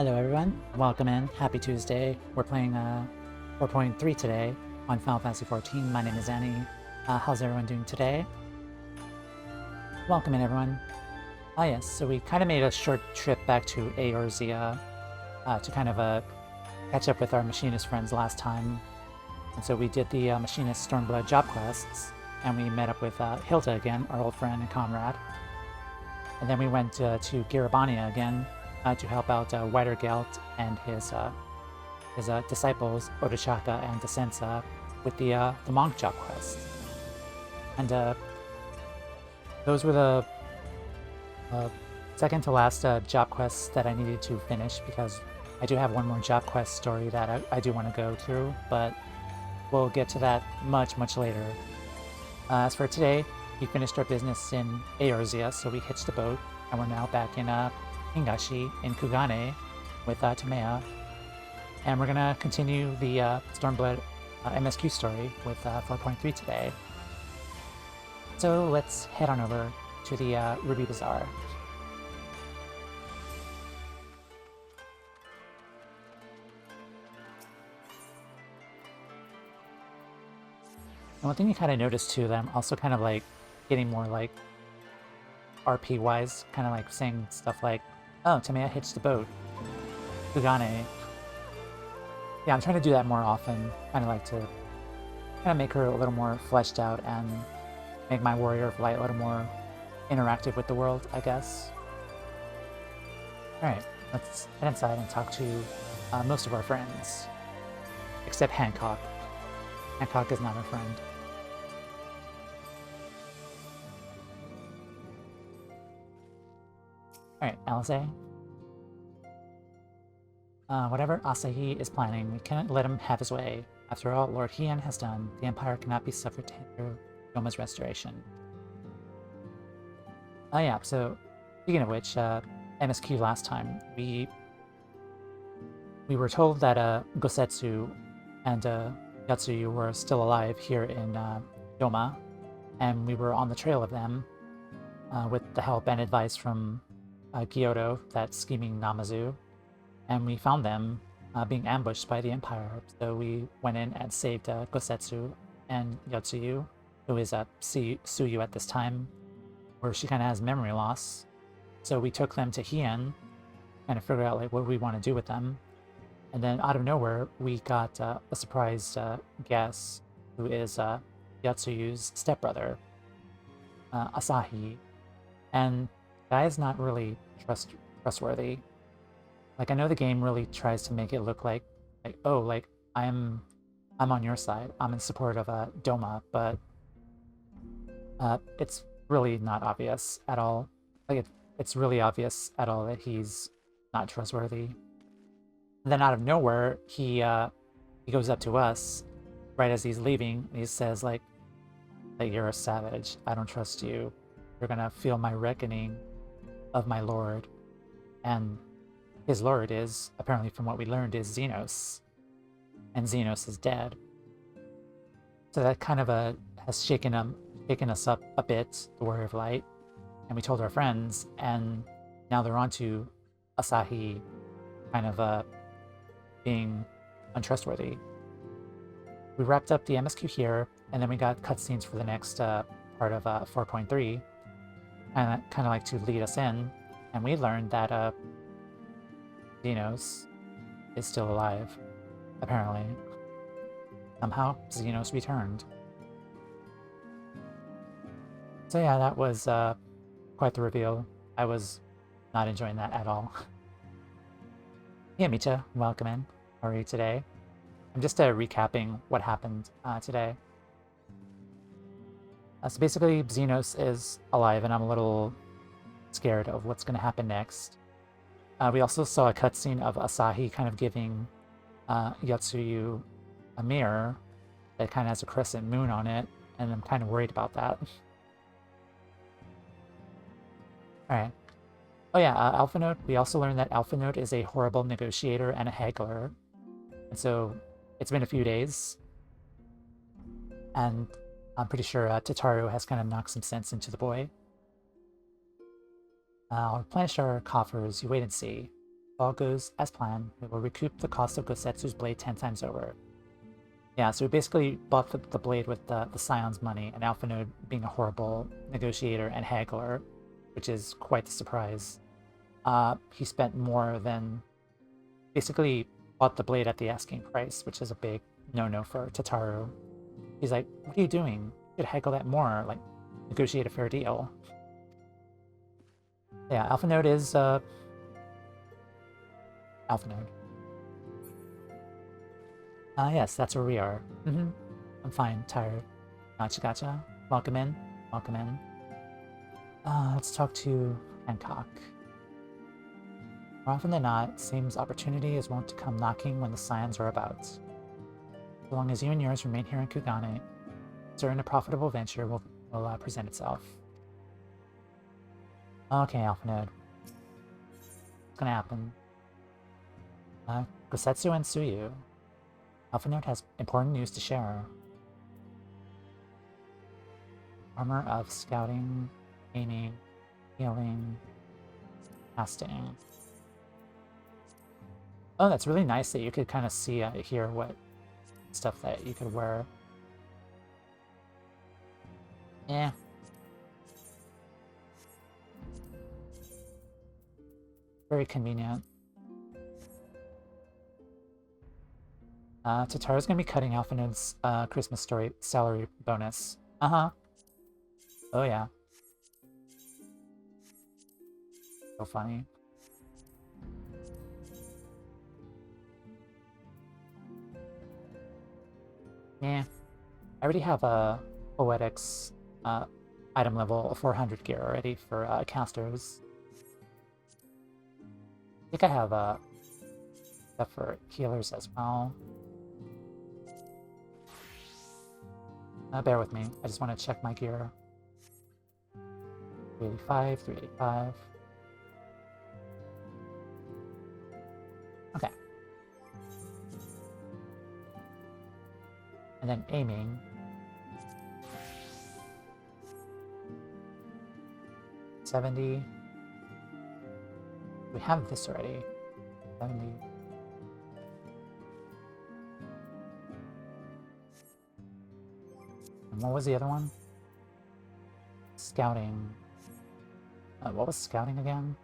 Hello everyone, welcome in, happy Tuesday. We're playing 4.3 today on Final Fantasy XIV. My name is Annie. How's everyone doing today? Welcome in everyone. Yes, so we kind of made a short trip back to Eorzea to kind of catch up with our machinist friends last time. And so we did the machinist Stormblood job quests, and we met up with Hilda again, our old friend and comrade. And then we went to Garabania again, to help out Widergelt and his disciples Odachaka and Desensa with the monk job quest. And those were the second to last job quests that I needed to finish, because I do have one more job quest story that I do want to go through, but we'll get to that much later. As for today, we finished our business in Eorzea, so we hitched the boat, and we're now back in Hingashi in Kugane with Tamea, and we're gonna continue the Stormblood MSQ story with 4.3 today. So let's head on over to the Ruby Bazaar. And one thing you kind of notice too, that I'm also kind of like getting more like RP wise, kind of like saying stuff like, oh, Tamea hitched the boat. Kugane. Yeah, I'm trying to do that more often. Kind of like to kind of make her a little more fleshed out and make my Warrior of Light a little more interactive with the world, I guess. Alright, let's head inside and talk to most of our friends. Except Hancock. Hancock is not our friend. Alright, Alisaie. Whatever Asahi is planning, we cannot let him have his way. After all Lord Heian has done, the Empire cannot be suffered to hinder Yoma's restoration. Oh yeah, so speaking of which, MSQ last time, we were told that Gosetsu and Yotsuyu were still alive here in Yoma, and we were on the trail of them with the help and advice from Gyotto, that scheming Namazu, and we found them being ambushed by the Empire. So we went in and saved Gosetsu and Yotsuyu, who is Tsuyu at this time, where she kind of has memory loss. So we took them to Heian, kind of figure out like what we want to do with them. And then out of nowhere, we got a surprise guest, who is Yatsuyu's stepbrother, Asahi. And the guy is not really trustworthy. Like, I know the game really tries to make it look like oh, like I'm on your side, I'm in support of Doma, but it's really not obvious at all. Like it's really obvious at all that he's not trustworthy. And then out of nowhere, he goes up to us right as he's leaving, and he says like you're a savage, I don't trust you, you're gonna feel my reckoning of my lord. And his lord is, apparently from what we learned, is Xenos. And Xenos is dead. So that kind of has shaken us up a bit, the Warrior of Light. And we told our friends, and now they're on to Asahi kind of being untrustworthy. We wrapped up the MSQ here, and then we got cutscenes for the next part of 4.3, and that kind of like to lead us in. And we learned that Xenos is still alive, apparently. Somehow, Xenos returned. So yeah, that was quite the reveal. I was not enjoying that at all. Yeah, Micha, welcome in. How are you today? I'm just recapping what happened today. So basically, Xenos is alive, and I'm a little scared of what's going to happen next. We also saw a cutscene of Asahi kind of giving Yotsuyu a mirror that kind of has a crescent moon on it, and I'm kind of worried about that. Alright. Oh yeah, Alpha Note, we also learned that Alpha Note is a horrible negotiator and a haggler. And so, it's been a few days, and I'm pretty sure Tataru has kind of knocked some sense into the boy. I'll replenish our coffers, you wait and see. If all goes as planned, we will recoup the cost of Gosetsu's blade 10 times over. Yeah, so we basically bought the blade with the Scion's money, and Alphanode being a horrible negotiator and haggler, which is quite the surprise. He spent more than... basically bought the blade at the asking price, which is a big no-no for Tataru. He's like, what are you doing? You should haggle that more, like, negotiate a fair deal. Yeah, Alphanode is, Alphanode. Yes, that's where we are. I'm fine, tired. Gotcha. Welcome in. Let's talk to Hancock. More often than not, it seems opportunity is wont to come knocking when the Scions are about. So long as you and yours remain here in Kugane, certain a profitable venture will present itself. Okay, Alphanode. What's gonna happen? Gosetsu and Tsuyu. Alphanode has important news to share. Armor of scouting, aiming, healing, casting. Oh, that's really nice that you could kind of see here what stuff that you could wear. Yeah. Very convenient. Tataru's gonna be cutting Alphanode's Christmas story salary bonus. Oh yeah. So funny. Yeah. I already have a Poetics item level 400 gear already for casters. I think I have stuff for healers as well. Bear with me. I just want to check my gear. 385. Okay. And then aiming. 70. We have this already. 70. And what was the other one? Scouting. What was scouting again?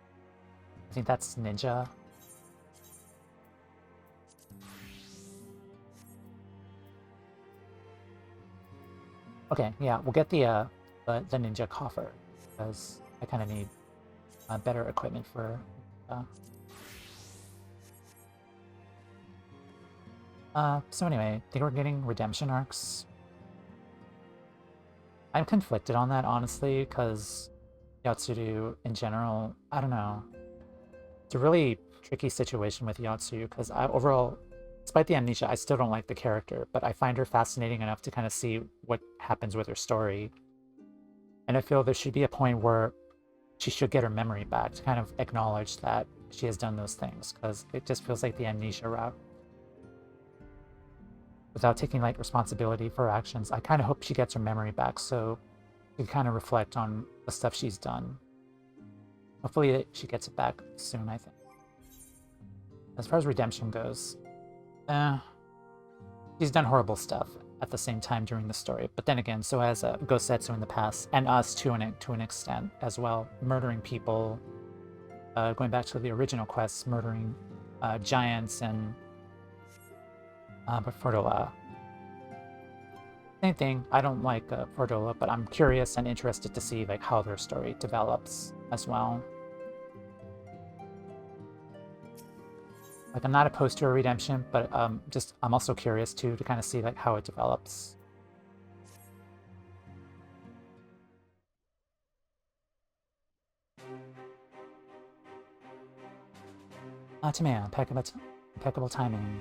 I think that's ninja. Okay, yeah, we'll get the ninja coffer because I kind of need better equipment for. So anyway, I think we're getting redemption arcs. I'm conflicted on that, honestly, because Yatsuru in general, I don't know. It's a really tricky situation with Yatsu, because overall, despite the amnesia, I still don't like the character, but I find her fascinating enough to kind of see what happens with her story. And I feel there should be a point where she should get her memory back to kind of acknowledge that she has done those things, because it just feels like the amnesia route. Without taking like responsibility for her actions, I kind of hope she gets her memory back so she can kind of reflect on the stuff she's done. Hopefully she gets it back soon, I think. As far as redemption goes, she's done horrible stuff at the same time during the story, but then again, so has Gosetsu in the past, and us to an extent as well, murdering people, going back to the original quests, murdering giants and but Fordola. Same thing. I don't like Fordola, but I'm curious and interested to see like how their story develops as well. Like I'm not opposed to a redemption, but I'm also curious too to kind of see like how it develops. Timea, impeccable timing.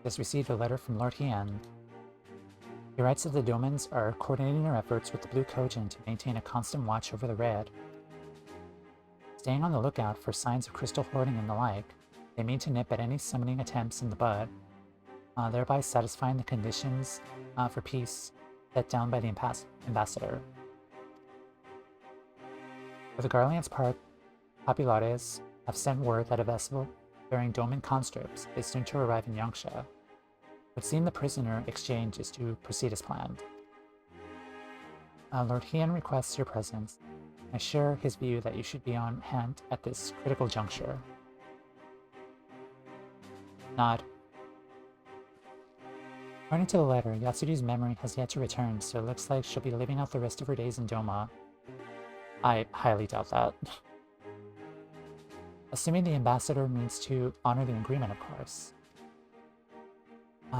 Just received a letter from Lord Hien. He writes that the Domans are coordinating their efforts with the Blue Kojin to maintain a constant watch over the Red. Staying on the lookout for signs of crystal hoarding and the like, they mean to nip at any summoning attempts in the bud, thereby satisfying the conditions for peace set down by the ambassador. For the Garlean's part, Populares have sent word that a vessel bearing Doman conscripts is soon to arrive in Yangsha. It would seem the prisoner exchange is to proceed as planned. Lord Heian requests your presence. I share his view that you should be on hand at this critical juncture. Nod. According to the letter, Yatsuru's memory has yet to return, so it looks like she'll be living out the rest of her days in Doma. I highly doubt that. Assuming the ambassador means to honor the agreement, of course.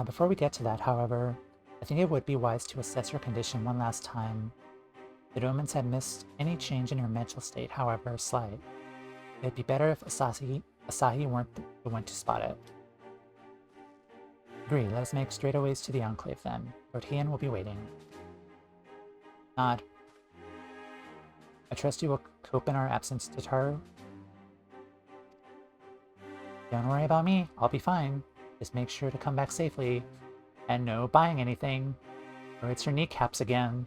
Before we get to that, however, I think it would be wise to assess her condition one last time. The Domans had missed any change in her mental state, however slight. It'd be better if Asahi weren't the one to spot it. Agree, let us make straightaways to the Enclave then. Lord Heian will be waiting. Nod. I trust you will cope in our absence, Tataru. Don't worry about me, I'll be fine. Just make sure to come back safely. And no buying anything, or it's your kneecaps again.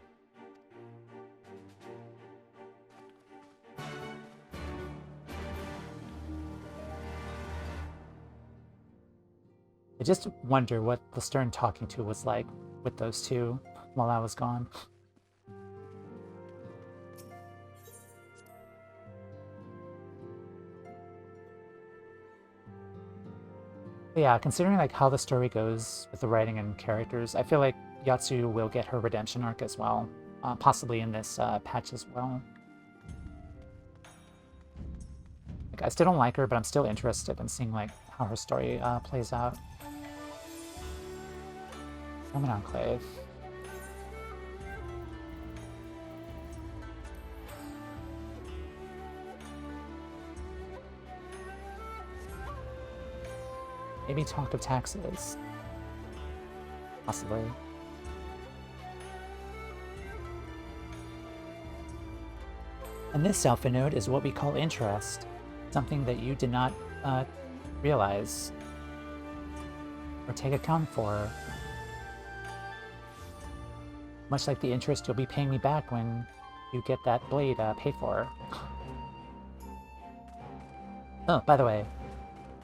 I just wonder what the stern talking to was like with those two while I was gone. But yeah, considering like how the story goes with the writing and characters, I feel like Yatsu will get her redemption arc as well, possibly in this patch as well. Like, I still don't like her, but I'm still interested in seeing like how her story plays out. Roman Enclave. Maybe talk of taxes. Possibly. And this alpha node is what we call interest. Something that you did not realize or take account for. Much like the interest you'll be paying me back when you get that blade paid for. Oh, by the way,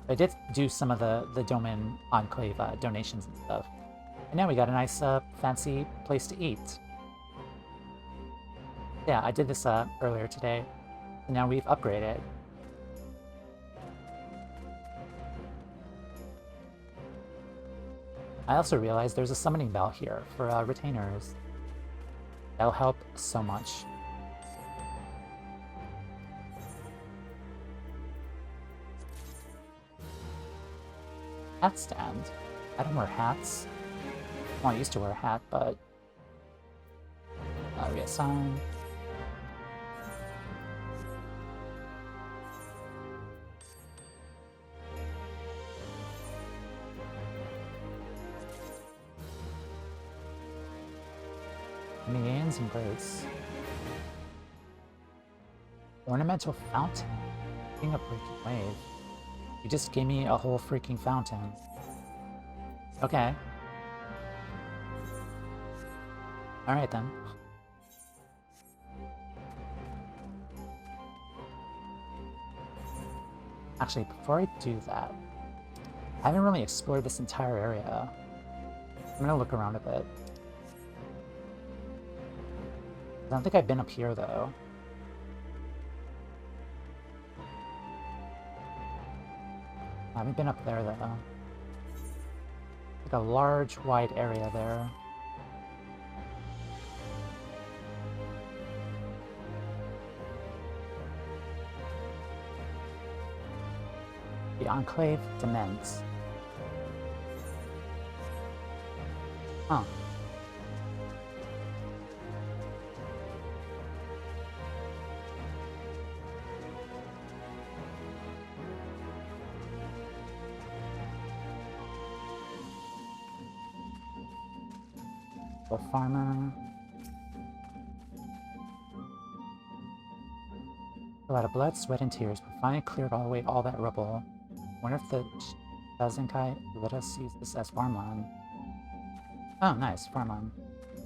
I did do some of the Doman Enclave donations and stuff. And now we got a nice fancy place to eat. Yeah, I did this earlier today. And now we've upgraded. I also realized there's a summoning bell here for retainers. That'll help so much. Hat stand. I don't wear hats. Well, I used to wear a hat, but... reassign. Mian's Embrace. Ornamental fountain. King of Breaking Wave. You just gave me a whole freaking fountain. Okay. Alright then. Actually, before I do that, I haven't really explored this entire area. I'm gonna look around a bit. I don't think I've been up here, though. I haven't been up there, though. Like a large, wide area there. The Enclave Dements. Huh. Farmer. A lot of blood, sweat, and tears, but finally cleared away all that rubble. Wonder if the Dazenkai let us use this as farmland. Oh, nice, farmland.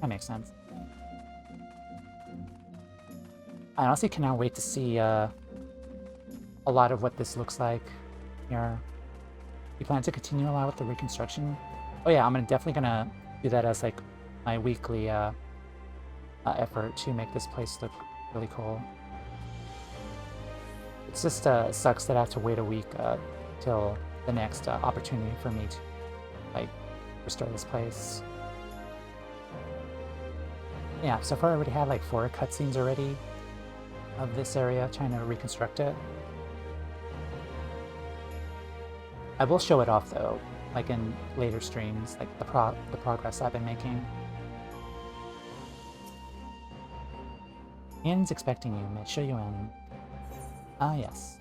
That makes sense. I honestly cannot wait to see a lot of what this looks like here. You plan to continue along with the reconstruction? Oh yeah, I'm definitely gonna do that as like my weekly effort to make this place look really cool. It's just sucks that I have to wait a week till the next opportunity for me to like restore this place. Yeah, so far I already had like 4 cutscenes already of this area trying to reconstruct it. I will show it off though, like in later streams, like the progress I've been making. Ian's expecting you. May I show you in? Ah, yes.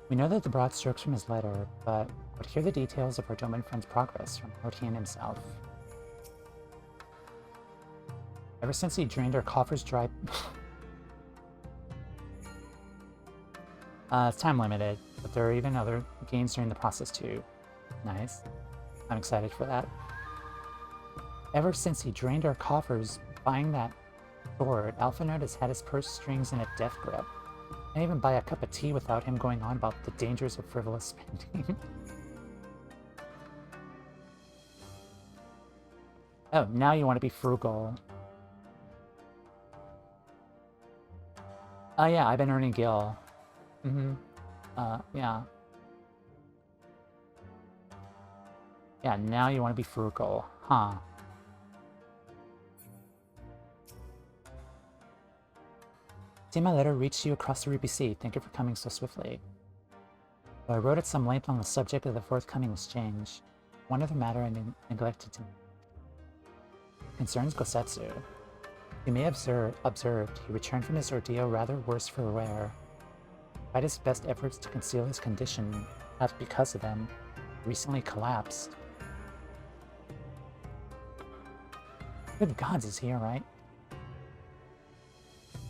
We know that the broad strokes from his letter, but would hear the details of our Doman friend's progress from Lord Ian himself. Ever since he drained our coffers dry... it's time limited, but there are even other gains during the process too. Nice. I'm excited for that. Ever since he drained our coffers buying that sword, Alphinaud has had his purse strings in a death grip. I can't even buy a cup of tea without him going on about the dangers of frivolous spending. Oh, now you want to be frugal. Oh yeah, I've been earning gil. Yeah. Yeah, now you want to be frugal, huh? See, my letter reached you across the Ruby Sea. Thank you for coming so swiftly. Though I wrote at some length on the subject of the forthcoming exchange, one other matter I neglected to concerns Gosetsu. You may have observed he returned from his ordeal rather worse for wear. Despite his best efforts to conceal his condition, perhaps because of them, he recently collapsed. Good gods, is he alright?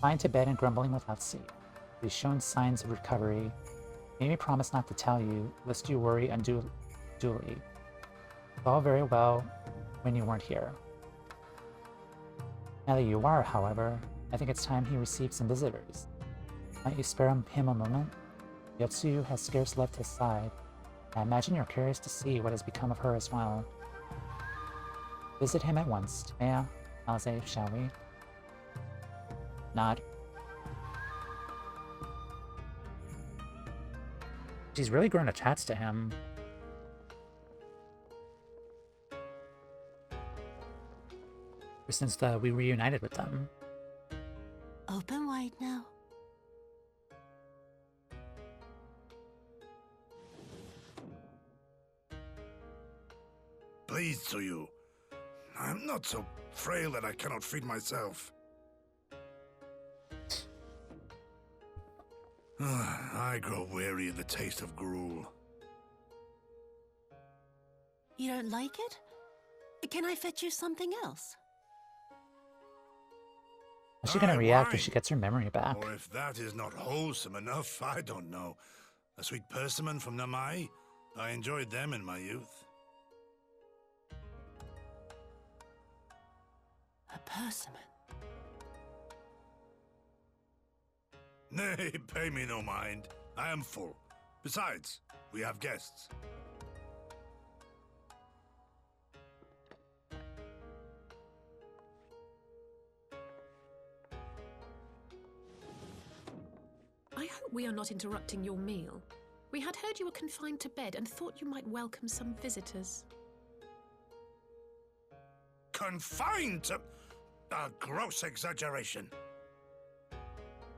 Fine to bed and grumbling without sleep. He's shown signs of recovery. Made me promise not to tell you, lest you worry unduly. It's all very well when you weren't here. Now that you are, however, I think it's time he received some visitors. Might you spare him a moment? Yotsuyu has scarce left his side. I imagine you're curious to see what has become of her as well. Visit him at once. Mea, Alze, shall we? Nod. She's really grown attached to him. Since we reunited with them. Open wide now. Please, Tsuyu. I'm not so frail that I cannot feed myself. I grow weary of the taste of gruel. You don't like it? Can I fetch you something else? How's she gonna react if she gets her memory back? Or if that is not wholesome enough, I don't know. A sweet persimmon from Namai? I enjoyed them in my youth. A persimmon? Nay, pay me no mind. I am full. Besides, we have guests. I hope we are not interrupting your meal. We had heard you were confined to bed and thought you might welcome some visitors. Confined to... a gross exaggeration.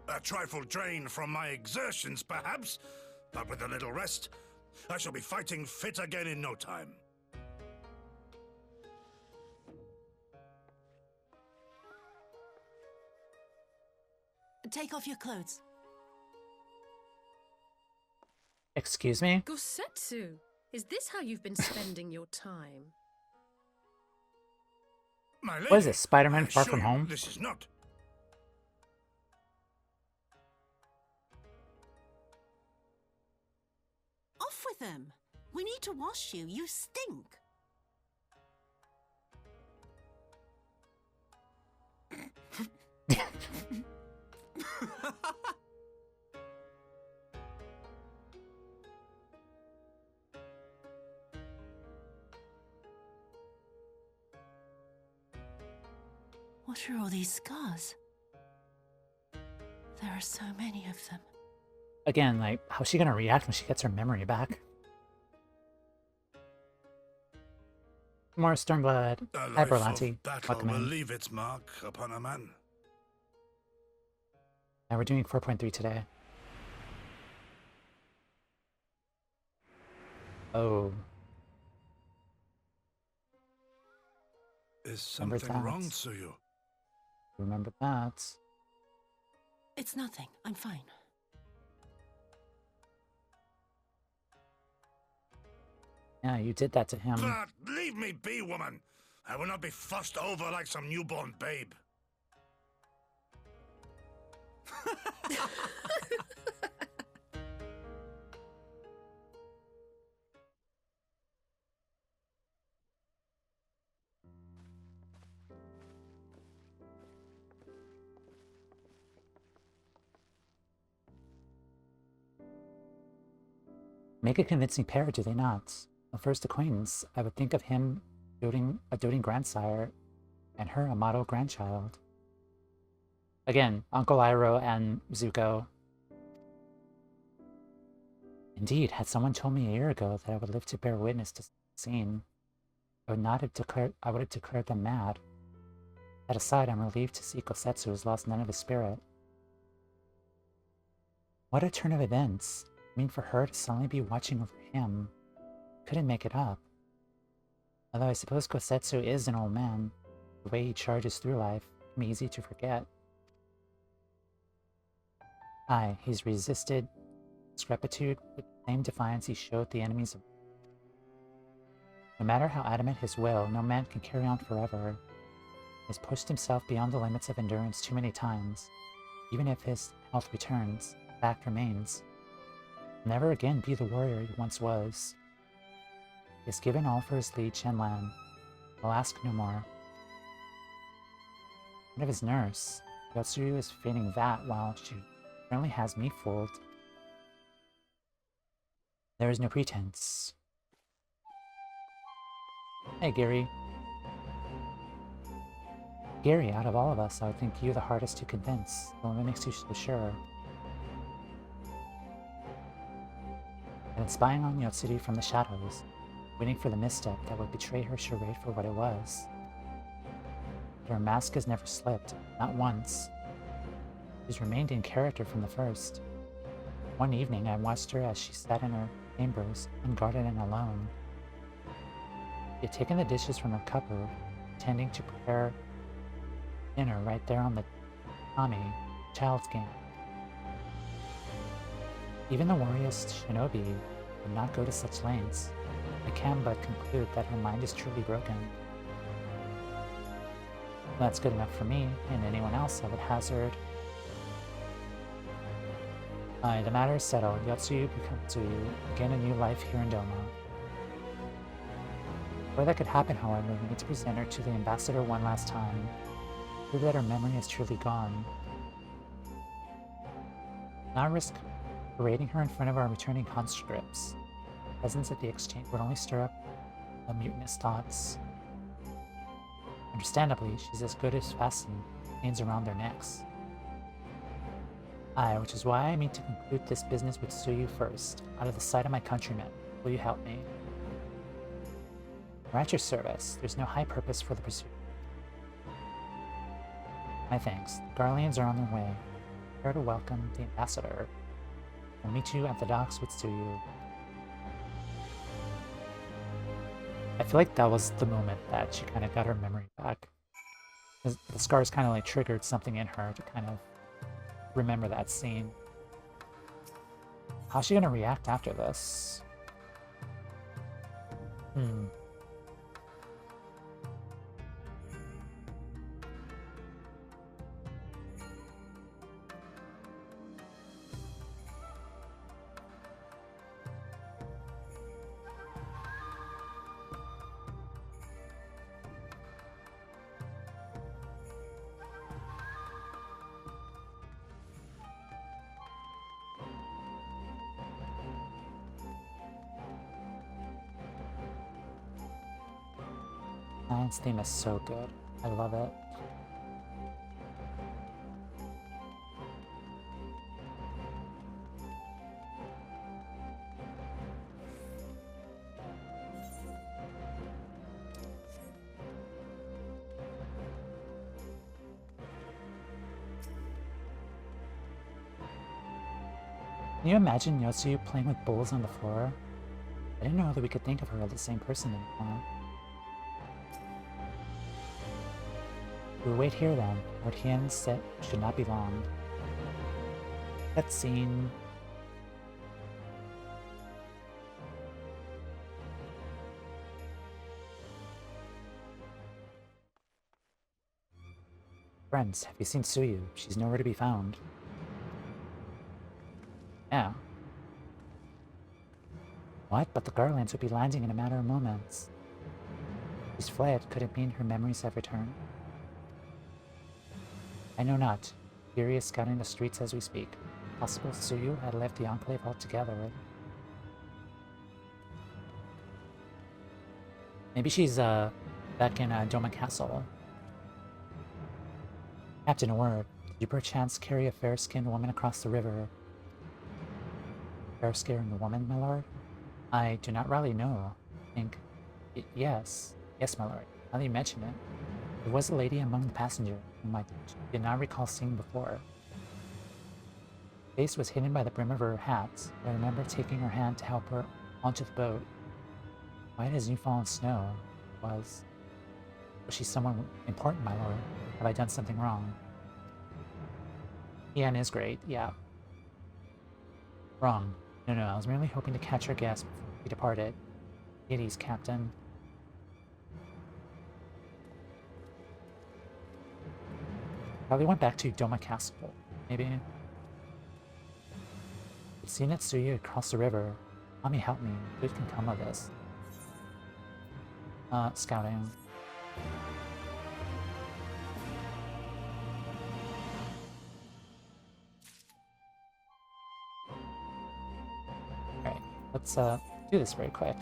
A trifle drained from my exertions, perhaps, but with a little rest, I shall be fighting fit again in no time. Take off your clothes. Excuse me? Gosetsu, is this how you've been spending your time? My lady, What is this, Spider-Man I Far assure From you, Home? This is not. Off with them. We need to wash you. You stink. What are all these scars? There are so many of them. Again, like, how's she gonna react when she gets her memory back? More Stormblood. A Hi, life Berlanti. of battle Welcome will in. leave its mark upon a man. And we're doing 4.3 today. Oh. Is Remember something wrong, that. Tsuyu? Remember that. It's nothing. I'm fine. Yeah, you did that to him. But leave me be, woman! I will not be fussed over like some newborn babe. Make a convincing pair, do they not? A first acquaintance, I would think of him a doting grandsire, and her a model grandchild. Again, Uncle Iroh and Zuko. Indeed, had someone told me a year ago that I would live to bear witness to the scene, I would have declared them mad. That aside, I'm relieved to see Gosetsu has lost none of his spirit. What a turn of events! I mean, for her to suddenly be watching over him. Couldn't make it up. Although I suppose Gosetsu is an old man. The way he charges through life can be easy to forget. Aye, he's resisted disrepitude with the same defiance he showed the enemies of. No matter how adamant his will, no man can carry on forever. He has pushed himself beyond the limits of endurance too many times. Even if his health returns, the fact remains. He'll never again be the warrior he once was. He has given all for his liege and lamb. I'll ask no more. What of his nurse? Yotsuyu is feigning that while she currently has me fooled. There is no pretense. Hey, Gary. Gary, out of all of us, I would think you the hardest to convince. What makes you so sure? I've been spying on Yotsuyu from the shadows, waiting for the misstep that would betray her charade for what it was. But her mask has never slipped, not once. She's remained in character from the first. One evening, I watched her as she sat in her chambers, unguarded and alone. She had taken the dishes from her cupboard, intending to prepare dinner right there on the Tommy child's game. Even the warrior's shinobi would not go to such lengths. I can but conclude that her mind is truly broken. Well, that's good enough for me, and anyone else I would hazard. Aye, the matter is settled. Yotsuyu becomes Tsuyu, begin a new life here in Doma. Before that could happen, however, we need to present her to the ambassador one last time. Prove that her memory is truly gone. Not risk parading her in front of our returning conscripts. Presence at the exchange would only stir up the mutinous thoughts. Understandably, she's as good as fastened chains around their necks. Aye, which is why I mean to conclude this business with Tsuyu first, out of the sight of my countrymen. Will you help me? We're at your service. There's no high purpose for the pursuit. My thanks. The Garleans are on their way. Prepare to welcome the ambassador. I'll meet you at the docks with Tsuyu. I feel like that was the moment that she kind of got her memory back. The scars kind of like triggered something in her to kind of remember that scene. How's she gonna react after this? Science theme is so good. I love it. Can you imagine Yotsuyu playing with bulls on the floor? I didn't know that we could think of her as the same person anymore. We'll wait here then. Lord Hien's set should not be long. That scene. Friends, have you seen Tsuyu? She's nowhere to be found. Yeah. What? But the garlands would be landing in a matter of moments. She's fled. Could it mean her memories have returned? I know not. Fury is scouting the streets as we speak. Possible Tsuyu had left the Enclave altogether. Maybe she's back in Doma Castle. Captain, a word. Did you perchance carry a fair-skinned woman across the river? Fair-skinned woman, my lord? I do not really know. I think... yes. Yes, my lord. Now that you mention it. There was a lady among the passengers whom I did not recall seeing before. Her face was hidden by the brim of her hat, but I remember taking her hand to help her onto the boat. White as new-fallen snow. Was she someone important, my lord? Have I done something wrong? Ian is great, yeah. Wrong. No, I was merely hoping to catch her guest before we departed. Hades, Captain. Probably went back to Doma Castle, maybe. I've seen it Tsuyu across the river. Mommy, help me. Good can come of this. Scouting. Alright, let's do this very quick.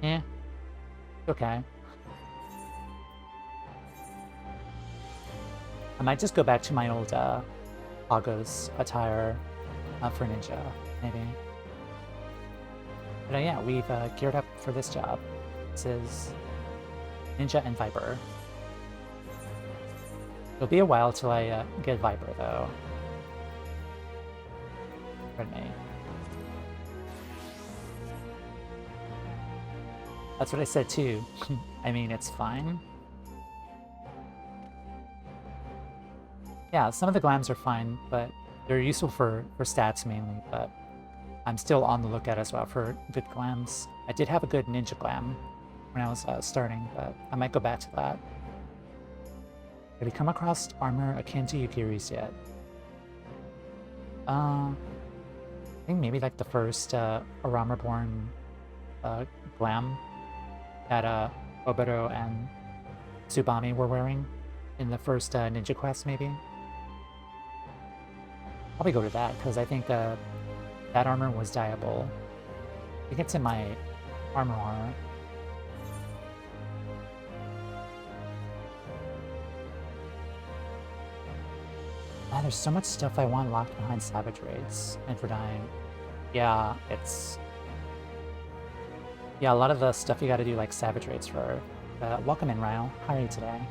Yeah. Okay. I might just go back to my old Ago's attire for ninja, maybe. But yeah, we've geared up for this job. This is Ninja and Viper. It'll be a while till I get Viper, though. Pardon me. That's what I said too. I mean, it's fine. Yeah, some of the glams are fine, but they're useful for stats mainly, but I'm still on the lookout as well for good glams. I did have a good ninja glam when I was starting, but I might go back to that. Have you come across armor akin to Yukiri's yet? I think maybe like the first Arama-born glam that Obero and Tsubami were wearing in the first Ninja Quest, maybe. Probably go to that, because I think that armor was dyeable. I think it's in my armor. Man, there's so much stuff I want locked behind Savage Raids and for dying. Yeah, it's... yeah, a lot of the stuff you gotta do like Savage Raids for. Welcome in, Ryle. How are you today?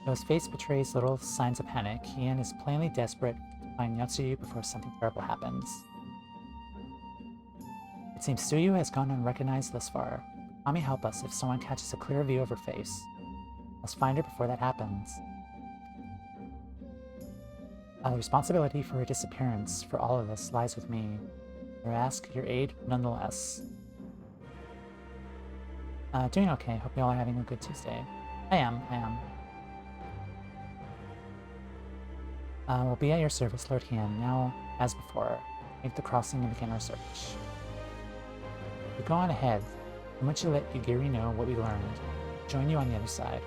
Though his face betrays little signs of panic, Hien is plainly desperate to find Yotsuyu before something terrible happens. It seems Tsuyu has gone unrecognized thus far. Mommy, help us if someone catches a clear view of her face. Let's find her before that happens. The responsibility for her disappearance for all of this lies with me. I ask your aid nonetheless. Doing okay. Hope you all are having a good Tuesday. I am. We'll be at your service, Lord Hien. Now, as before, make the crossing and begin our search. We go on ahead. I want you to let Yugiri know what we learned. Join you on the other side.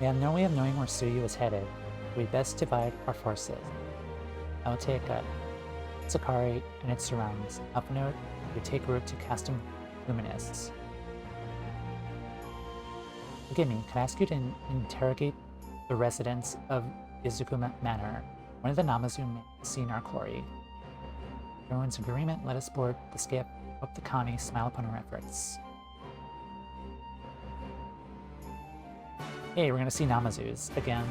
We have no way of knowing where Tsuyu is headed. We best divide our forces. I will take Sakari and its surrounds. Alpha Note, we take route to Castum Luminous. Forgive me, can I ask you to interrogate the residents of Izuku Manor? One of the Namazu may have seen our quarry. Everyone's agreement, let us board the skip. Hope the Kami smile upon our efforts. Hey, we're gonna see Namazus again.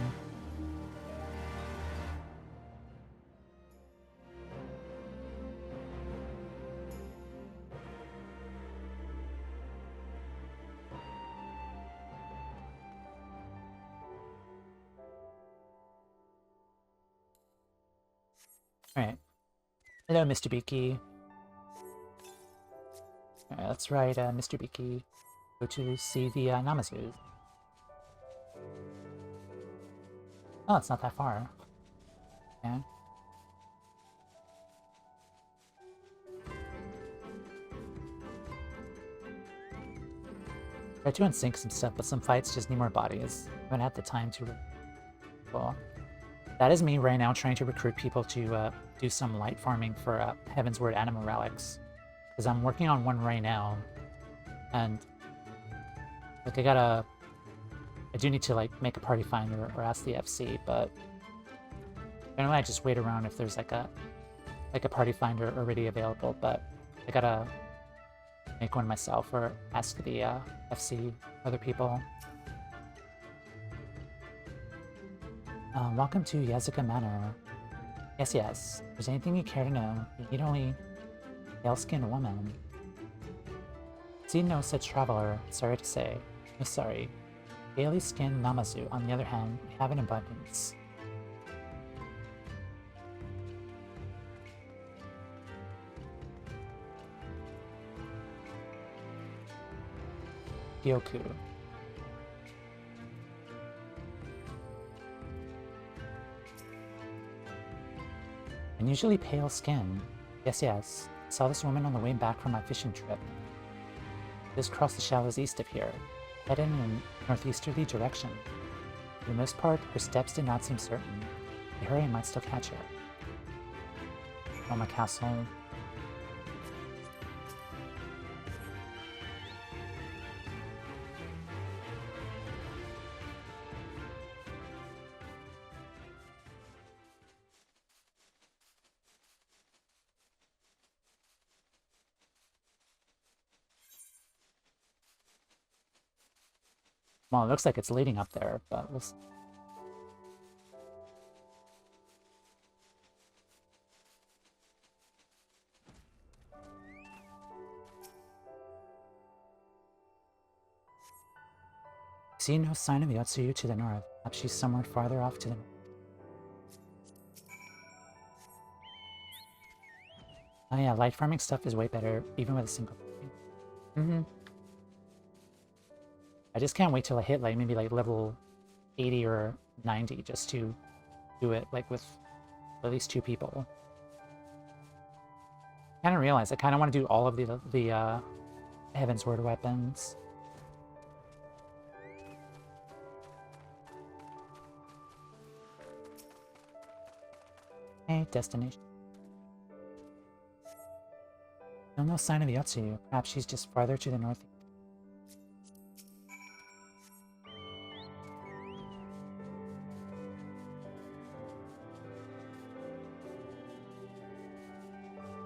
Alright. Hello, Mr. Beaky. Alright, let's ride Mr. Beaky. Go to see the Namazus. Oh, it's not that far. Yeah. Try to unsync some stuff, but some fights just need more bodies. I haven't had the time to... Well, that is me right now trying to recruit people to do some light farming for Heaven's Word Anima Relics. Because I'm working on one right now. And... like, I do need to, like, make a party finder or ask the FC, but... generally I just wait around if there's, like a party finder already available, but I gotta make one myself or ask the FC other people. Welcome to Yazuka Manor. Yes, yes. If there's anything you care to know, you need only pale-skinned woman. See no such traveler, sorry to say. No sorry. Gaily skinned Namazu, on the other hand, we have an abundance. Gyoku. Unusually pale skin. Yes, yes. I saw this woman on the way back from my fishing trip. Just crossed the shallows east of here. Head in a northeasterly direction. For the most part, her steps did not seem certain. If you hurry, I might still catch her. Roma Castle. Well, it looks like it's leading up there, but we'll see. See no sign of Yotsuyu to the north. Perhaps she's somewhere farther off to the north. Oh yeah, light farming stuff is way better, even with a single. I just can't wait till I hit like maybe like level 80 or 90 just to do it like with at least 2 people. I kind of realize I kind of want to do all of the Heaven's Word weapons. Okay, destination. No sign of Yotsuyu. Perhaps she's just farther to the north.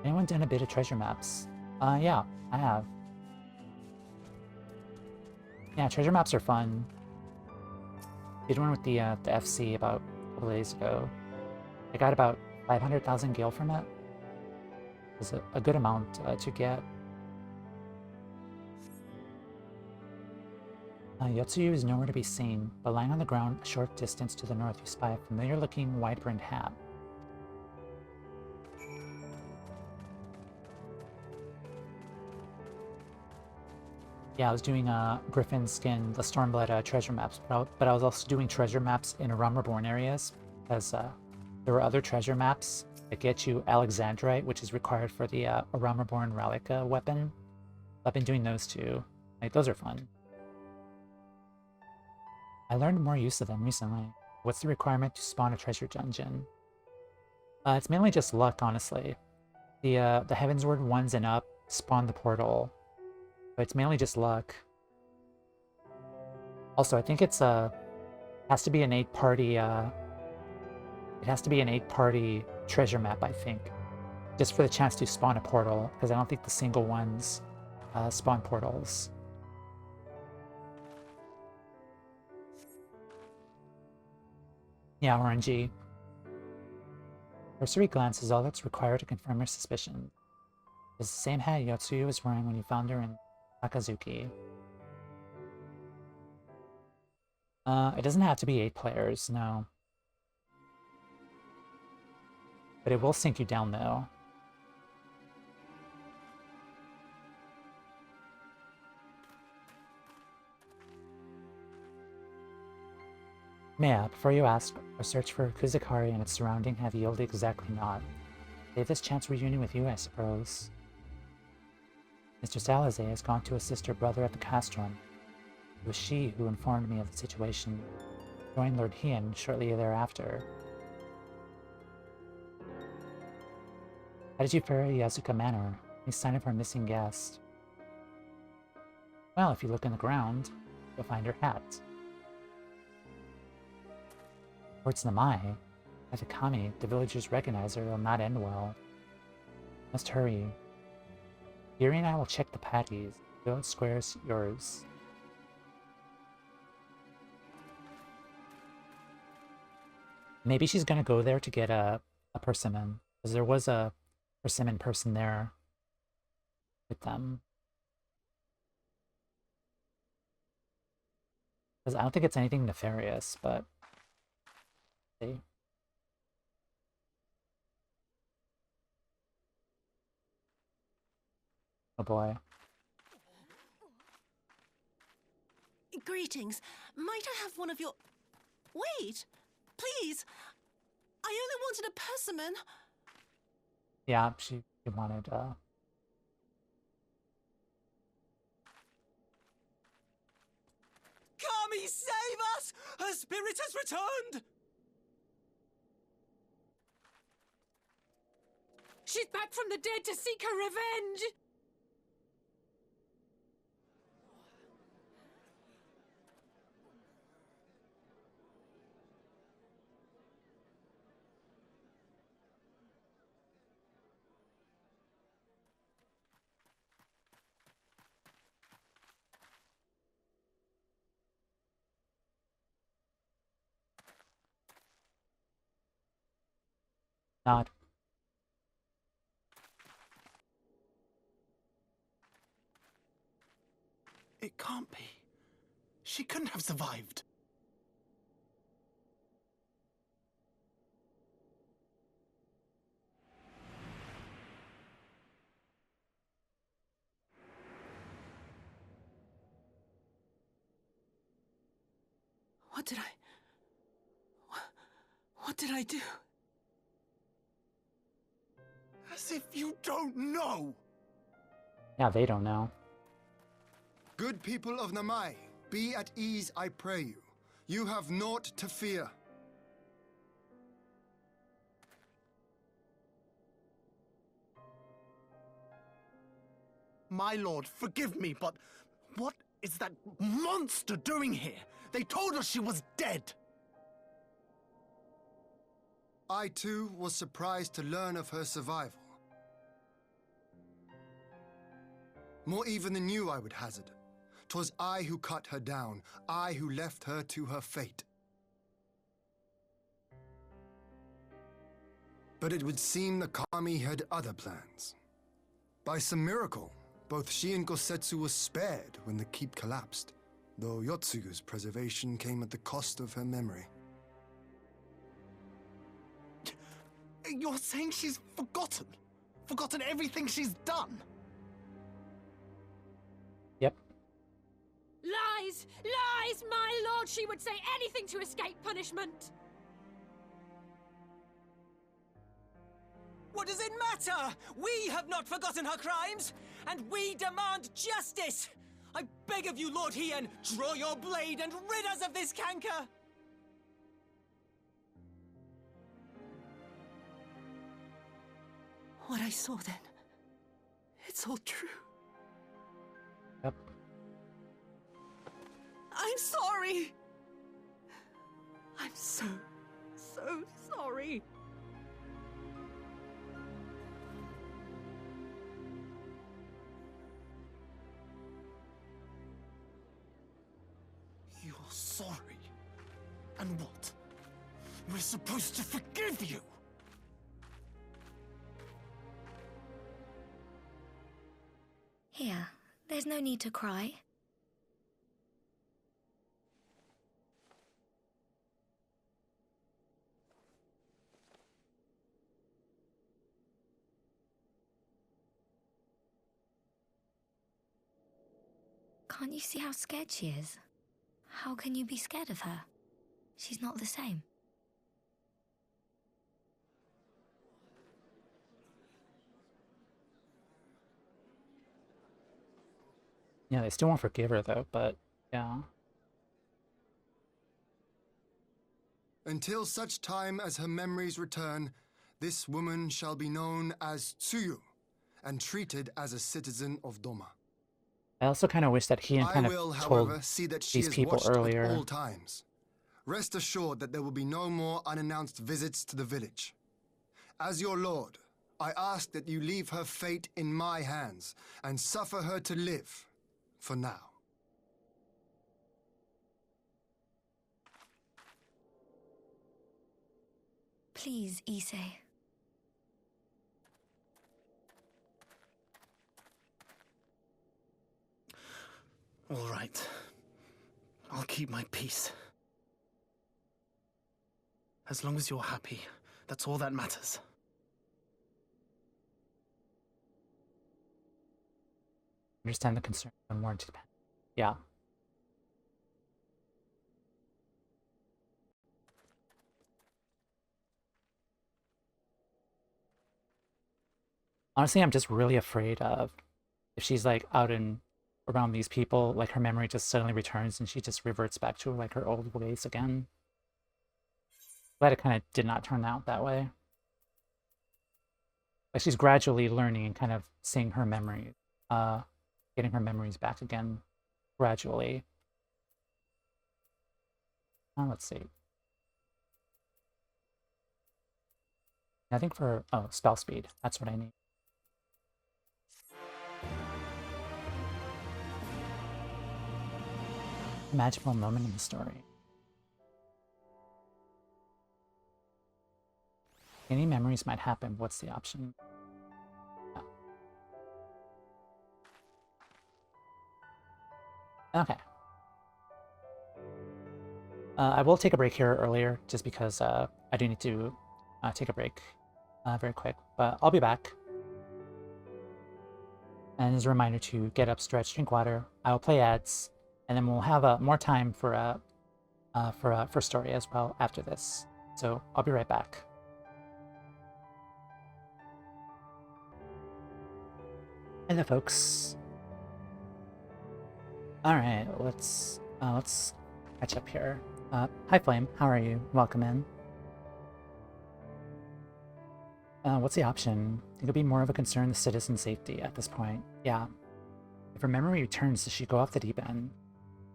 Anyone done a bit of treasure maps? Yeah, I have. Yeah, treasure maps are fun. Did one with the FC about a couple of days ago. I got about 500,000 gil from it. It was a good amount to get. Yotsuyu is nowhere to be seen, but lying on the ground a short distance to the north you spy a familiar-looking wide-brimmed hat. Yeah, I was doing Griffin Skin, the Stormblood treasure maps, but I was also doing treasure maps in Realm Reborn areas, because there were other treasure maps that get you Alexandrite, which is required for the Realm Reborn Relic weapon. I've been doing those too. Like, those are fun. I learned more use of them recently. What's the requirement to spawn a treasure dungeon? It's mainly just luck, honestly. The Heavensward ones and up spawn the portal, but it's mainly just luck. Also, I think it's has to be an 8-party. It has to be an 8-party treasure map, I think, just for the chance to spawn a portal, because I don't think the single ones spawn portals. Yeah, RNG. Cursory glance is all that's required to confirm your suspicion. It's the same hat Yotsuyu was wearing when you found her in Sakazuki. It doesn't have to be 8 players, no. But it will sink you down, though. Maya, before you ask, our search for Kuzakari and its surrounding have yielded exactly naught. Save this chance reunion with you, I suppose. Mr. Salazar has gone to assist her brother at the castrum. It was she who informed me of the situation. Joined Lord Hien shortly thereafter. How did you fare at Yasuka Manor? Any sign of her missing guest? Well, if you look in the ground, you'll find her hat. Towards Namai, at the Kami, the villagers recognize her will not end well. Must hurry. Yuri and I will check the patties. Village square's yours. Maybe she's gonna go there to get a persimmon, because there was a persimmon person there with them. Because I don't think it's anything nefarious, but see. Oh boy. Greetings. Might I have one of your... Wait! Please! I only wanted a persimmon. Yeah, she wanted, Kami, save us! Her spirit has returned! She's back from the dead to seek her revenge! not. It can't be. She couldn't have survived. What did I do? As if you don't know! Yeah, they don't know. Good people of Namai, be at ease, I pray you. You have naught to fear. My lord, forgive me, but what is that monster doing here? They told us she was dead! I too was surprised to learn of her survival. More even than you, I would hazard. 'Twas I who cut her down, I who left her to her fate. But it would seem the Kami had other plans. By some miracle, both she and Gosetsu were spared when the keep collapsed, though Yotsuyu's preservation came at the cost of her memory. You're saying she's forgotten? Forgotten everything she's done? Yep. Lies! Lies! My lord, she would say anything to escape punishment! What does it matter? We have not forgotten her crimes, and we demand justice! I beg of you, Lord Hien, draw your blade and rid us of this canker! What I saw then, it's all true. Yep. I'm sorry! I'm so sorry. You're sorry? And what? We're supposed to forgive you? Here, there's no need to cry. Can't you see how scared she is? How can you be scared of her? She's not the same. Yeah, they still won't forgive her though, but yeah. Until such time as her memories return, this woman shall be known as Tsuyu and treated as a citizen of Doma. I also kind of wish that he I kind will, of told however, see that she these is people watched earlier. at all times. Rest assured that there will be no more unannounced visits to the village. As your lord, I ask that you leave her fate in my hands and suffer her to live, for now. Please, Issei. All right. I'll keep my peace. As long as you're happy, that's all that matters. Understand the concern and warranty depend. Yeah. Honestly, I'm just really afraid of if she's like out and around these people, like her memory just suddenly returns and she just reverts back to like her old ways again. Glad it kind of did not turn out that way. Like she's gradually learning and kind of seeing her memories, getting her memories back again gradually. Let's see. I think for, oh, spell speed. That's what I need. Magical moment in the story. Any memories might happen. What's the option? Okay. I will take a break here earlier, just because I do need to take a break very quick. But I'll be back. And as a reminder to get up, stretch, drink water. I will play ads, and then we'll have more time for story as well after this. So I'll be right back. Hello, folks. All right, let's catch up here. Hi, Flame. How are you? Welcome in. What's the option? It could be more of a concern to citizen safety at this point. Yeah. If her memory returns, does she go off the deep end?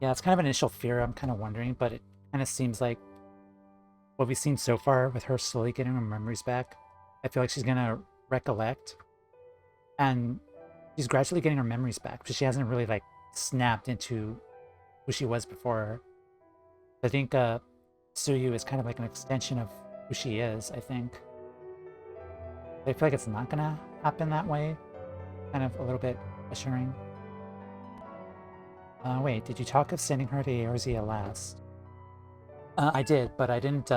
Yeah, it's kind of an initial fear. I'm kind of wondering, but it kind of seems like what we've seen so far with her slowly getting her memories back. I feel like she's gonna recollect, and she's gradually getting her memories back, but she hasn't really like snapped into who she was before. I think Tsuyu is kind of like an extension of who she is, I think. I feel like it's not gonna happen that way. Kind of a little bit assuring. Wait, did you talk of sending her to Eorzea last? I did, but I didn't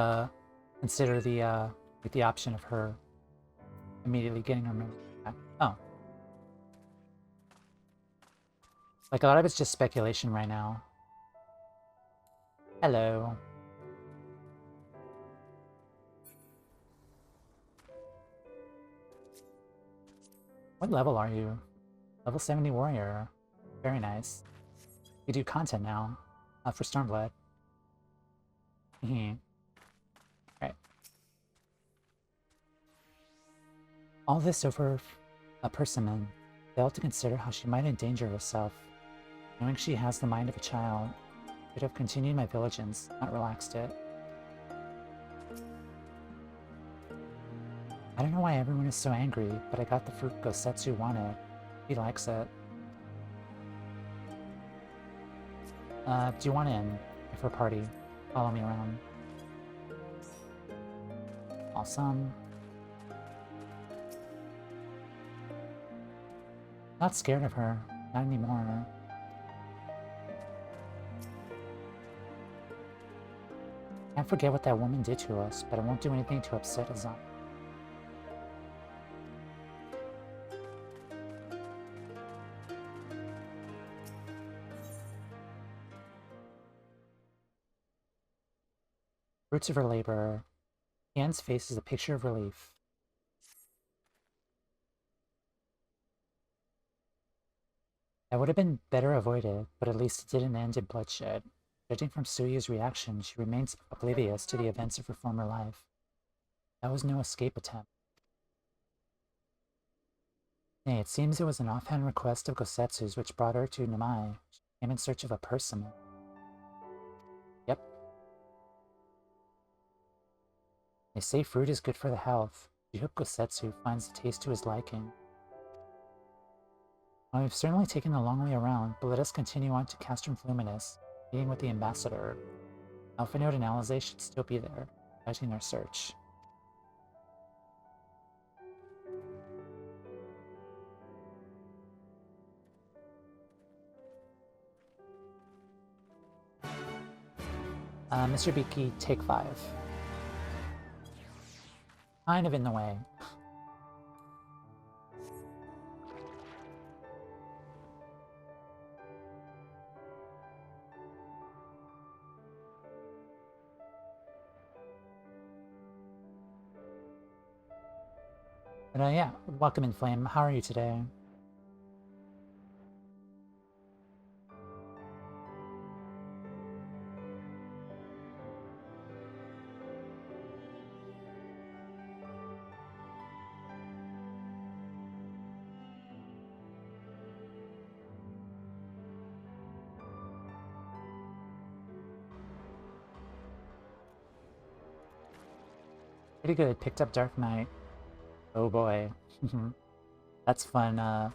consider the option of her immediately getting her memory back. Oh. Like, a lot of it's just speculation right now. Hello. What level are you? Level 70 warrior. Very nice. We do content now for Stormblood. Right. All this over a persimmon. Failed to consider how she might endanger herself. Knowing she has the mind of a child, I should have continued my vigilance, not relaxed it. I don't know why everyone is so angry, but I got the fruit Gosetsu wanted. He likes it. Do you want in? For a party. Follow me around. Awesome. Not scared of her. Not anymore. Can't forget what that woman did to us, but I won't do anything to upset Asahi. Fruits of her labor. Anne's face is a picture of relief. That would have been better avoided, but at least it didn't end in bloodshed. Judging from Tsuyu's reaction, she remains oblivious to the events of her former life. That was no escape attempt. Nay, it seems it was an offhand request of Gosetsu's which brought her to Namai. She came in search of a persimmon. Yep. They say fruit is good for the health. We hope Gosetsu finds the taste to his liking. Well, we've certainly taken the long way around, but let us continue on to Castrum Fluminus, meeting with the ambassador. Alphinote and Alizé should still be there, fighting their search. Mr. Beaky, take 5. Kind of in the way. But yeah, welcome in Flame. How are you today? Pretty good. Picked up Dark Knight. Oh boy. That's fun,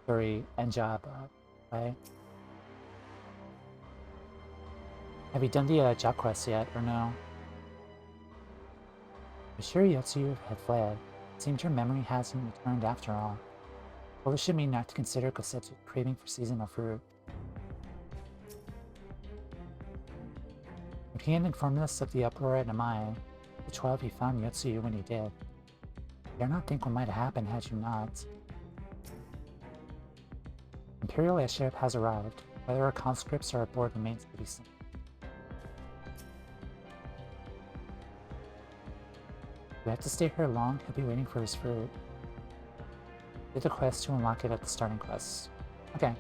story and job, right? Have you done the job quest yet, or no? I'm sure Yotsuyu had fled. It seemed her memory hasn't returned after all. Well, this should mean not to consider Gosetsu's craving for seasonal fruit. When he had informed us of the uproar at Namai, the 12 he found Yotsuyu when he did. I dare not think what might have happened had you not. Imperial airship has arrived. Whether our conscripts are aboard remains to be seen. If we have to stay here long, he'll be waiting for his fruit. Do the quest to unlock it at the starting quest. Okay.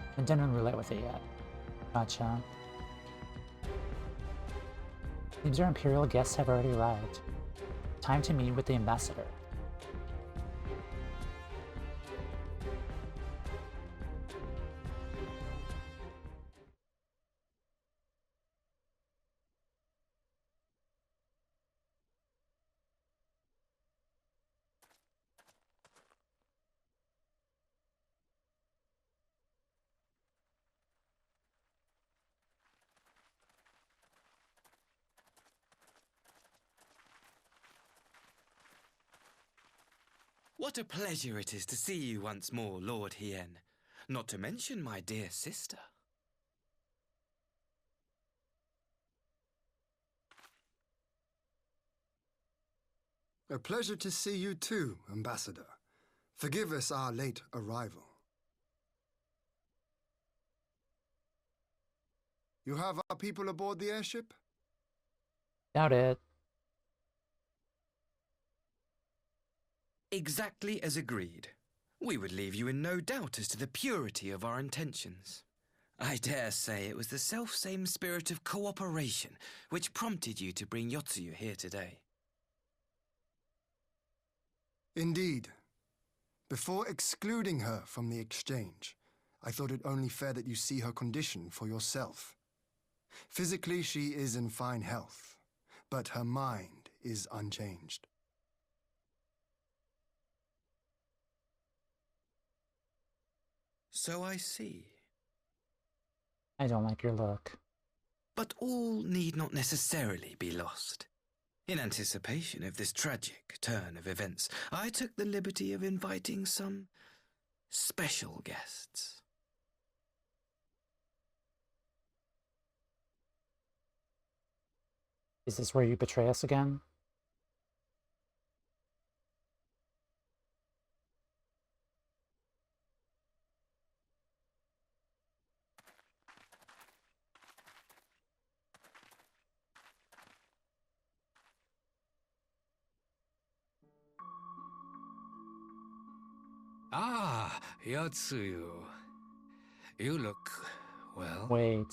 I haven't done roulette with it yet. Gotcha. Seems our Imperial guests have already arrived. Time to meet with the ambassador. What a pleasure it is to see you once more, Lord Hien. Not to mention my dear sister. A pleasure to see you too, Ambassador. Forgive us our late arrival. You have our people aboard the airship? Doubt it. Exactly as agreed. We would leave you in no doubt as to the purity of our intentions. I dare say it was the self-same spirit of cooperation which prompted you to bring Yotsuyu here today. Indeed. Before excluding her from the exchange, I thought it only fair that you see her condition for yourself. Physically, she is in fine health, but her mind is unchanged. So I see. I don't like your look. But all need not necessarily be lost. In anticipation of this tragic turn of events, I took the liberty of inviting some special guests. Is this where you betray us again? Ah, Yotsuyu. You look, well... Wait.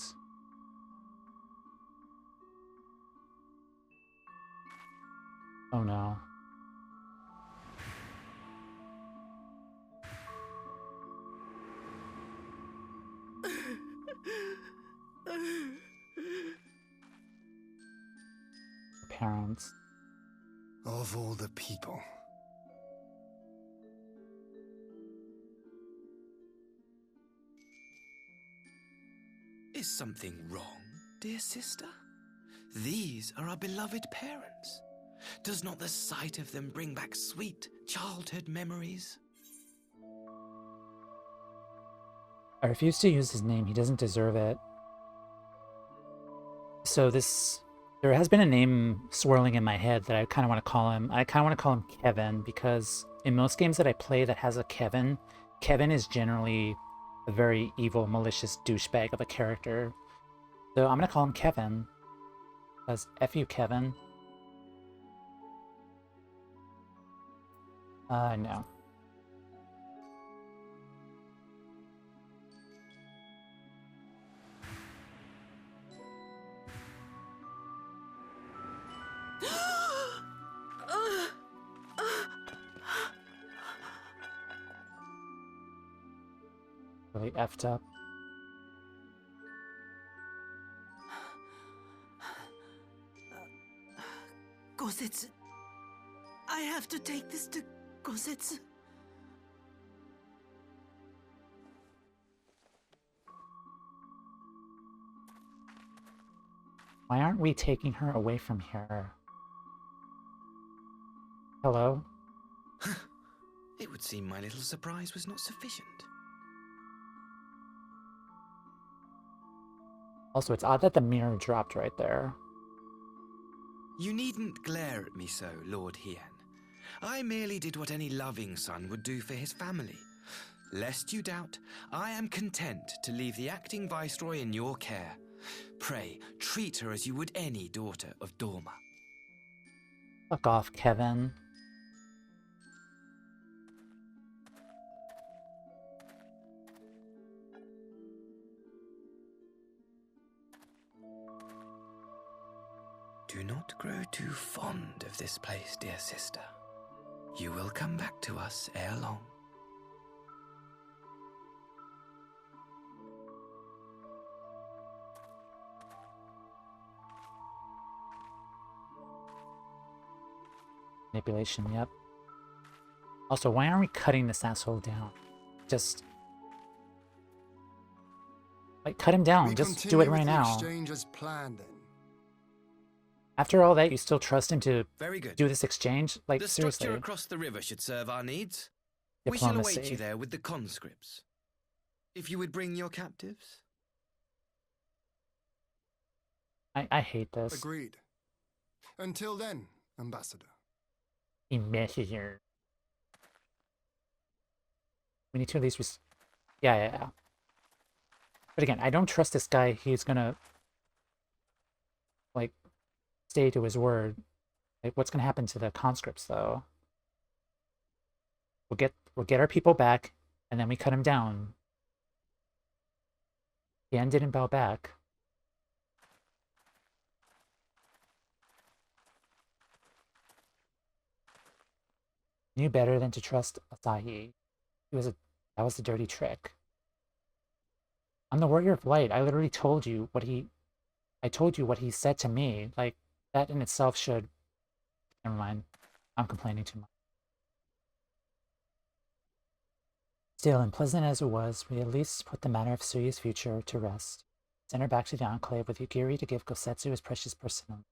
Oh no. Parents. Of all the people. Is something wrong, dear sister? These are our beloved parents. Does not the sight of them bring back sweet childhood memories? I refuse to use his name. He doesn't deserve it. So there has been a name swirling in my head that I kind of want to call him. I kind of want to call him Kevin, because in most games that I play that has a Kevin, Kevin is generally a very evil, malicious douchebag of a character. So I'm going to call him Kevin. Because F you, Kevin. No. Really effed up. Gosetsu. I have to take this to Gosetsu. Why aren't we taking her away from here? Hello? It would seem my little surprise was not sufficient. Also, it's odd that the mirror dropped right there. You needn't glare at me so, Lord Hien. I merely did what any loving son would do for his family. Lest you doubt, I am content to leave the acting viceroy in your care. Pray, treat her as you would any daughter of Dorma. Fuck off, Kevin. Do not grow too fond of this place, dear sister. You will come back to us ere long. Manipulation, yep. Also, why aren't we cutting this asshole down? Just... like, cut him down. Just do it right now. Exchange as planned, then. After all that, you still trust him to Very good. do this exchange? Like, The seriously. structure across the river should serve our needs. Diplomacy. We shall await you there with the conscripts. If you would bring your captives. I hate this. Agreed. Until then, Ambassador. Here. We need to at least... Yeah. But again, I don't trust this guy. He's gonna... like... stay to his word. Like, what's gonna happen to the conscripts, though? we'll get our people back, and then we cut him down. Hien didn't bow back. Knew better than to trust Asahi. That was a dirty trick. I'm the warrior of light. I literally told you what he said to me. Like, that in itself should... Never mind. I'm complaining too much. Still, unpleasant as it was, we at least put the matter of Tsuyu's future to rest. Sent her back to the Enclave with Yugiri to give Gosetsu his precious personal.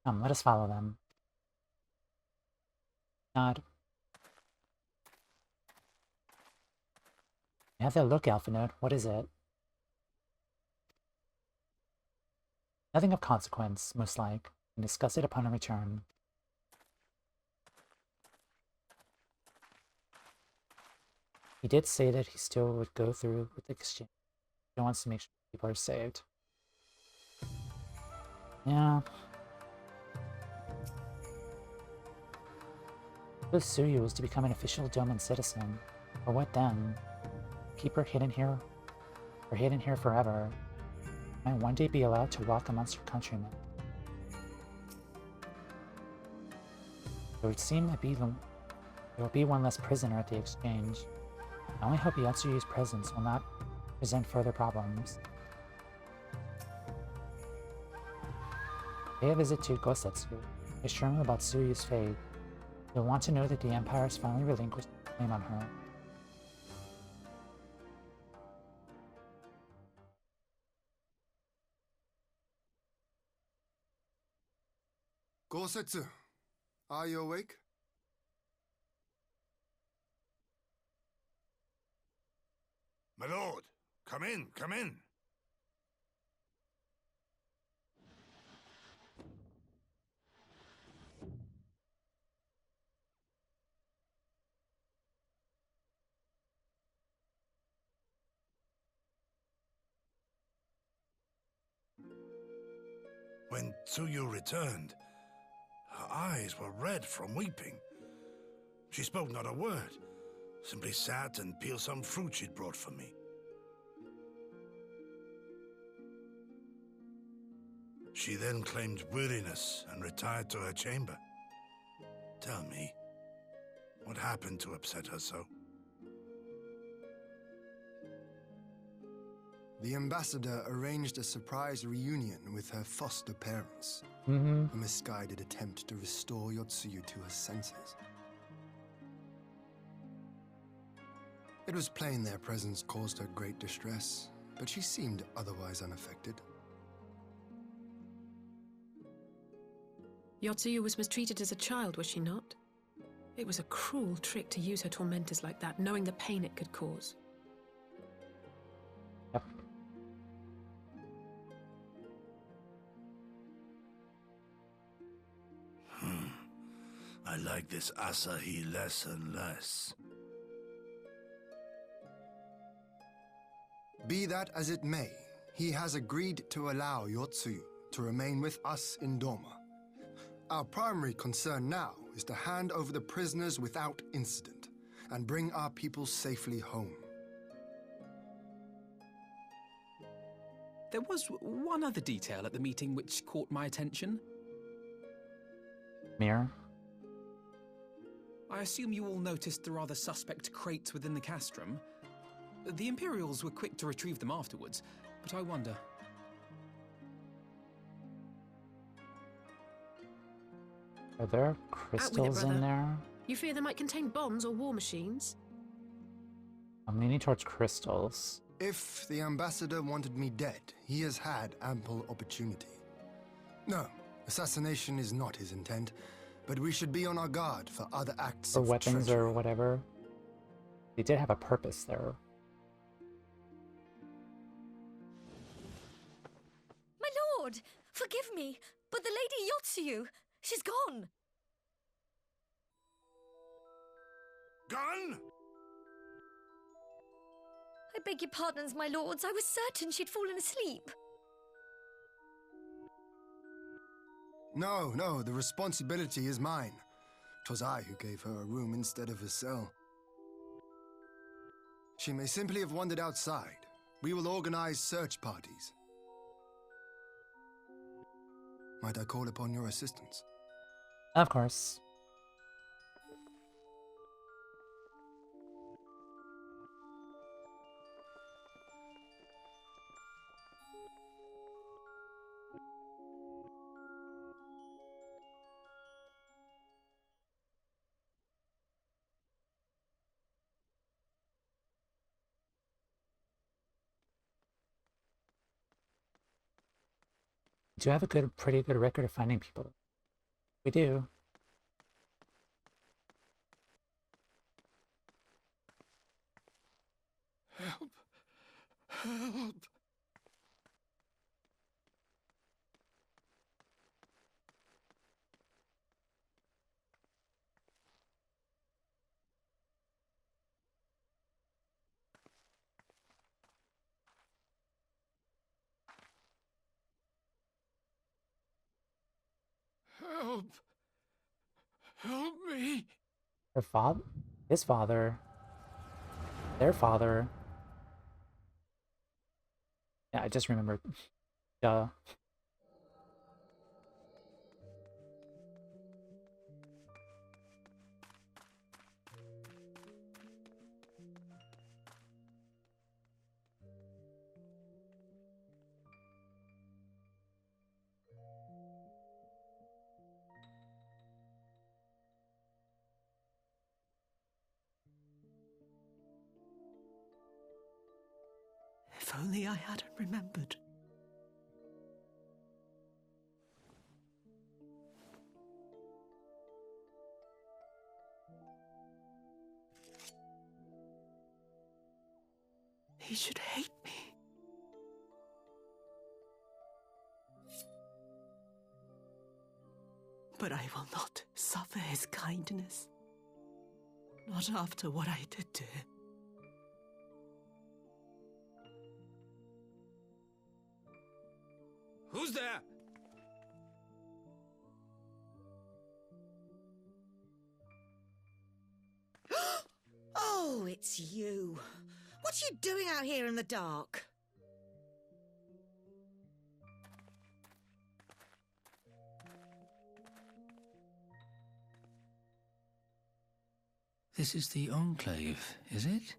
Come, let us follow them. Nod. You have that look, Alphinote. What is it? Nothing of consequence, most like. And discuss it upon a return. He did say that he still would go through with the exchange. He wants to make sure people are saved. Yeah. If Tsuyu was to become an official Doman citizen, or what then? Keep her hidden here, or hidden here forever. Might one day be allowed to walk amongst her countrymen. It would seem that there will be one less prisoner at the exchange. I only hope Yatsuyu's presence will not present further problems. Pay a visit to Gosetsu. Assure him about Tsuyu's fate. You'll want to know that the Empire has finally relinquished its claim on her. Gosetsu, are you awake? My lord, come in, come in. When Tsuyu returned, her eyes were red from weeping. She spoke not a word, simply sat and peeled some fruit she'd brought for me. She then claimed weariness and retired to her chamber. Tell me, what happened to upset her so? The ambassador arranged a surprise reunion with her foster parents. A misguided attempt to restore Yotsuyu to her senses. It was plain their presence caused her great distress, but she seemed otherwise unaffected. Yotsuyu was mistreated as a child, was she not? It was a cruel trick to use her tormentors like that, knowing the pain it could cause. Yep. I like this Asahi less and less. Be that as it may, he has agreed to allow Yotsuyu to remain with us in Doma. Our primary concern now is to hand over the prisoners without incident and bring our people safely home. There was one other detail at the meeting which caught my attention. Mirror? I assume you all noticed the rather suspect crates within the castrum. The Imperials were quick to retrieve them afterwards, but I wonder... Are there crystals in there? You fear they might contain bombs or war machines? I'm leaning towards crystals. If the ambassador wanted me dead, he has had ample opportunity. No, assassination is not his intent, but we should be on our guard for other acts Or of weapons treachery. or whatever. They did have a purpose there. My lord! Forgive me, but the Lady Yotsuyu, she's gone! Gone? I beg your pardons, my lords. I was certain she'd fallen asleep. No, the responsibility is mine. 'Twas I who gave her a room instead of a cell. She may simply have wandered outside. We will organize search parties. Might I call upon your assistance? Of course. We do have a pretty good record of finding people. We do. Help! Help! Help! Help me! Her father? His father? Their father? Yeah, I just remembered. Duh. If only I hadn't remembered. He should hate me. But I will not suffer his kindness. Not after what I did to him. Who's there? Oh, it's you. What are you doing out here in the dark? This is the Enclave, is it?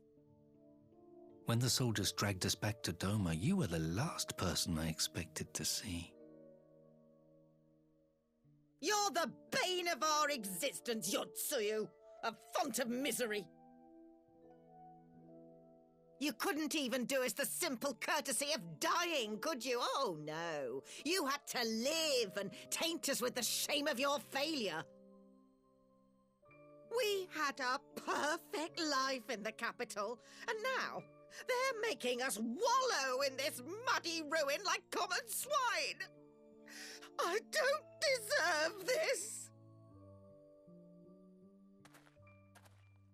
When the soldiers dragged us back to Doma, you were the last person I expected to see. You're the bane of our existence, Yotsuyu. A font of misery. You couldn't even do us the simple courtesy of dying, could you? Oh, no. You had to live and taint us with the shame of your failure. We had a perfect life in the capital, and now they're making us wallow in this muddy ruin like common swine. I don't deserve this.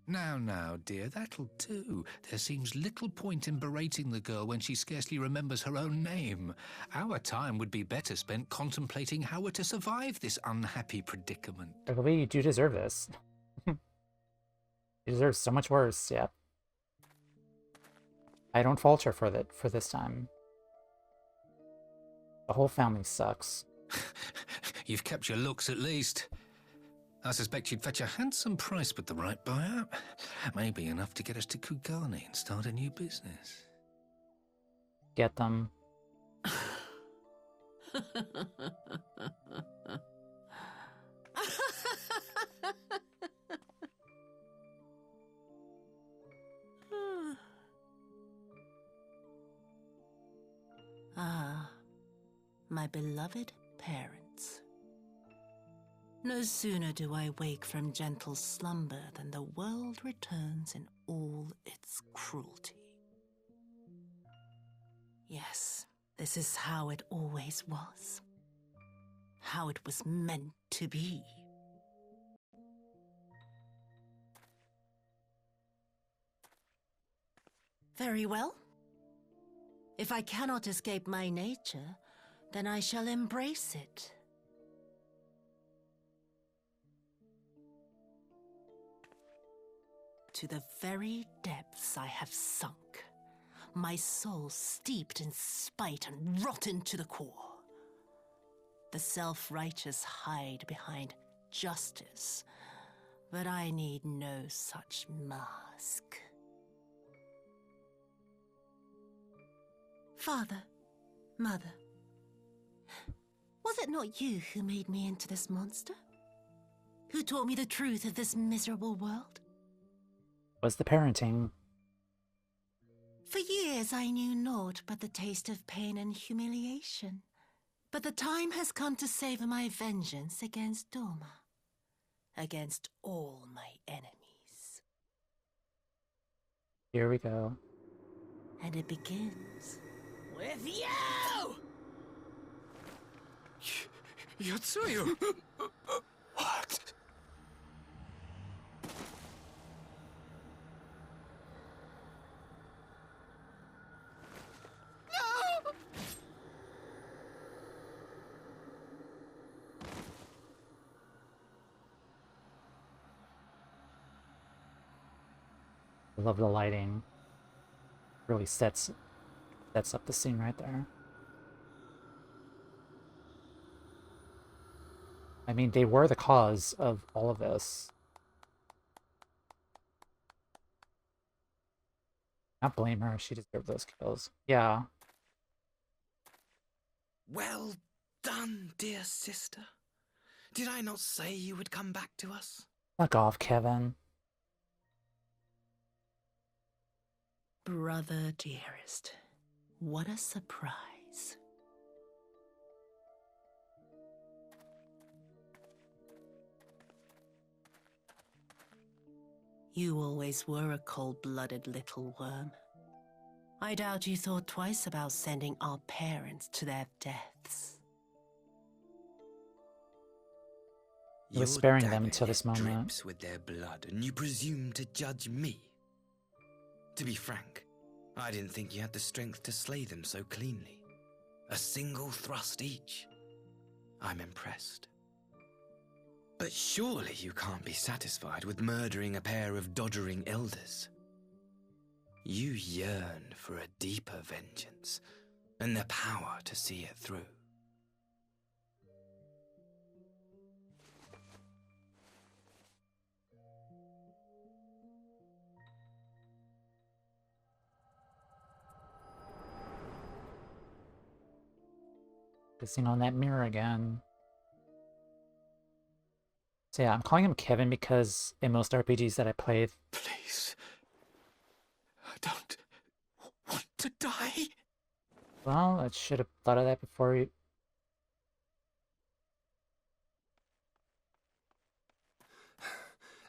Now, dear, that'll do. There seems little point in berating the girl when she scarcely remembers her own name. Our time would be better spent contemplating how we're to survive this unhappy predicament. Maybe you do deserve this. You deserve so much worse, yeah. I don't fault her for this time. The whole family sucks. You've kept your looks at least. I suspect you'd fetch a handsome price with the right buyer. Maybe enough to get us to Kugane and start a new business. Get them. Ah, my beloved parents. No sooner do I wake from gentle slumber than the world returns in all its cruelty. Yes, this is how it always was. How it was meant to be. Very well. If I cannot escape my nature, then I shall embrace it. To the very depths I have sunk, my soul steeped in spite and rotten to the core. The self-righteous hide behind justice, but I need no such mask. Father, Mother, was it not you who made me into this monster? Who taught me the truth of this miserable world? Was the parenting. For years I knew naught but the taste of pain and humiliation. But the time has come to savor my vengeance against Doma. Against all my enemies. Here we go. And it begins with you! Yotsuyu! What? I love the lighting. Really sets up the scene right there. I mean, they were the cause of all of this. Not blame her, she deserved those kills. Yeah. Well done, dear sister. Did I not say you would come back to us? Fuck off, Kevin. Brother dearest, what a surprise. You always were a cold-blooded little worm. I doubt you thought twice about sending our parents to their deaths. I was sparing them until Your this dagger moment. drips with their blood, and you presume to judge me? To be frank, I didn't think you had the strength to slay them so cleanly. A single thrust each. I'm impressed. But surely you can't be satisfied with murdering a pair of doddering elders. You yearn for a deeper vengeance, and the power to see it through. Focusing on that mirror again. So yeah, I'm calling him Kevin because in most RPGs that I played... Please. I don't want to die. Well, I should have thought of that before we...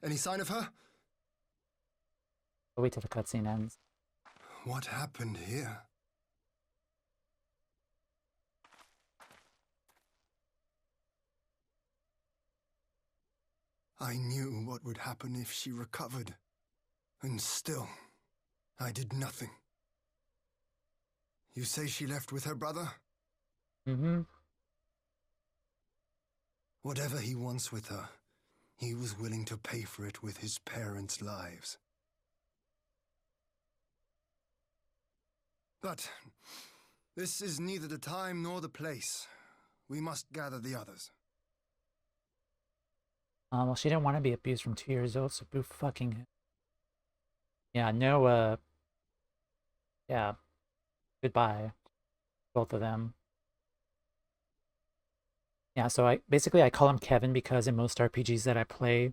Any sign of her? I'll wait till the cutscene ends. What happened here? I knew what would happen if she recovered. And still, I did nothing. You say she left with her brother? Mm-hmm. Whatever he wants with her, he was willing to pay for it with his parents' lives. But this is neither the time nor the place. We must gather the others. Well, she didn't want to be abused from 2 years old, so boo fucking... Yeah, no, yeah. Goodbye. Both of them. Yeah, so I call him Kevin because in most RPGs that I play,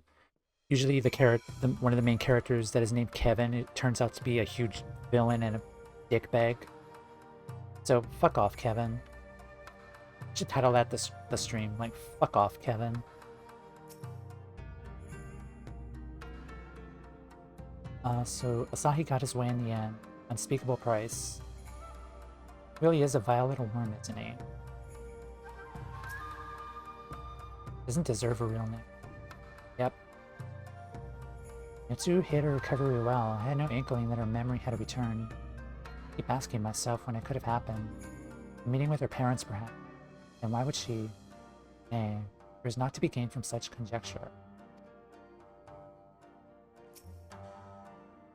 usually one of the main characters that is named Kevin, it turns out to be a huge villain and a dickbag. So, fuck off, Kevin. I should title that the stream, like, fuck off, Kevin. So Asahi got his way in the end. Unspeakable price. Really is a vile little worm, isn't he? Doesn't deserve a real name. Yep. Mitsu hid her recovery well. I had no inkling that her memory had returned. I keep asking myself when it could have happened. A meeting with her parents, perhaps. And why would she? Nay, there is not to be gained from such conjecture.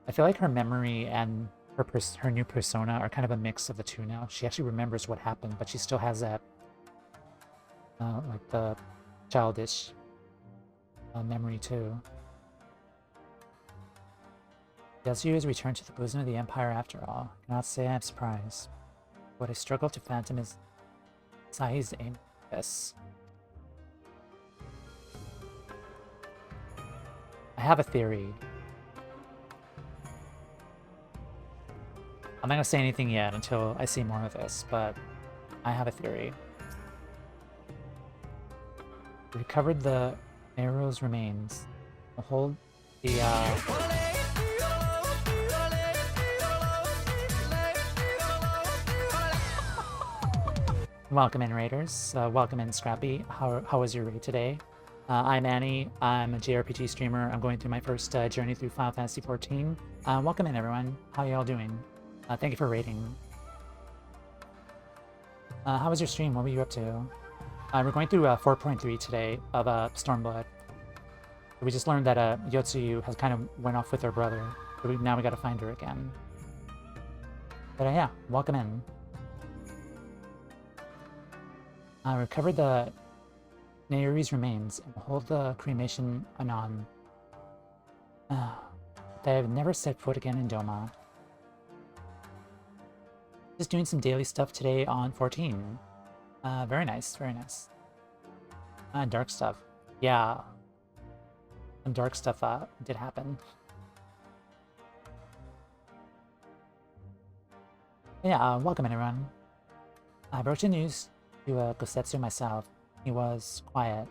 I feel like her memory and her new persona are kind of a mix of the two now. She actually remembers what happened, but she still has that, like the childish memory too. Yasuo has returned to the bosom of the Empire after all. I cannot say I'm surprised. What I struggle to fathom is Asahi's aim at this. I have a theory. I'm not gonna say anything yet until I see more of this, but I have a theory. We recovered the Nero's remains. We'll hold the Welcome in, Raiders. Welcome in, Scrappy. How was your raid today? I'm Annie. I'm a JRPG streamer. I'm going through my first journey through Final Fantasy XIV. Welcome in, everyone. How y'all doing? Thank you for raiding. How was your stream? What were you up to? We're going through 4.3 today of Stormblood. We just learned that Yotsuyu has kind of went off with her brother. So now we gotta find her again. But yeah, welcome in. Recovered the Nayuri's remains and hold the cremation anon. They have never set foot again in Doma. Just doing some daily stuff today on 14. Very nice, very nice. Dark stuff. Yeah. Some dark stuff did happen. Yeah, welcome everyone. I broke the news to Gosetsu myself. He was quiet.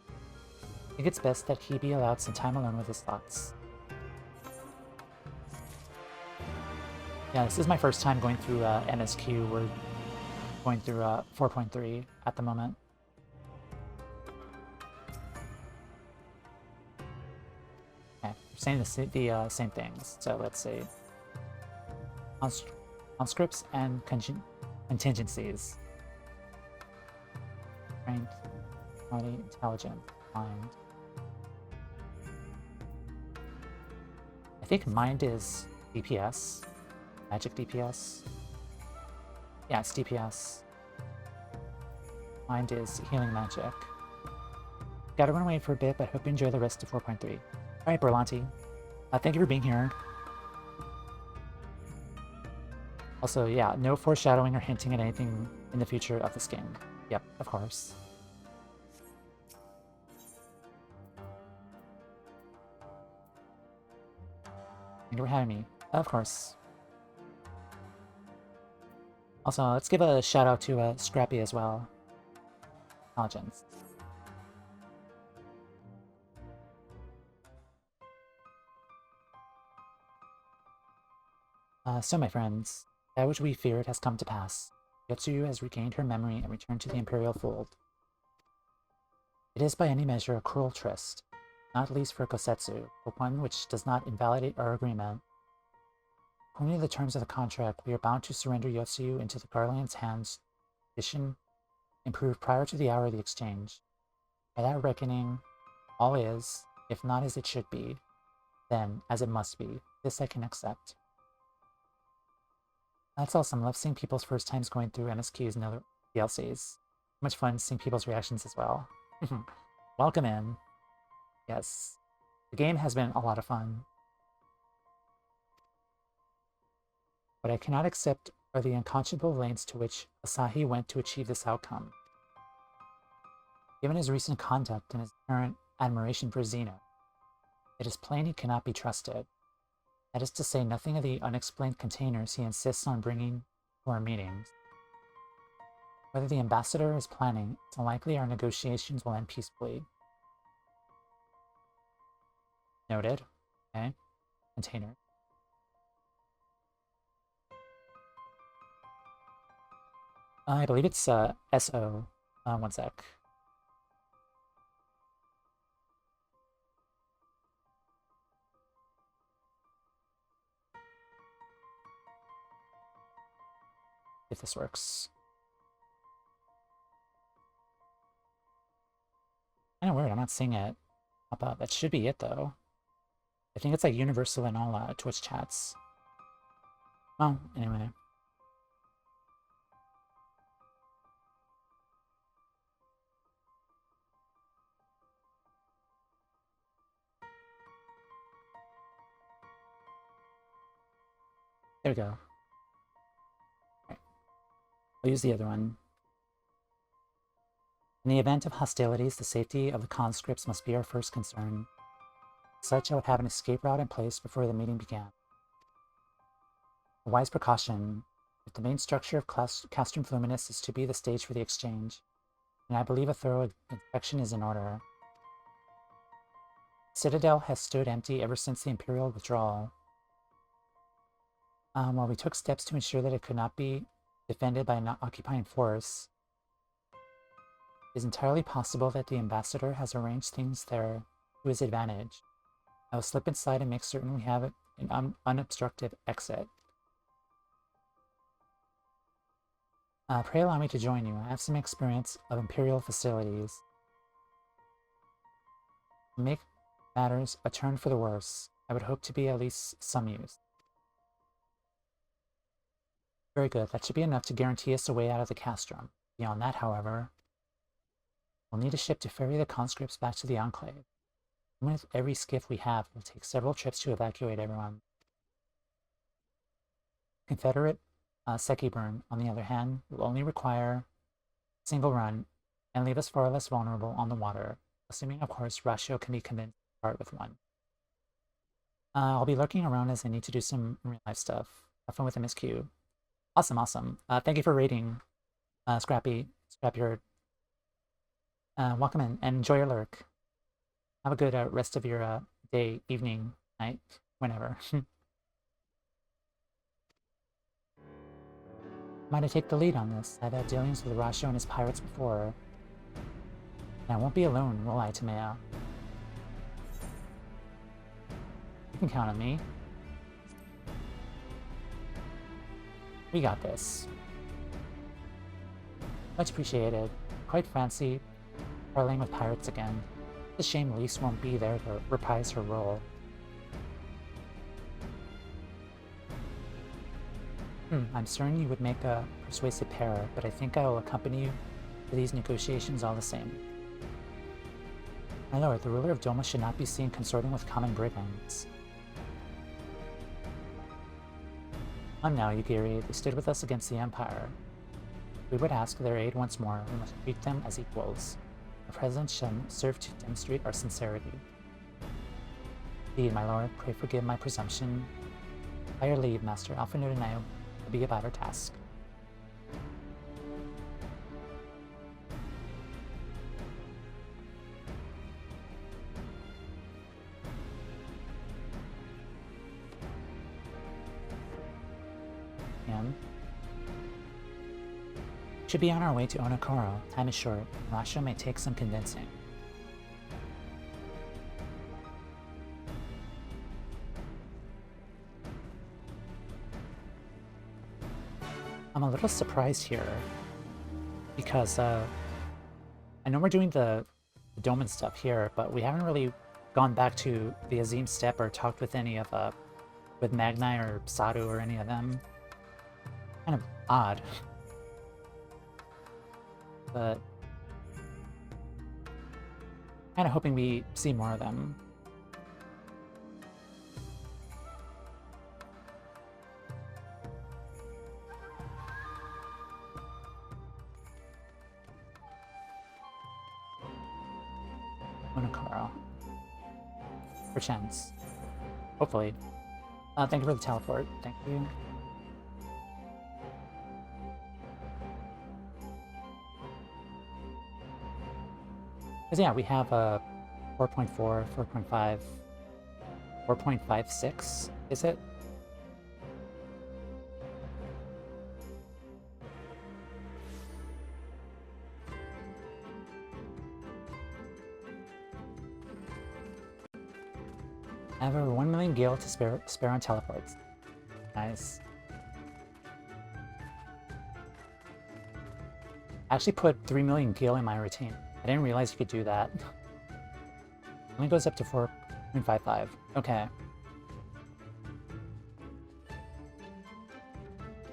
I think it's best that he be allowed some time alone with his thoughts. Yeah, this is my first time going through MSQ. We're going through 4.3 at the moment. Okay, we're saying the same things. So let's see. On scripts and contingencies. Strength, body, intelligence, mind. I think mind is DPS. Magic DPS. Yeah, it's DPS. Mind is healing magic. Gotta run away for a bit, but hope you enjoy the rest of 4.3. Alright, Berlanti. Thank you for being here. Also, yeah, no foreshadowing or hinting at anything in the future of this game. Yep, of course. Thank you for having me. Of course. Also, let's give a shout out to Scrappy as well. Intelligence. So my friends, that which we feared has come to pass. Yotsuyu has regained her memory and returned to the Imperial fold. It is by any measure a cruel tryst, not least for Gosetsu, but one which does not invalidate our agreement. According to the terms of the contract, we are bound to surrender Yotsuyu into the Guardian's hands, condition improved prior to the hour of the exchange. By that reckoning, all is, if not as it should be, then as it must be. This I can accept. That's awesome. Love seeing people's first times going through MSQs and other DLCs. Much fun seeing people's reactions as well. Welcome in. Yes. The game has been a lot of fun. What I cannot accept are the unconscionable lengths to which Asahi went to achieve this outcome. Given his recent conduct and his current admiration for Xeno, it is plain he cannot be trusted. That is to say nothing of the unexplained containers he insists on bringing to our meetings. Whether the ambassador is planning, it's unlikely our negotiations will end peacefully. Noted. Okay. Container. I believe it's SO. One sec. If this works. Kinda weird, I'm not seeing it pop up. That should be it though. I think it's like universal in all Twitch chats. Well, anyway. There we go. Right. I'll use the other one. In the event of hostilities, the safety of the conscripts must be our first concern. As such, I would have an escape route in place before the meeting began. A wise precaution. If the main structure of Castrum Fluminus is to be the stage for the exchange, and I believe a thorough inspection is in order. The Citadel has stood empty ever since the Imperial withdrawal. While we took steps to ensure that it could not be defended by an occupying force, it is entirely possible that the ambassador has arranged things there to his advantage. I will slip inside and make certain we have an unobstructed exit. Pray allow me to join you. I have some experience of Imperial facilities. To make matters a turn for the worse, I would hope to be at least some use. Very good. That should be enough to guarantee us a way out of the castrum. Beyond that, however, we'll need a ship to ferry the conscripts back to the Enclave. And with every skiff we have, it will take several trips to evacuate everyone. Confederate Sekiburn, on the other hand, will only require a single run and leave us far less vulnerable on the water, assuming, of course, Ratio can be convinced to part with one. I'll be lurking around as I need to do some real-life stuff. Have fun with MSQ. Awesome, awesome. Thank you for raiding, Scrappy. Welcome in and enjoy your lurk. Have a good rest of your day, evening, night, whenever. Might I take the lead on this? I've had dealings with Rasho and his pirates before. And I won't be alone, will I, Tamea? You can count on me. We got this. Much appreciated. Quite fancy parlaying with pirates again. It's a shame Elise won't be there to reprise her role. I'm certain you would make a persuasive pair, but I think I will accompany you to these negotiations all the same. My lord, the ruler of Doma should not be seen consorting with common brigands. On now, Yugiri, they stood with us against the Empire. If we would ask their aid once more, we must treat them as equals. Our presence shall serve to demonstrate our sincerity. Indeed, my lord, pray forgive my presumption. By your leave, Master Alphanud and I will be about our task. Should be on our way to Onokoro. Time is short. Rasho may take some convincing. I'm a little surprised here because I know we're doing the Doman stuff here, but we haven't really gone back to the Azim Steppe or talked with any of with Magnai or Sadu or any of them. Kind of odd. But kind of hoping we see more of them. Onokoro. Perchance. Hopefully. Thank you for the teleport. Thank you. Because yeah, we have 4.4, 4.5, 4.56, is it? I have over 1 million gil to spare on teleports. Nice. I actually put 3 million gil in my routine. I didn't realize you could do that. It only goes up to 4.55. Okay.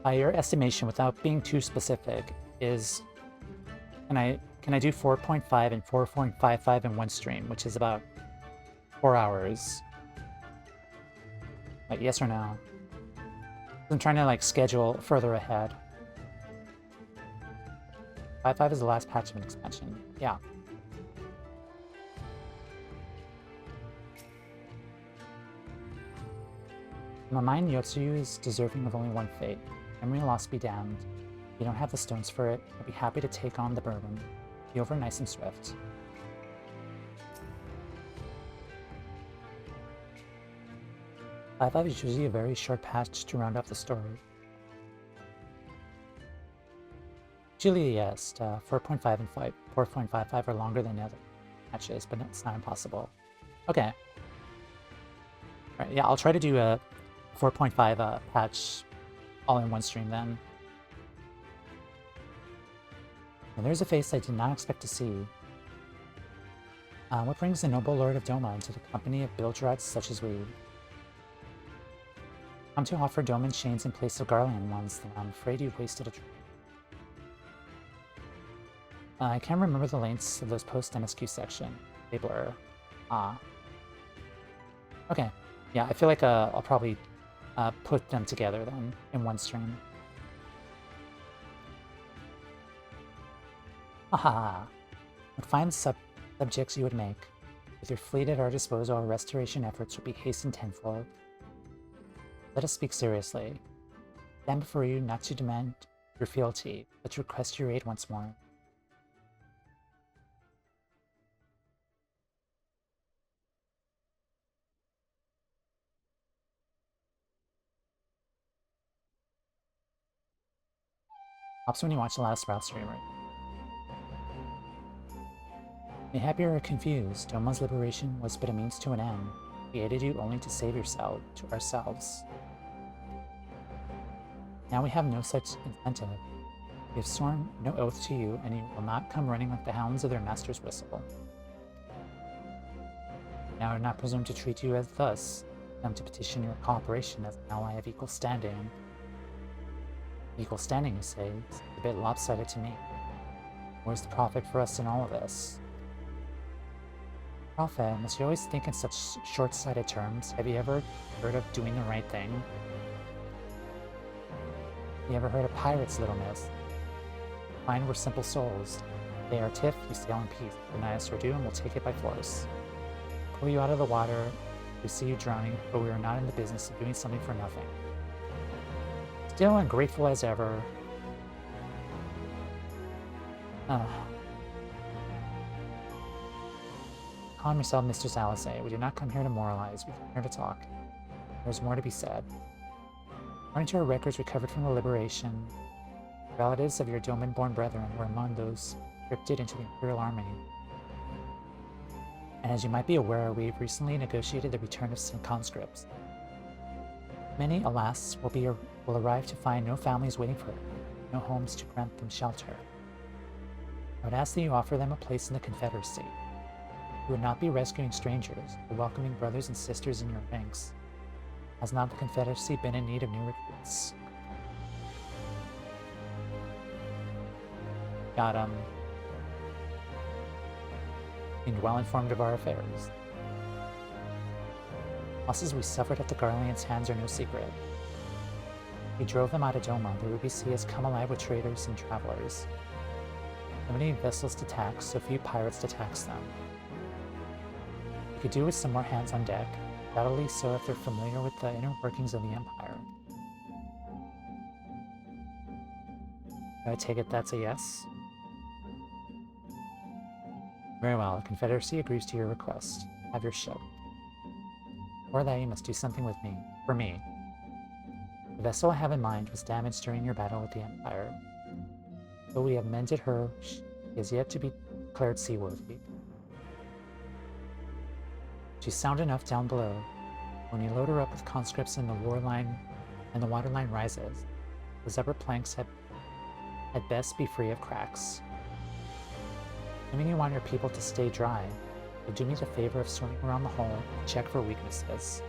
By your estimation, without being too specific, is can I do 4.5 and 4.55 in one stream, which is about 4 hours? Like, yes or no? I'm trying to like schedule further ahead. 5.5 is the last patch of an expansion. Yeah. In my mind, Yotsuyu is deserving of only one fate. Memory loss be damned. If you don't have the stones for it, I'll be happy to take on the burden. Be over nice and swift. Five is usually a very short patch to round off the story. Usually, yes, 4.5 and 4.55 are longer than the other patches, but it's not impossible. Okay. Alright, yeah, I'll try to do a 4.5 patch all in one stream then. And there's a face I did not expect to see. What brings the noble Lord of Doma into the company of bilge-rats such as we? Come to offer Doman chains in place of Garlean ones, then I'm afraid you wasted a trip. I can't remember the lengths of those post-MSQ section. They blur. Okay. Yeah, I feel like I'll probably put them together then in one stream. Haha. What fine subjects you would make. With your fleet at our disposal, our restoration efforts will be hastened tenfold. Let us speak seriously. I stand before you not to demand your fealty, but to request your aid once more. Helps when you watch a lot of Sprout streamer. Mayhap you are confused. Doma's liberation was but a means to an end. We aided you only to save yourself, to ourselves. Now we have no such incentive. We have sworn no oath to you, and you will not come running like the hounds of their master's whistle. Now I do not presume to treat you as thus. Come to petition your cooperation as an ally of equal standing. Equal standing, you say? It's a bit lopsided to me. Where's the profit for us in all of this? Profit? Must you always think in such short-sighted terms? Have you ever heard of doing the right thing? You ever heard of pirates, little miss? Mine were simple souls. They are tiff, you sail in peace. Deny us our due, and we'll take it by force. Pull you out of the water, we see you drowning, but we are not in the business of doing something for nothing. Still ungrateful as ever. Calm yourself, Mr. Salazar. We do not come here to moralize, we come here to talk. There's more to be said. According to our records recovered from the liberation, relatives of your Doman-born brethren were among those drifted into the Imperial Army. And as you might be aware, we've recently negotiated the return of some conscripts. Many, alas, will arrive to find no families waiting for them, no homes to grant them shelter. I would ask that you offer them a place in the Confederacy. You would not be rescuing strangers, but welcoming brothers and sisters in your ranks. Has not the Confederacy been in need of new recruits? Got being well informed of our affairs. Losses we suffered at the Garlean's hands are no secret. We drove them out of Doma. The Ruby Sea has come alive with traders and travelers. So many vessels to tax, so few pirates to tax them. We could do with some more hands on deck, undoubtedly so if they're familiar with the inner workings of the Empire. I take it that's a yes? Very well, the Confederacy agrees to your request. Have your ship. For that, you must do something with me. For me. The vessel I have in mind was damaged during your battle with the Empire. Though we have mended her, she is yet to be declared seaworthy. She's sound enough down below. When you load her up with conscripts and the waterline rises, those upper planks had best be free of cracks. Assuming you want your people to stay dry, you'll do me the favor of swimming around the hull and check for weaknesses.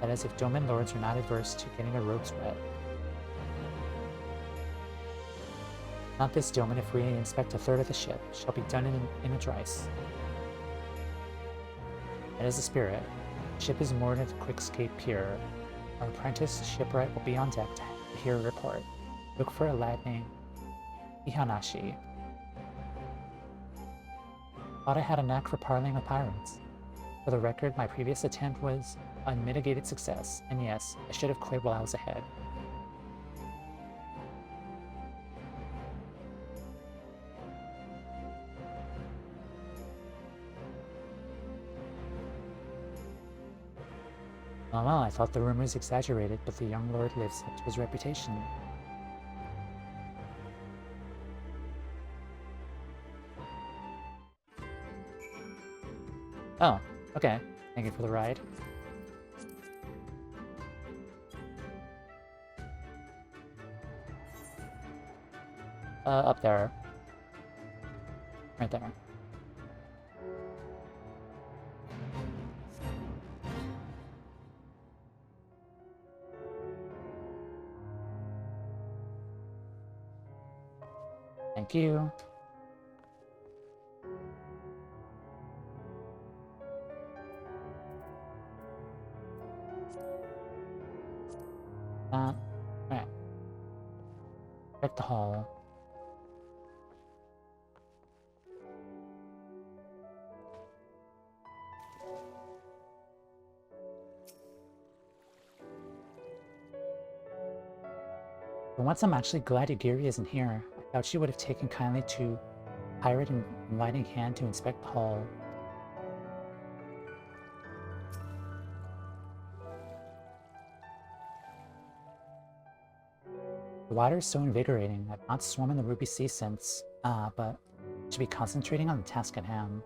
That is, if Doman lords are not adverse to getting their ropes wet. Not this domain. If we inspect a third of the ship, shall be done in a trice. That is the spirit. The ship is moored at the Quickscape Pier. Our apprentice shipwright will be on deck to hear a report. Look for a lad named Ihanashi. Thought I had a knack for parleying with pirates. For the record, my previous attempt was unmitigated success, and yes, I should have quit while I was ahead. Well, I thought the rumors exaggerated, but the young lord lives up to his reputation. Oh, okay. Thank you for the ride. Up there. Right there. Thank you. Alright. Check the hall. For once, I'm actually glad Yagiri isn't here. I doubt she would have taken kindly to pirate and inviting hand to inspect the hall. The water is so invigorating. I've not swum in the Ruby Sea since, but I should be concentrating on the task at hand.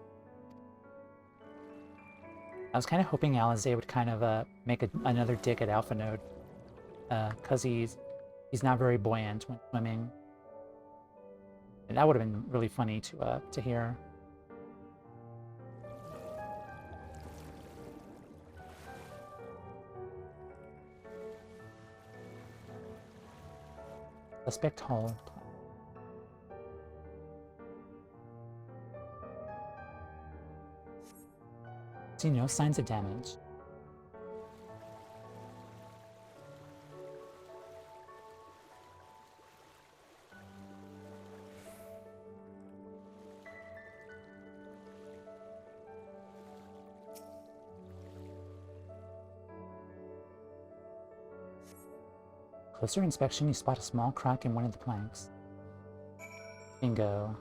I was kind of hoping Alizé would kind of make another dig at Alpha Node, because he's not very buoyant when swimming. And that would have been really funny to hear. Suspect hull. See no signs of damage. Closer inspection, you spot a small crack in one of the planks. Bingo.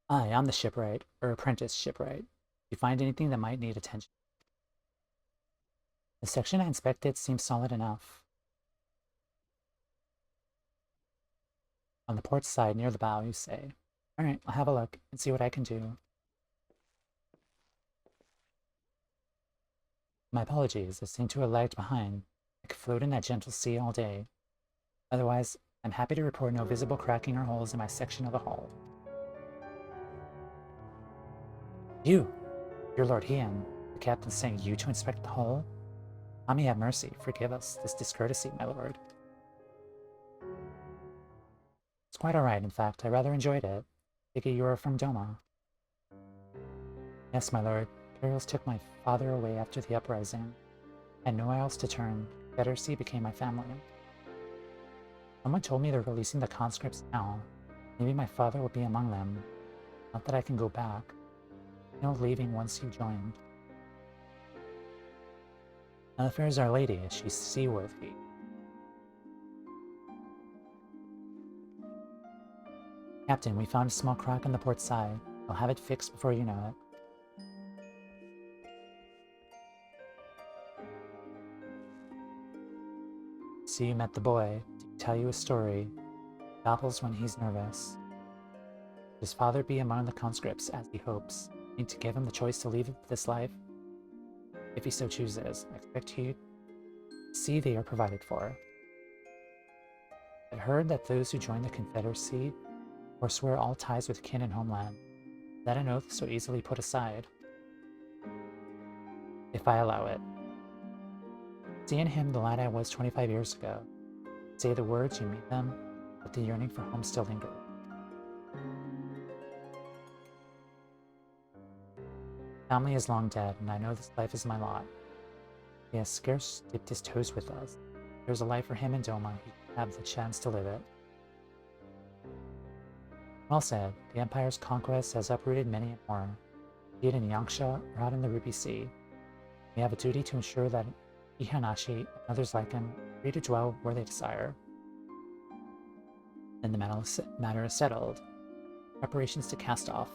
Hi, I'm the shipwright, or apprentice shipwright. If you find anything that might need attention. The section I inspected seems solid enough. On the port side, near the bow, you say. Alright, I'll have a look and see what I can do. My apologies, I seem to have lagged behind. I could float in that gentle sea all day. Otherwise, I'm happy to report no visible cracking or holes in my section of the hull. You! You're Lord Heian. The captain's saying you to inspect the hull? Kami have mercy. Forgive us this discourtesy, my lord. It's quite alright, in fact. I rather enjoyed it. Figure you are from Doma. Yes, my lord. Imperials took my father away after the uprising. I had nowhere else to turn. Confederacy became my family. Someone told me they're releasing the conscripts now. Maybe my father will be among them. Not that I can go back. No leaving once you joined. Now there's Our Lady, she's seaworthy. Captain, we found a small crack on the port side. I'll have it fixed before you know it. So you met the boy. Did he tell you a story? Babbles when he's nervous. his father be among the conscripts as he hopes, and to give him the choice to leave this life, if he so chooses. I expect he see they are provided for. I heard that those who join the Confederacy forswear all ties with kin and homeland. Is that an oath so easily put aside? If I allow it. See in him the lad I was 25 years ago. Say the words, you mean them, but the yearning for home still lingers. Family is long dead, and I know this life is my lot. He has scarce dipped his toes with us. There's a life for him and Doma. He should have the chance to live it. Well said. The Empire's conquest has uprooted many and more, be it in Yangsha or out in the Ruby Sea. We have a duty to ensure that Ihanashi and others like him are free to dwell where they desire. Then the matter is settled. Preparations to cast off.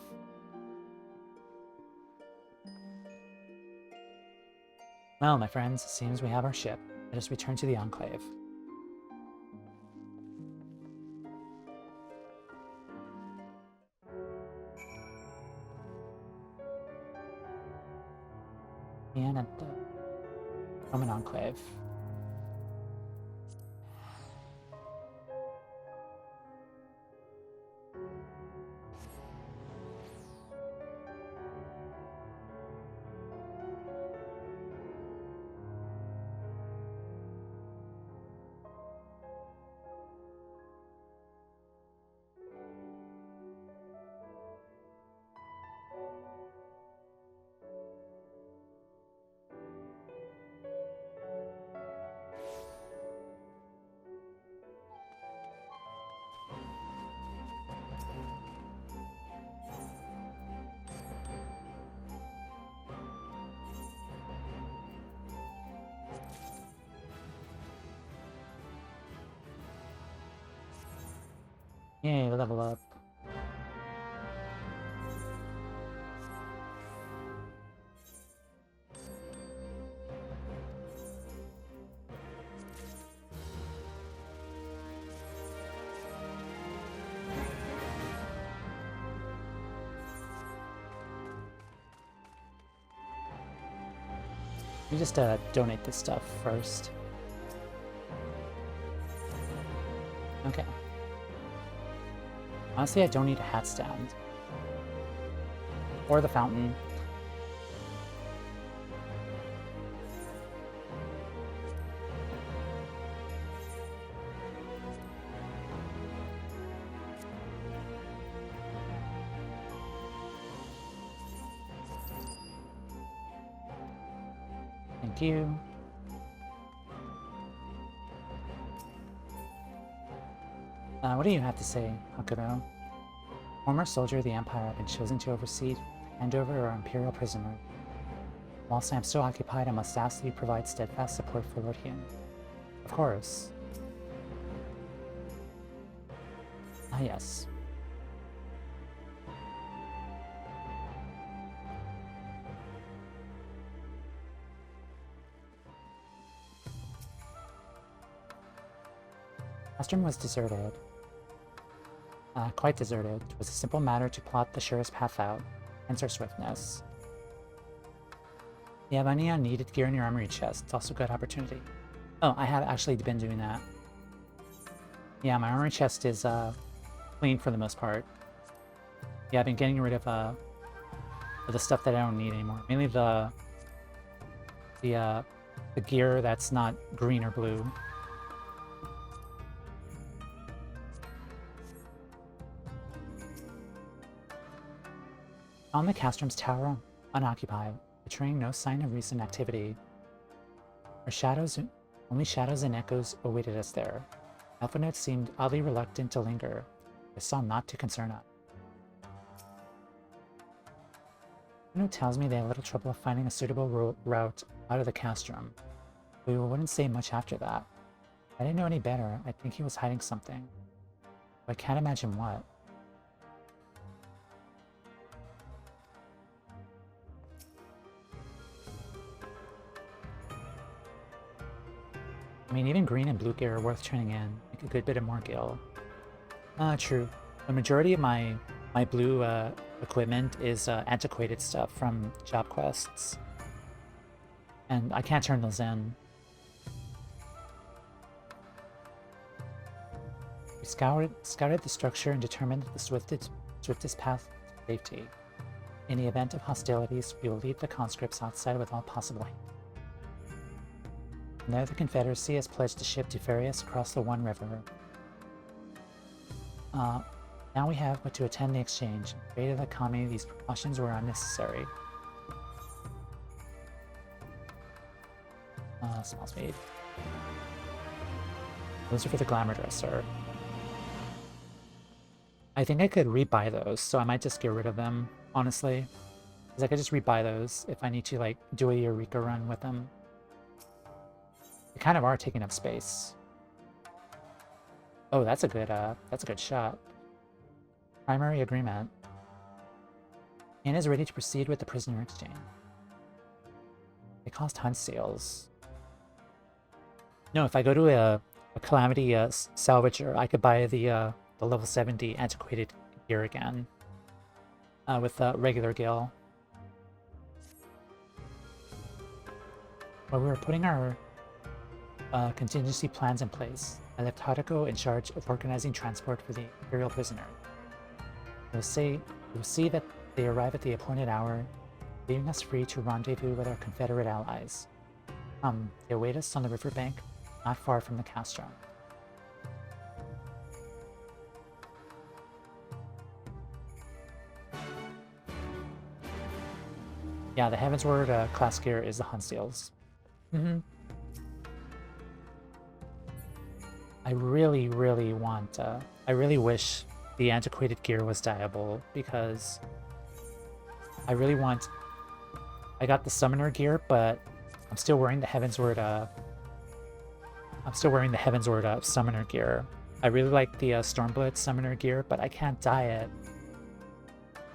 Well, my friends, it seems we have our ship. Let us return to the Enclave. And at the Roman Enclave. Yay, level up. We just donate this stuff first. Okay. Honestly, I don't need a hat stand. Or the fountain. Thank you. What do you have to say, Hakuro? Former soldier of the Empire, I've been chosen to oversee handover our Imperial prisoner. Whilst I am still occupied, I must ask that you provide steadfast support for Lord Hien. Of course. Ah, yes. Astrum was deserted. Quite deserted. It was a simple matter to plot the surest path out, hence our swiftness. You have any unneeded gear in your armory chest. It's also a good opportunity. Oh, I have actually been doing that. Yeah, my armory chest is clean for the most part. Yeah, I've been getting rid of the stuff that I don't need anymore. Mainly the gear that's not green or blue. On the Castrum's tower, unoccupied, betraying no sign of recent activity. Only shadows and echoes awaited us there. Alphanote seemed oddly reluctant to linger. I saw not to concern us. Alphanote tells me they had little trouble finding a suitable route out of the Castrum. We wouldn't say much after that. I didn't know any better. I think he was hiding something. But I can't imagine what. I mean, even green and blue gear are worth turning in, like a good bit of more gil. True. The majority of my my blue equipment is antiquated stuff from job quests. And I can't turn those in. We scouted the structure and determined the swiftest path to safety. In the event of hostilities, we will lead the conscripts outside with all possible haste. From there, the Confederacy has pledged to ship to ferry us across the One River. Now we have but to attend the exchange. In the fate of the Kami, these precautions were unnecessary. Small speed. Those are for the glamour dresser. I think I could rebuy those, so I might just get rid of them, honestly. Because I could just rebuy those if I need to, like, do a Eureka run with them. They kind of are taking up space. Oh, that's a good shot. Primary agreement. Anna is ready to proceed with the prisoner exchange. They cost hunt seals. No, if I go to a Calamity salvager, I could buy the level 70 antiquated gear again with regular gil. While we were putting our contingency plans in place, I left Haruko in charge of organizing transport for the Imperial prisoner. We'll see that they arrive at the appointed hour, leaving us free to rendezvous with our Confederate allies. They await us on the riverbank, not far from the castrum. Yeah, the Heavensward class gear is the Hunt Seals. I really, really want, I really wish the antiquated gear was dyeable, because I really want, I got the summoner gear, but I'm still wearing the Heavensward, summoner gear. I really like the Stormblood summoner gear, but I can't dye it.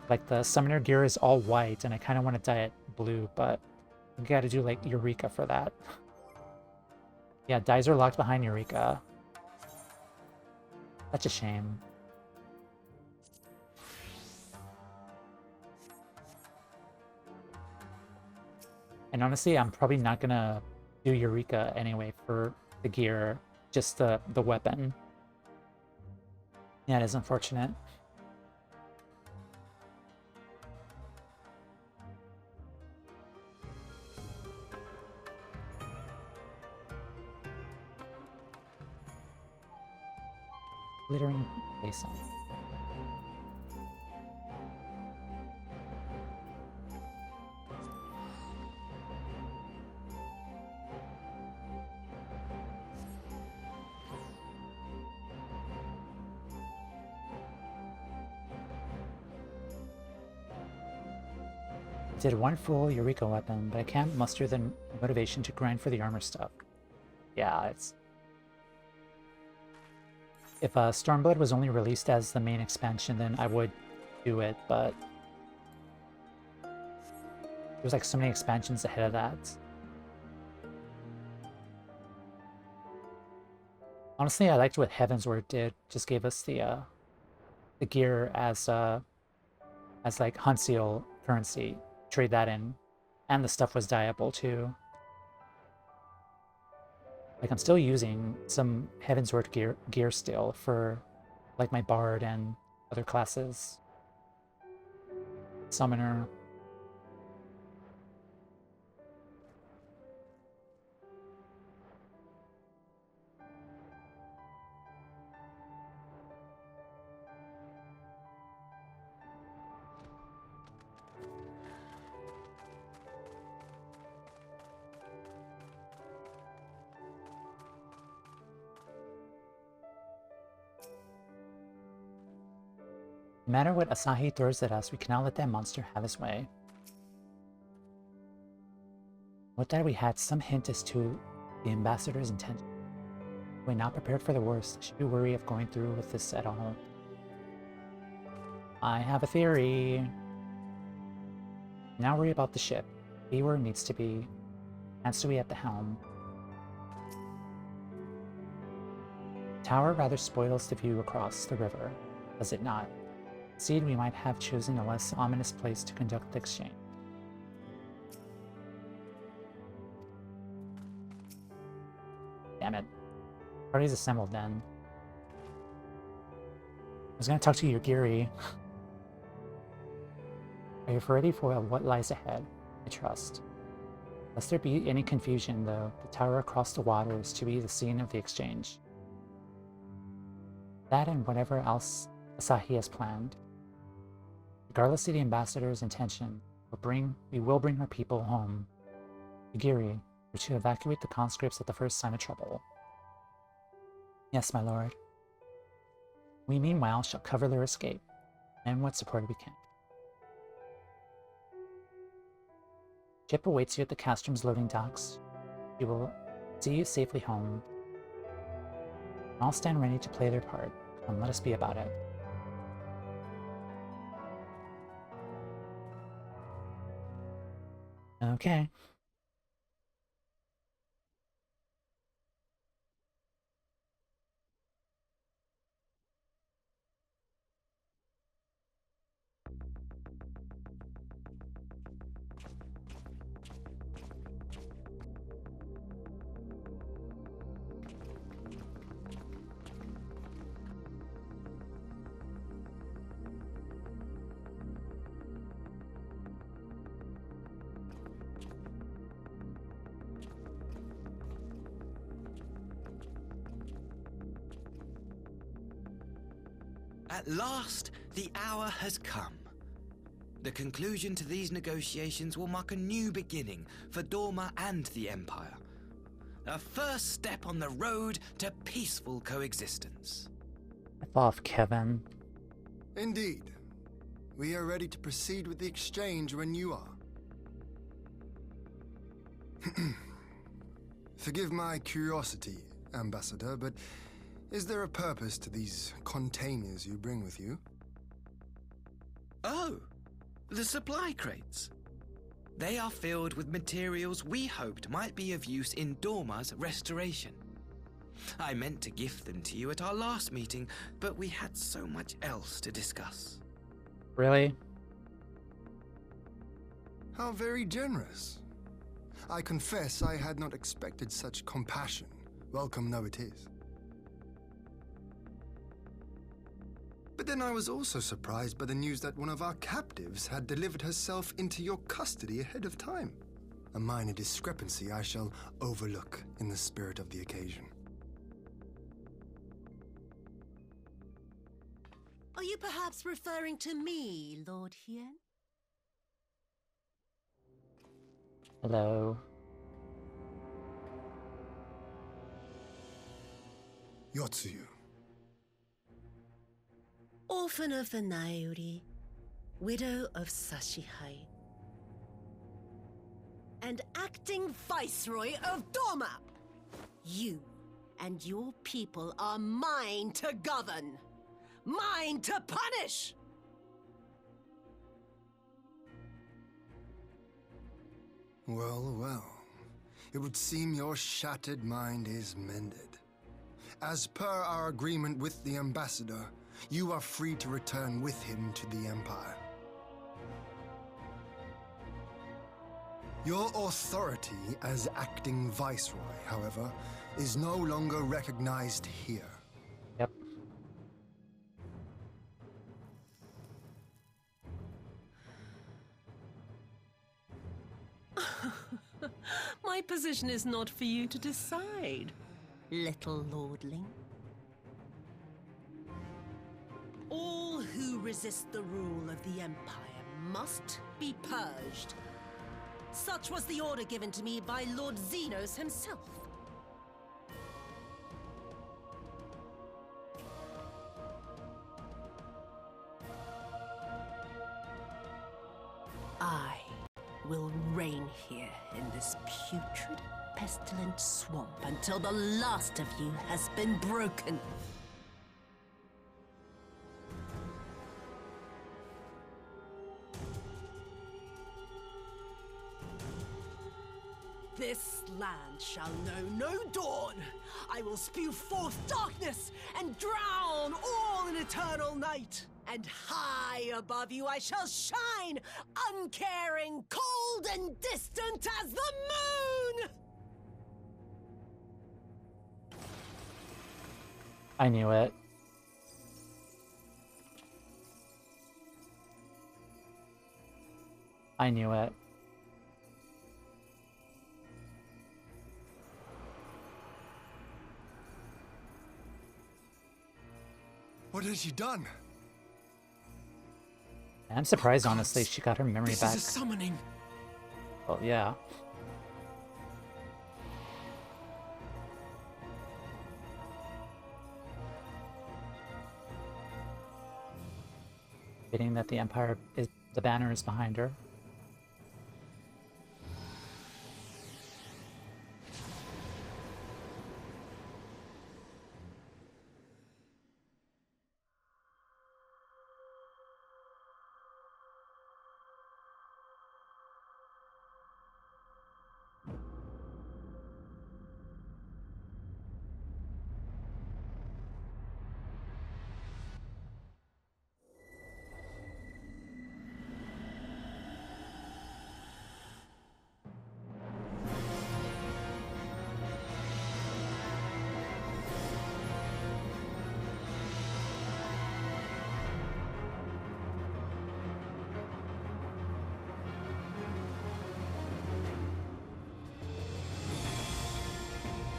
Like, the summoner gear is all white, and I kind of want to dye it blue, but you gotta do, like, Eureka for that. Yeah, dyes are locked behind Eureka. Such a shame. And honestly, I'm probably not gonna do Eureka anyway for the gear, just the weapon. Yeah, it is unfortunate. Glittering basin. I did one full Eureka weapon, but I can't muster the motivation to grind for the armor stuff. Yeah, it's... If Stormblood was only released as the main expansion, then I would do it, but there's like so many expansions ahead of that. Honestly, I liked what Heavensward did. Just gave us the gear as like Hunt Seal currency. Trade that in, and the stuff was dyeable too. Like, I'm still using some Heavensward gear still for, like, my Bard and other classes. Summoner. No matter what Asahi throws at us, we cannot let that monster have his way. Would that we had some hint as to the ambassador's intention. We're not prepared for the worst. Should we worry of going through with this at all? I have a theory. Now worry about the ship. Be where it needs to be. Matsui at the helm. Tower rather spoils the view across the river, does it not? succeed, we might have chosen a less ominous place to conduct the exchange. Damn it. Party's assembled then. I was gonna talk to Yugiri. Are you ready for what lies ahead? I trust. Lest there be any confusion, though, the tower across the water is to be the scene of the exchange. That and whatever else Asahi has planned. Regardless of the ambassador's intention, we will bring our people home. Yugiri, we're to evacuate the conscripts at the first sign of trouble. Yes, my lord. We meanwhile shall cover their escape, and what support we can. Ship awaits you at the Castrum's loading docks. We will see you safely home. All stand ready to play their part. Come, let us be about it. Okay. At last, the hour has come. The conclusion to these negotiations will mark a new beginning for Dorma and the Empire. A first step on the road to peaceful coexistence. F off, Kevin. Indeed. We are ready to proceed with the exchange when you are. Forgive my curiosity, Ambassador, but is there a purpose to these containers you bring with you? Oh, the supply crates. They are filled with materials we hoped might be of use in Dorma's restoration. I meant to gift them to you at our last meeting, but we had so much else to discuss. Really? How very generous. I confess I had not expected such compassion. Welcome though it is. But then I was also surprised by the news that one of our captives had delivered herself into your custody ahead of time. A minor discrepancy I shall overlook in the spirit of the occasion. Are you perhaps referring to me, Lord Hien? Hello. Yotsuyu. Orphan of the Nairi, widow of Sashihai, and acting Viceroy of Dorma. You and your people are mine to govern, mine to punish! Well, well. It would seem your shattered mind is mended. As per our agreement with the Ambassador, you are free to return with him to the Empire. Your authority as acting Viceroy, however, is no longer recognized here. Yep. My position is not for you to decide, little lordling. All who resist the rule of the Empire must be purged. Such was the order given to me by Lord Xenos himself. I will reign here in this putrid, pestilent swamp until the last of you has been broken. This land shall know no dawn. I will spew forth darkness and drown all in eternal night. And high above you I shall shine, uncaring, cold and distant as the moon! I knew it. I knew it. What has she done? I'm surprised, honestly, she got her memory This back. is a summoning. Well, yeah. Fitting that the Empire is the banner is behind her.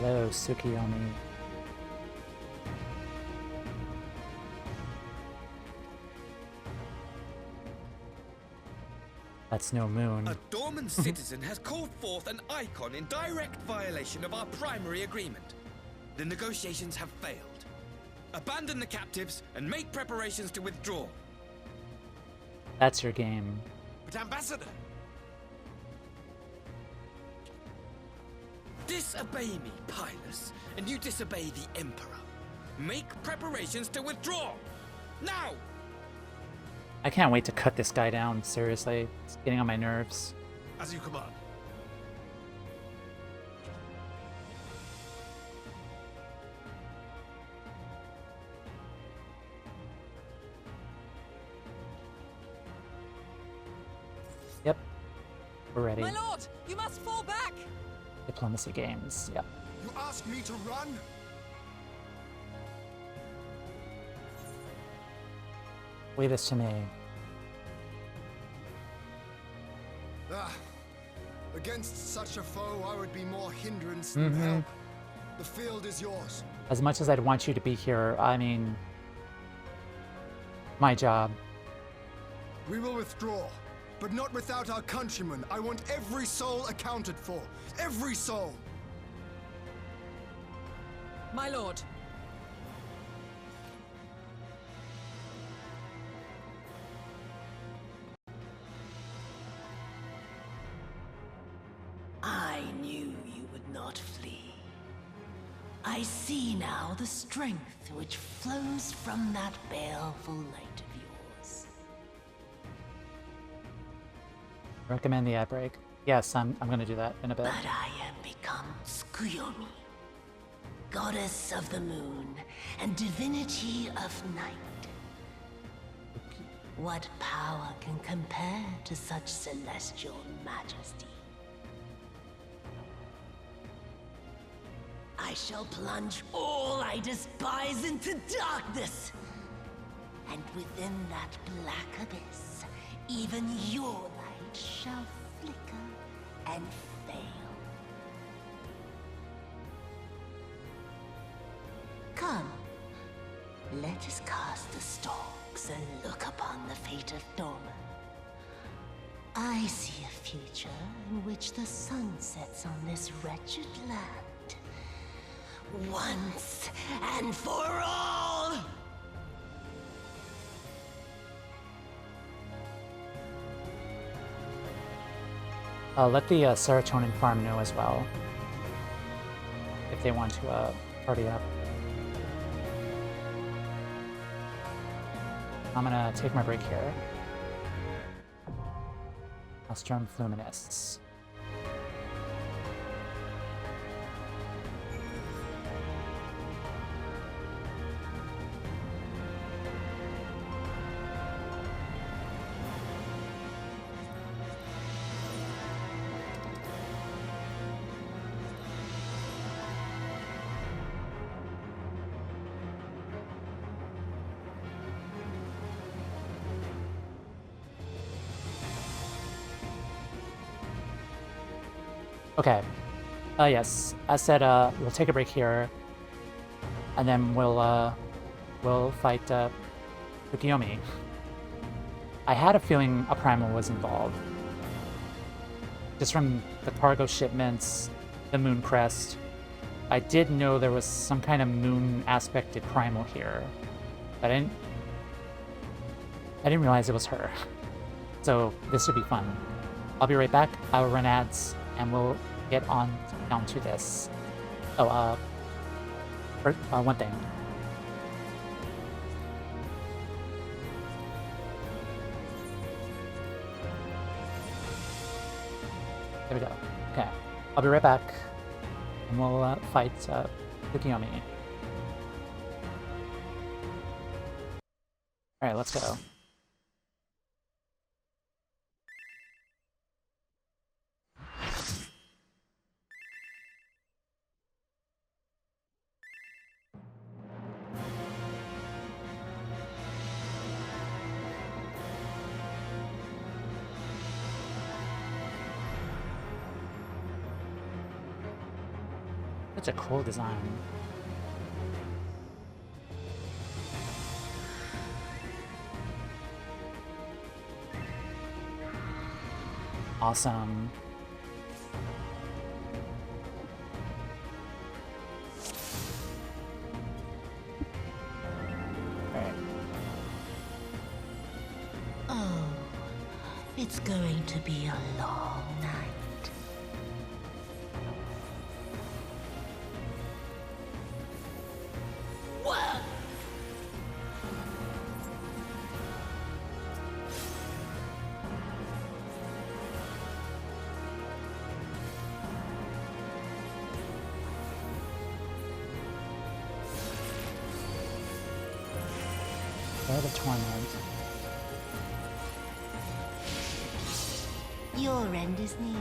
Hello, Tsukuyomi. That's no moon. A dormant citizen has called forth an icon in direct violation of our primary agreement. The negotiations have failed. Abandon the captives and make preparations to withdraw. That's your game. But Ambassador! Disobey me, Pilus, and you disobey the Emperor. Make preparations to withdraw! Now! I can't wait to cut this guy down, seriously. It's getting on my nerves. As you command. Yep. We're ready. My lord, you must fall back! Diplomacy games, yep. You ask me to run? Leave this to me. Against such a foe, I would be more hindrance than help. The field is yours. As much as I'd want you to be here, I mean... my job. We will withdraw, but not without our countrymen. I want every soul accounted for. Every soul! My lord. I knew you would not flee. I see now the strength which flows from that baleful light of yours. Recommend the ad break. Yes, I'm gonna do that in a bit. But I am become Tsukuyomi, goddess of the moon and divinity of night. What power can compare to such celestial majesty? I shall plunge all I despise into darkness. And within that black abyss, even your light shall flicker and fail. Come, let us cast the stalks and look upon the fate of Norma. I see a future in which the sun sets on this wretched land. Once and for all! Let the serotonin farm know as well. If they want to party up. I'm gonna take my break here. Maelstrom Fluminists. Okay. Yes. I said we'll take a break here, and then we'll fight Tsukuyomi. I had a feeling a primal was involved, just from the cargo shipments, the moon crest. I did know there was some kind of moon aspected primal here, but I didn't realize it was her. So this should be fun. I'll be right back. I'll run ads and we'll get on down to this. Oh, first, one thing. There we go. Okay, I'll be right back, and we'll fight Tsukuyomi. All right, let's go. Such a cool design. Awesome. Alright. Oh, it's going to be a long night. Bird of Torment. Your end is near.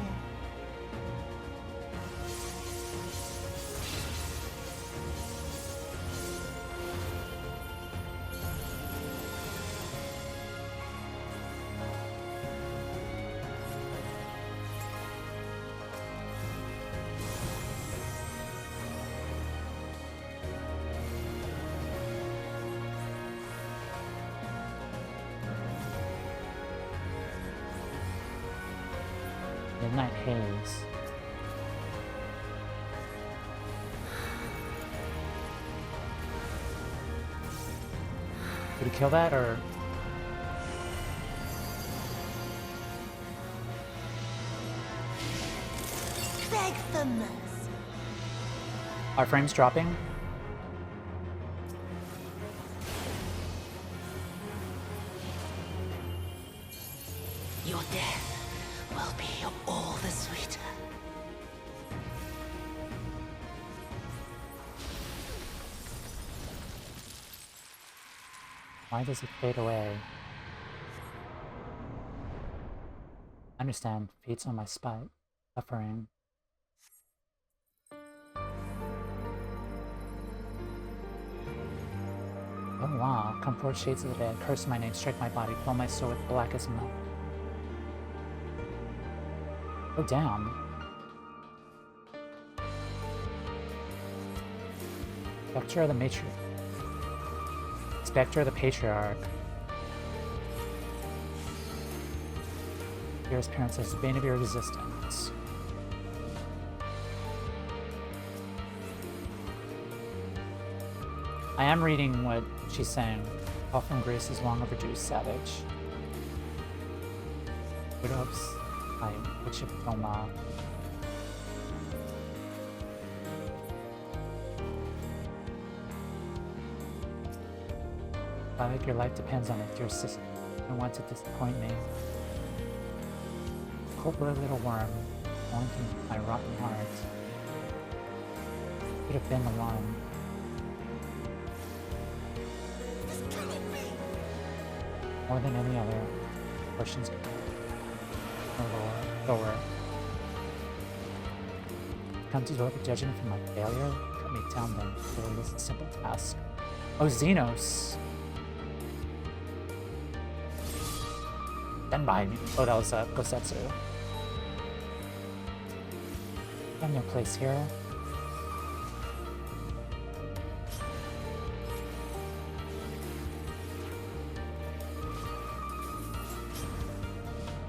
Midnight Haze. Did he kill that, or? Beg for mercy. Are frames dropping? Your death will be all the sweeter. Why does it fade away? Understand, fate's on my spite, suffering. Oh wow, come forth shades of the dead, curse my name, strike my body, fill my soul with blackest milk. Go down. Spectre of the Matriarch. Spectre of the Patriarch. Dearest parents, as the bane of your existence. I am reading what she's saying. Call from grace is long overdue, savage. Widows. Hi, Witch of Goma. I think your life depends on it, dear sister. I don't want to disappoint me. Cobra little worm, haunting my rotten heart. Could have been the one. This cannot be! More than any other, questions lower. Come to deliver judgment from my failure? Cut me down then, for this simple task. Oh, Xenos! Stand by me. Oh, that was Gosetsu. I have no place here.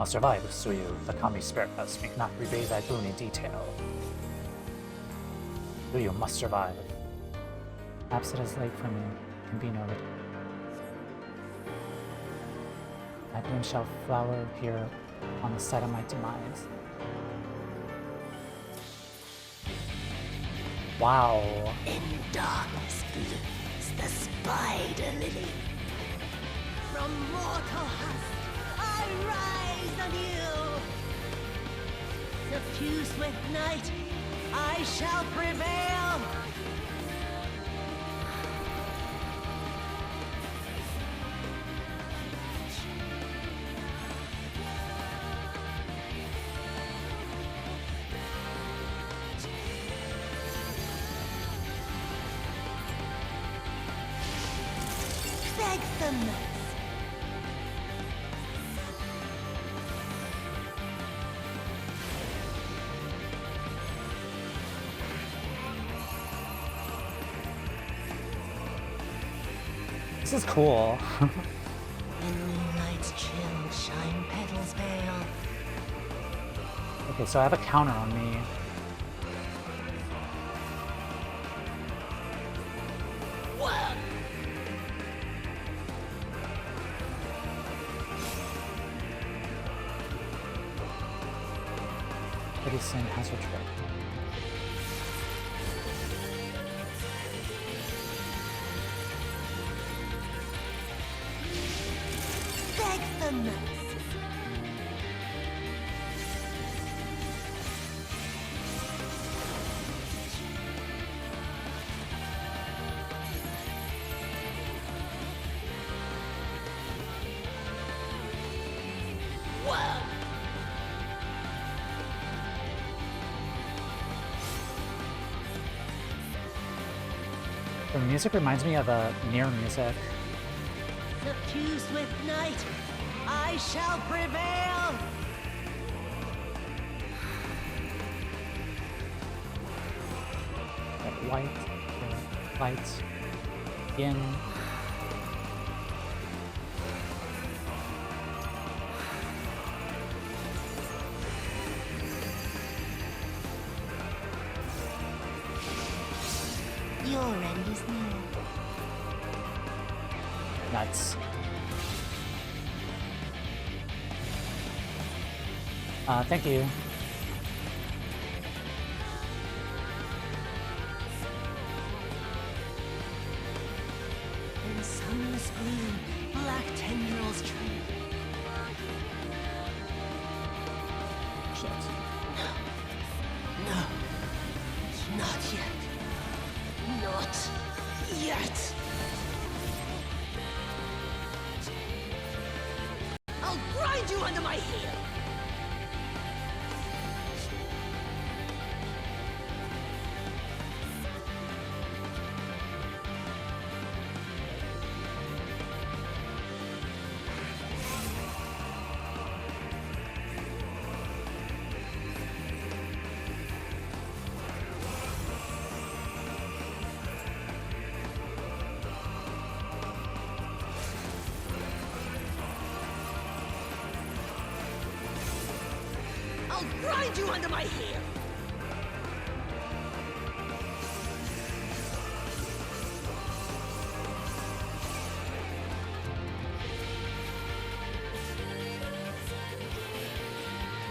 I'll survive, Tsuyu. The kami spirit us. We cannot repay that boon in detail. Tsuyu must survive. Perhaps it is late for me. Can be noted. My bloom shall flower here on the site of my demise. Wow. In darkness blooms the spider lily. From mortal husk I rise anew. Suffused with night, I shall prevail. Them. This is cool. In moonlight's chill shine petals pale. Okay, so I have a counter on me. Sin has her trick. Beg them. The music reminds me of Nier music. Suffused with night, I shall prevail. Like white, light, yin. Your end is near. Nuts. Thank you. In sunless gloom, black tendrils trail. Shit. No. Not yet. Not yet. I'll grind you under my heel. I'll grind you under my heel!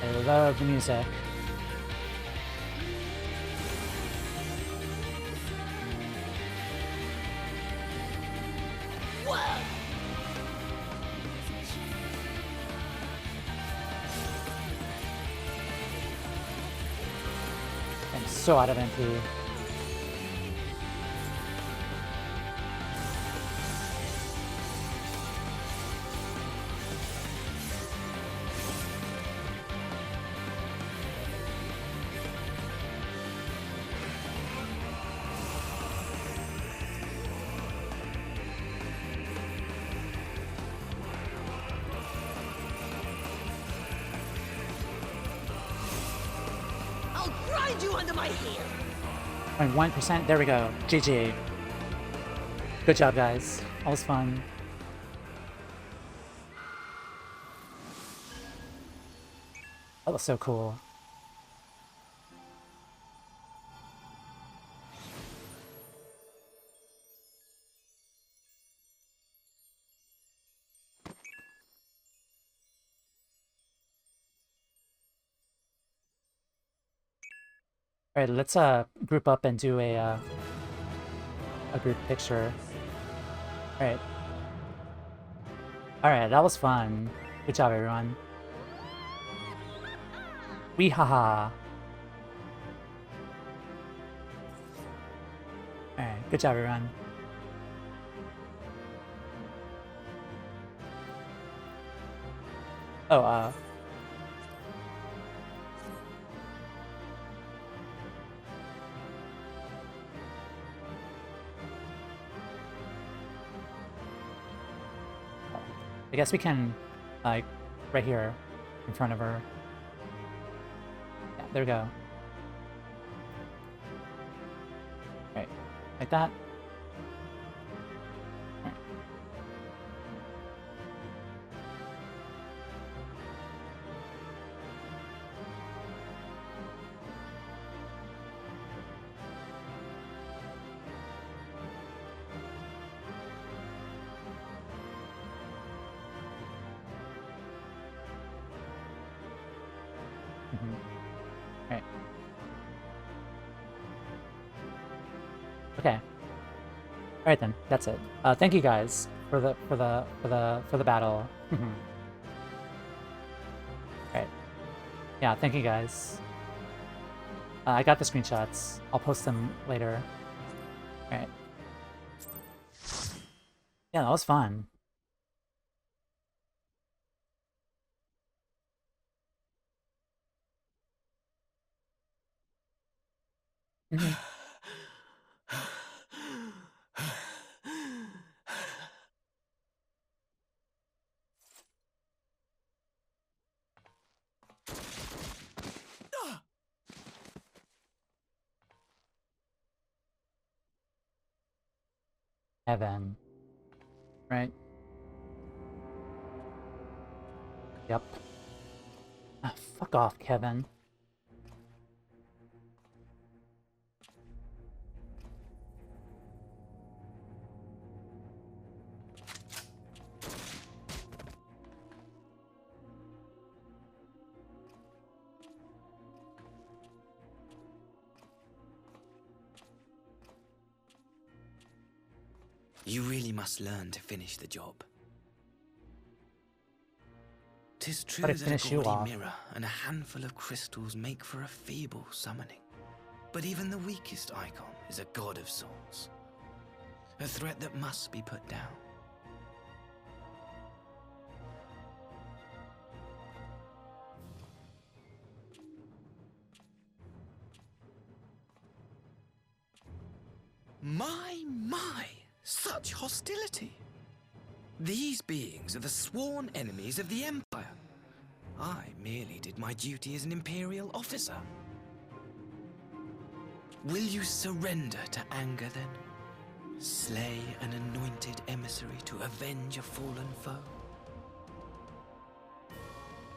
I love the music. I'm so out of MP. I'll grind you under my heel. 1%. There we go. GG. Good job, guys. That was fun. That was so cool. Alright, let's group up and do a group picture. Alright. Alright, that was fun. Good job, everyone. Wee haha. Alright, good job, everyone. Oh, I guess we can, like, right here, in front of her. Yeah, there we go. Right, like that. Right. Right. Okay. All right then. That's it. Thank you guys for the battle. Right. Yeah. Thank you guys. I got the screenshots. I'll post them later. All right. Yeah, that was fun. Evan. Right? Yep. Ah, fuck off, Kevin. You really must learn to finish the job. 'Tis true Gotta that a finish you gaudy off. mirror and a handful of crystals make for a feeble summoning. But even the weakest icon is a god of sorts. A threat that must be put down. My! Such hostility! These beings are the sworn enemies of the Empire. I merely did my duty as an Imperial officer. Will you surrender to anger, then? Slay an anointed emissary to avenge a fallen foe?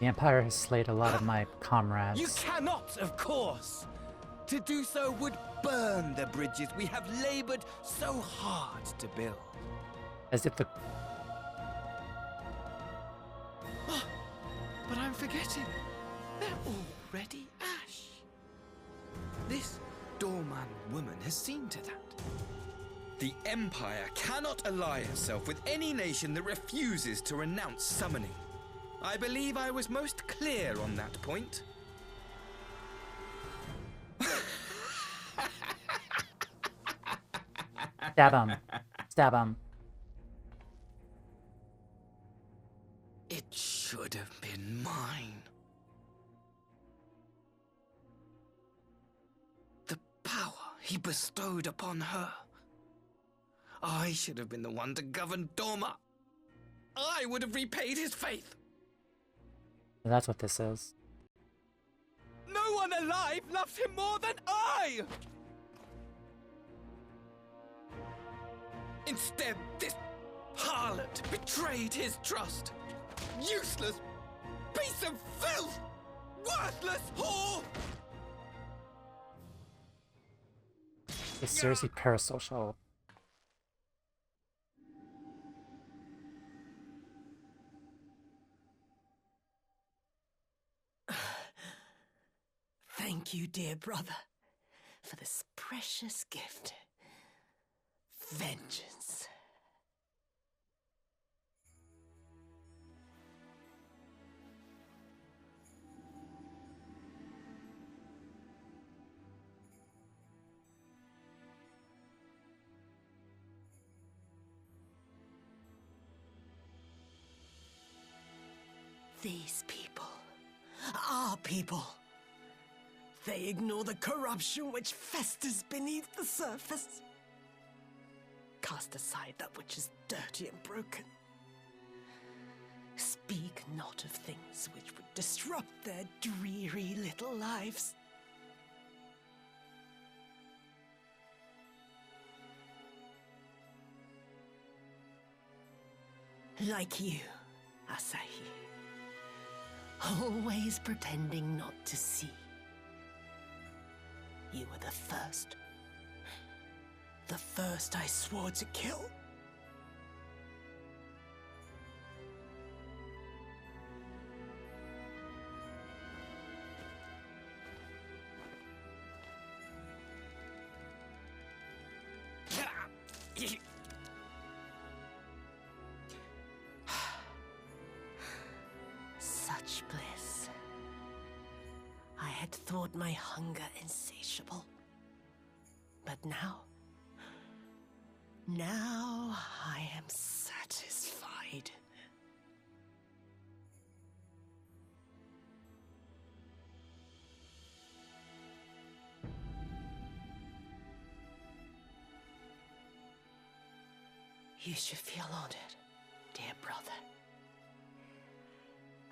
The Empire has slayed a lot of my comrades. You cannot, of course! To do so would burn the bridges we have labored so hard to build. As if the... Oh, but I'm forgetting. They're already ash. This doorman woman has seen to that. The Empire cannot ally itself with any nation that refuses to renounce summoning. I believe I was most clear on that point. Stab him. Stab him. It should have been mine. The power he bestowed upon her. I should have been the one to govern Doma. I would have repaid his faith. That's what this is. No one alive loves him more than I! Instead, this harlot betrayed his trust. Useless piece of filth! Worthless whore! It's seriously parasocial. Thank you, dear brother, for this precious gift. Vengeance. These people, our people, they ignore the corruption which festers beneath the surface. Cast aside that which is dirty and broken. Speak not of things which would disrupt their dreary little lives. Like you, Asahi. Always pretending not to see. You were the first. The first I swore to kill. Such bliss. I had thought my hunger insatiable. But now I am satisfied. You should feel honored, dear brother.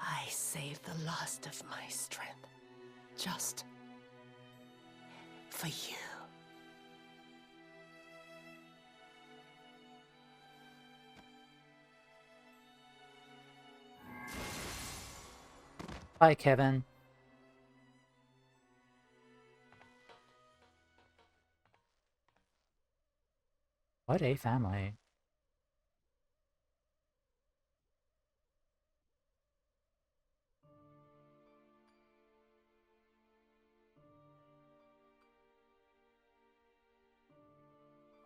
I saved the last of my strength, just for you. Bye, Kevin. What a family.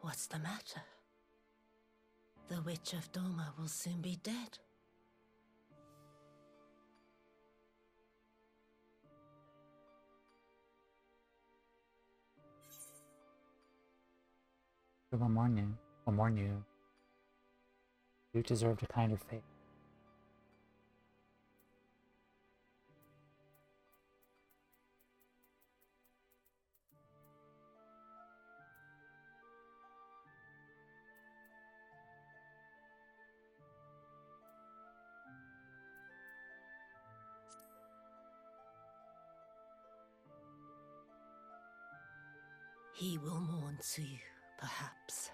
What's the matter? The Witch of Doma will soon be dead. I will warn you. You deserved a kinder fate. He will mourn to you, perhaps.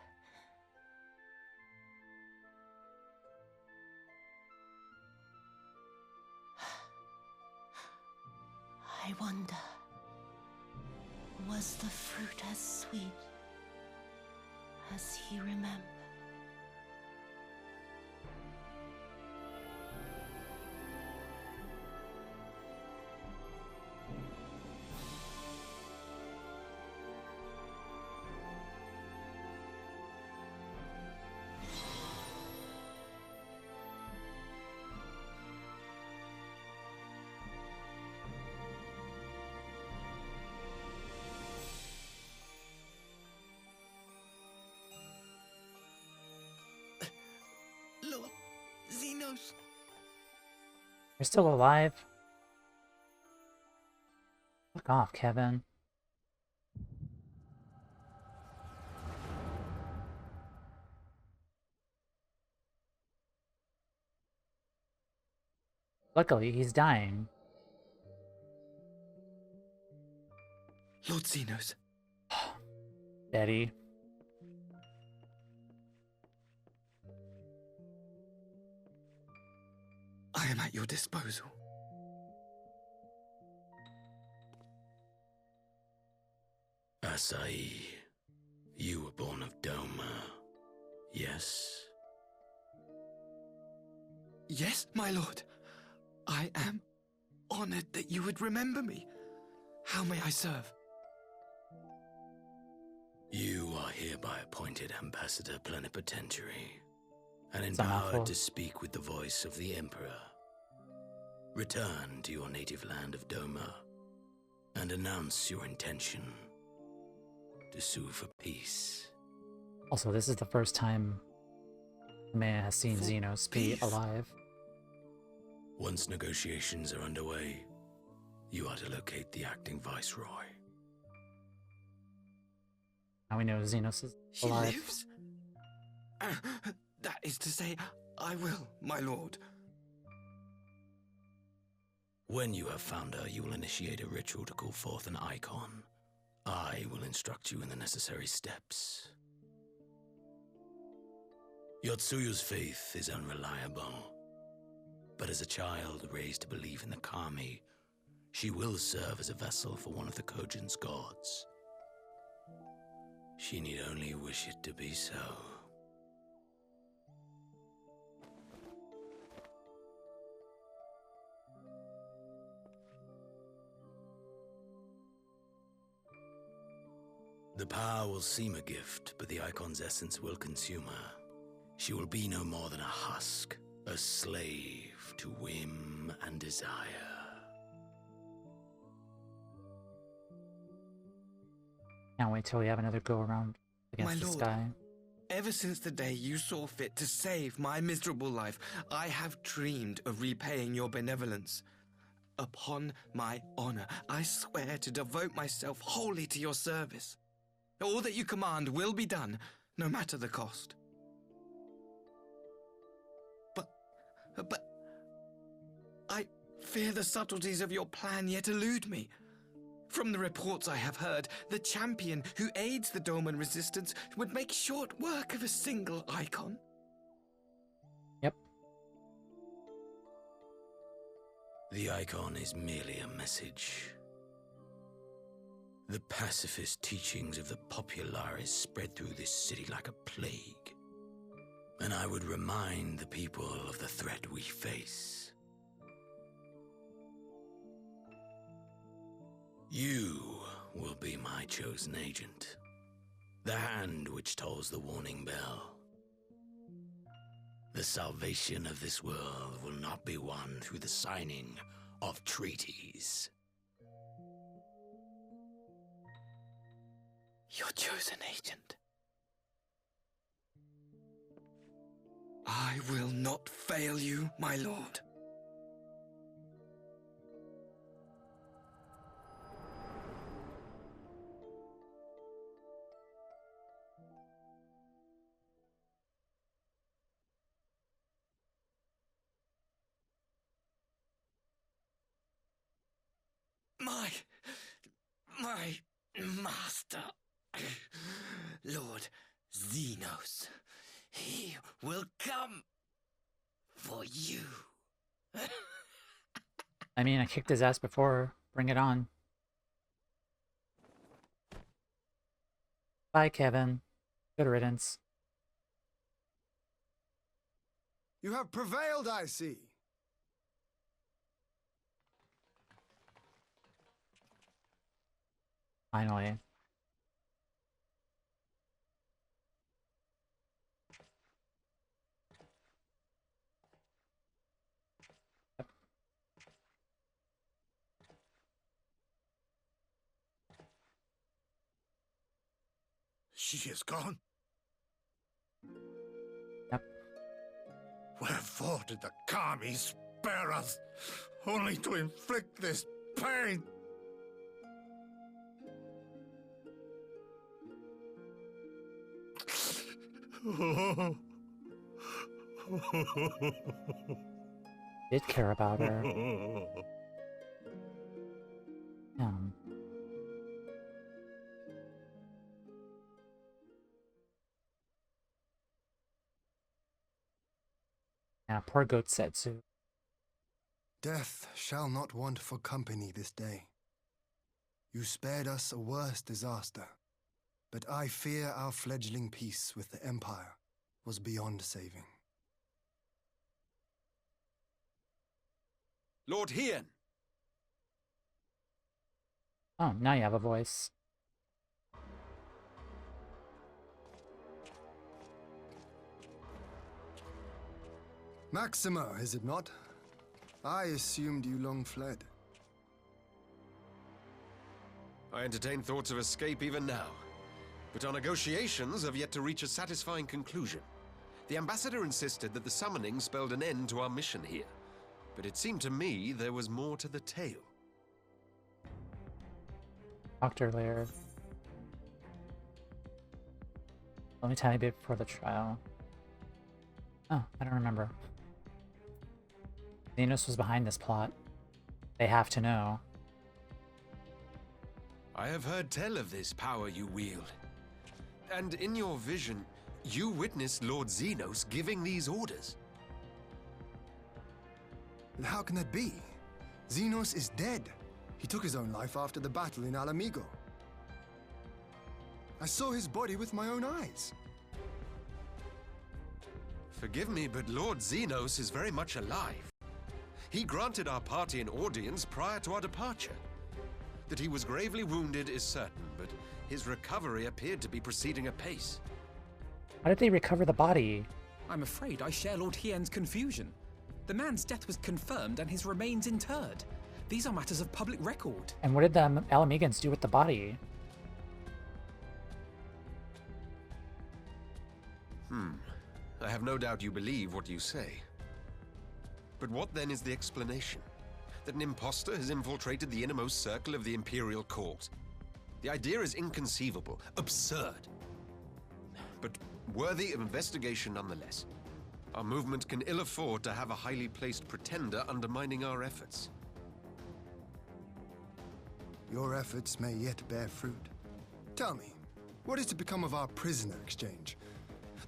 I wonder, was the fruit as sweet as he remembered? Lord Xenos. You're still alive? Fuck off, Kevin. Luckily, he's dying. Lord Xenos. Daddy. I am at your disposal. Asahi, you were born of Doma, yes? Yes, my lord. I am honored that you would remember me. How may I serve? You are hereby appointed Ambassador Plenipotentiary and It's a mouthful. empowered to speak with the voice of the Emperor. Return to your native land of Doma and announce your intention to sue for peace. Also, this is the first time Maya has seen Xenos be alive. Once negotiations are underway, you are to locate the acting viceroy. Now we know Xenos is He alive. lives? That is to say, I will, my lord. When you have found her, you will initiate a ritual to call forth an icon. I will instruct you in the necessary steps. Yotsuyu's faith is unreliable, but as a child raised to believe in the Kami, she will serve as a vessel for one of the Kojin's gods. She need only wish it to be so. The power will seem a gift, but the icon's essence will consume her. She will be no more than a husk, a slave to whim and desire. Can't wait till we have another go around against My this lord, guy. ever since the day you saw fit to save my miserable life, I have dreamed of repaying your benevolence. Upon my honor, I swear to devote myself wholly to your service. All that you command will be done, no matter the cost. But I fear the subtleties of your plan yet elude me. From the reports I have heard, the champion who aids the Doman resistance would make short work of a single icon. Yep. The icon is merely a message. The pacifist teachings of the Populares spread through this city like a plague. And I would remind the people of the threat we face. You will be my chosen agent. The hand which tolls the warning bell. The salvation of this world will not be won through the signing of treaties. Your chosen agent. I will not fail you, my lord. My master, Lord Xenos, he will come for you. I mean, I kicked his ass before. Bring it on. Bye, Kevin. Good riddance. You have prevailed, I see. Finally. She is gone? Yep. Wherefore did the Kami spare us, only to inflict this pain? Did care about her. Yeah, poor Gosetsu. Death shall not want for company this day. You spared us a worse disaster, but I fear our fledgling peace with the Empire was beyond saving. Lord Hien! Oh, now you have a voice. Maxima, is it not? I assumed you long fled. I entertain thoughts of escape even now, but our negotiations have yet to reach a satisfying conclusion. The ambassador insisted that the summoning spelled an end to our mission here, but it seemed to me there was more to the tale. Talked earlier. Only tiny bit before the trial. Oh, I don't remember. Xenos was behind this plot. They have to know. I have heard tell of this power you wield. And in your vision, you witnessed Lord Xenos giving these orders. How can that be? Xenos is dead. He took his own life after the battle in Alamigo. I saw his body with my own eyes. Forgive me, but Lord Xenos is very much alive. He granted our party an audience prior to our departure. That he was gravely wounded is certain, but his recovery appeared to be proceeding apace. How did they recover the body? I'm afraid I share Lord Hien's confusion. The man's death was confirmed and his remains interred. These are matters of public record. And what did the Alamegans do with the body? I have no doubt you believe what you say. But what then is the explanation? That an imposter has infiltrated the innermost circle of the Imperial Court? The idea is inconceivable, absurd. But worthy of investigation nonetheless. Our movement can ill afford to have a highly placed pretender undermining our efforts. Your efforts may yet bear fruit. Tell me, what is to become of our prisoner exchange?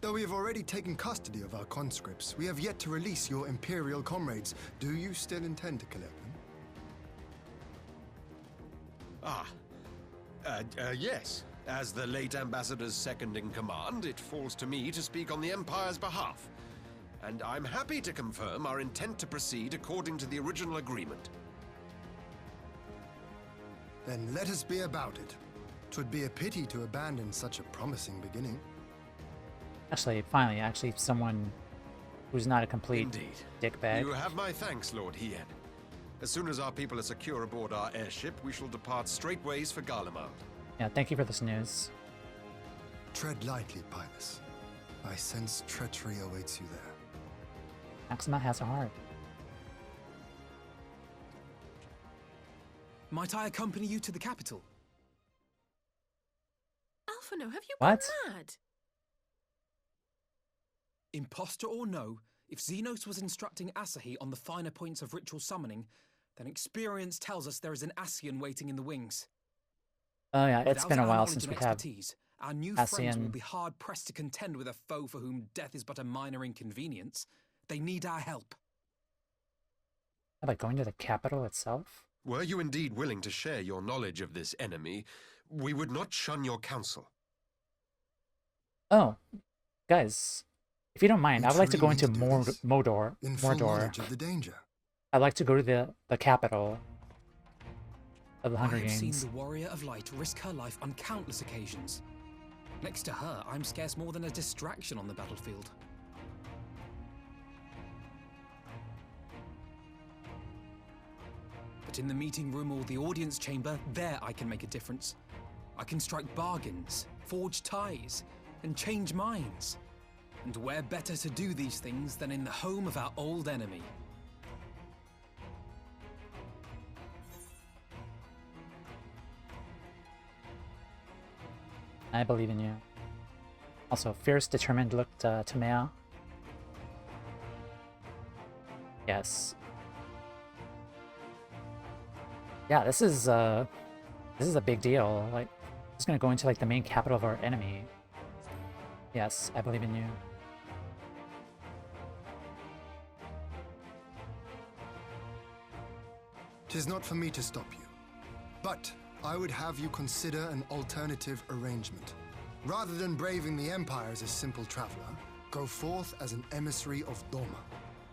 Though we have already taken custody of our conscripts, we have yet to release your Imperial comrades. Do you still intend to collect them? Yes. As the late Ambassador's second-in-command, it falls to me to speak on the Empire's behalf. And I'm happy to confirm our intent to proceed according to the original agreement. Then let us be about it. 'Twould be a pity to abandon such a promising beginning. Actually, finally, someone who's not a complete dickbag. You have my thanks, Lord Hien. As soon as our people are secure aboard our airship, we shall depart straightways for Garlemald. Yeah, thank you for this news. Tread lightly, Pilus. I sense treachery awaits you there. Maxima has a heart. Might I accompany you to the capital? Alphino, have you What? gone mad? Imposter or no, if Xenos was instructing Asahi on the finer points of ritual summoning, then experience tells us there is an Asian waiting in the wings. Oh yeah, it's Without been a our while knowledge since and we have expertise, our new friends will Asian. be hard-pressed to contend with a foe for whom death is but a minor inconvenience. They need our help. How about going to the capital itself? Were you indeed willing to share your knowledge of this enemy, we would not shun your counsel. Oh, guys, if you don't mind, We I would like to truly go into need to do this. Mordor. In full knowledge of the danger. I'd like to go to the capital of the Hunger I have seen Games. the Warrior of Light risk her life on countless occasions. Next to her, I'm scarce more than a distraction on the battlefield. But in the meeting room or the audience chamber, there I can make a difference. I can strike bargains, forge ties, and change minds. And where better to do these things than in the home of our old enemy? I believe in you. Also, fierce, determined looked Tamea. Yes. Yeah, this is a big deal. Like, it's gonna go into like the main capital of our enemy. Yes, I believe in you. 'Tis not for me to stop you. But I would have you consider an alternative arrangement. Rather than braving the Empire as a simple traveler, go forth as an emissary of Doma.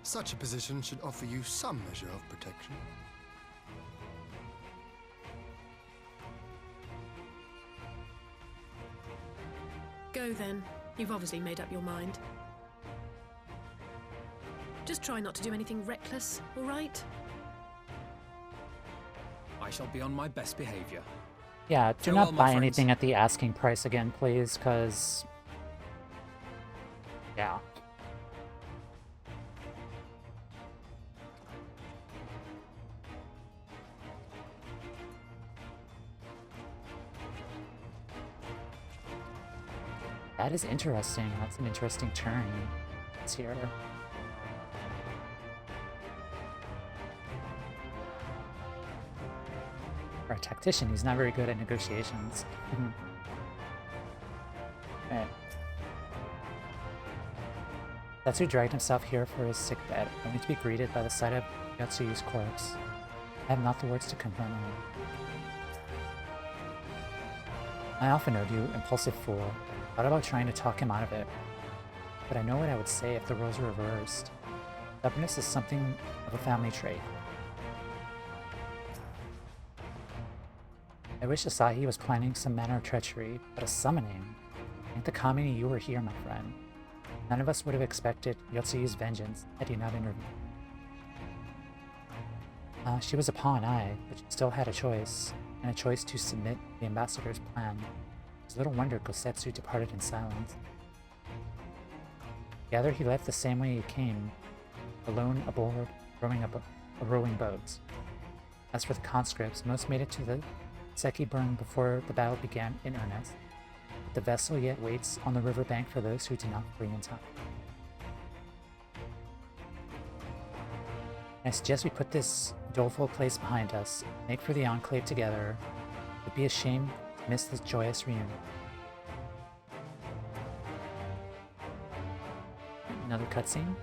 Such a position should offer you some measure of protection. Go then. You've obviously made up your mind. Just try not to do anything reckless, all right? I shall be on my best behavior. Yeah, do Farewell, not my buy friends. anything at the asking price again, please, because... yeah. That is interesting. That's an interesting turn. It's here. For a tactician, he's not very good at negotiations. Okay. Tetsu dragged himself here for his sickbed, only to be greeted by the sight of Yatsuyu's corpse. I have not the words to confirm him. I often owed you, impulsive fool. Thought about trying to talk him out of it. But I know what I would say if the roles were reversed. Stubbornness is something of a family trait. I wish Asahi was planning some manner of treachery, but a summoning? Thank the Kamini you were here, my friend. None of us would have expected Yotsuyu's vengeance had he not intervened. She was a pawn, aye, but she still had a choice, and a choice to submit the ambassador's plan. It's little wonder Gosetsu departed in silence. Gather he left the same way he came, alone aboard a rowing boat. As for the conscripts, most made it to the Seki burn before the battle began in earnest. The vessel yet waits on the riverbank for those who did not flee in time. I suggest we put this doleful place behind us, make for the Enclave together. It would be a shame to miss this joyous reunion. Another cutscene.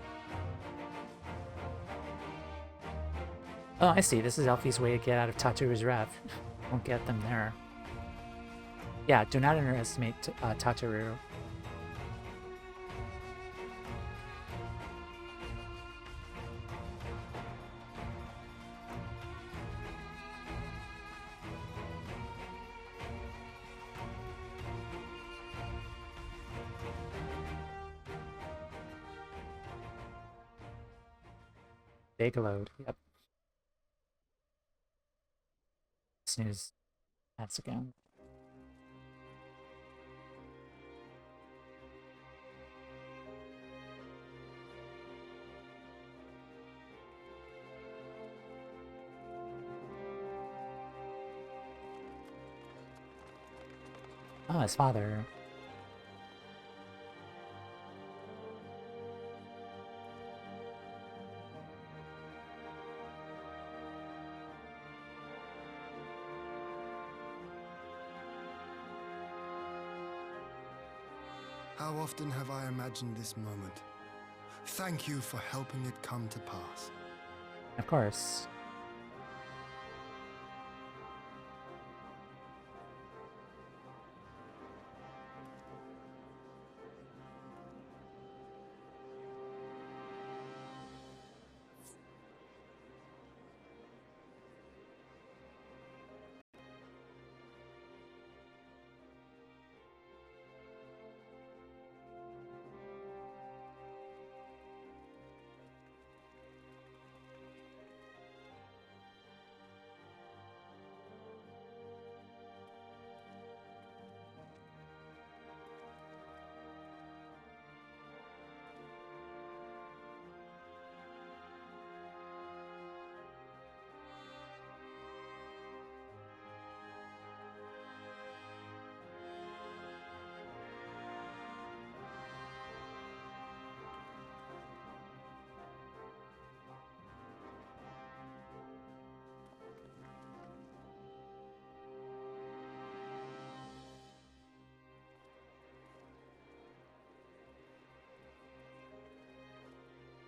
Oh, I see. This is Elfie's way to get out of Taturu's wrath. Won't get them there. Yeah, do not underestimate Tataru. Big load, yep. Snooze. That's again. Oh, his father. How often have I imagined this moment? Thank you for helping it come to pass. Of course.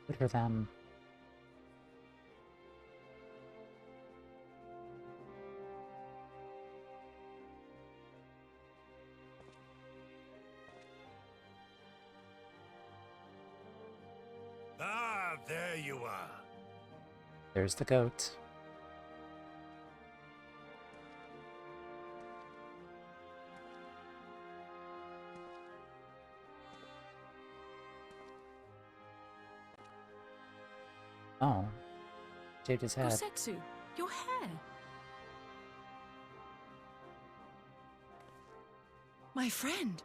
Good for them. there you are. There's the goat. Oh. Shaved his head. Gosetsu, your hair. My friend,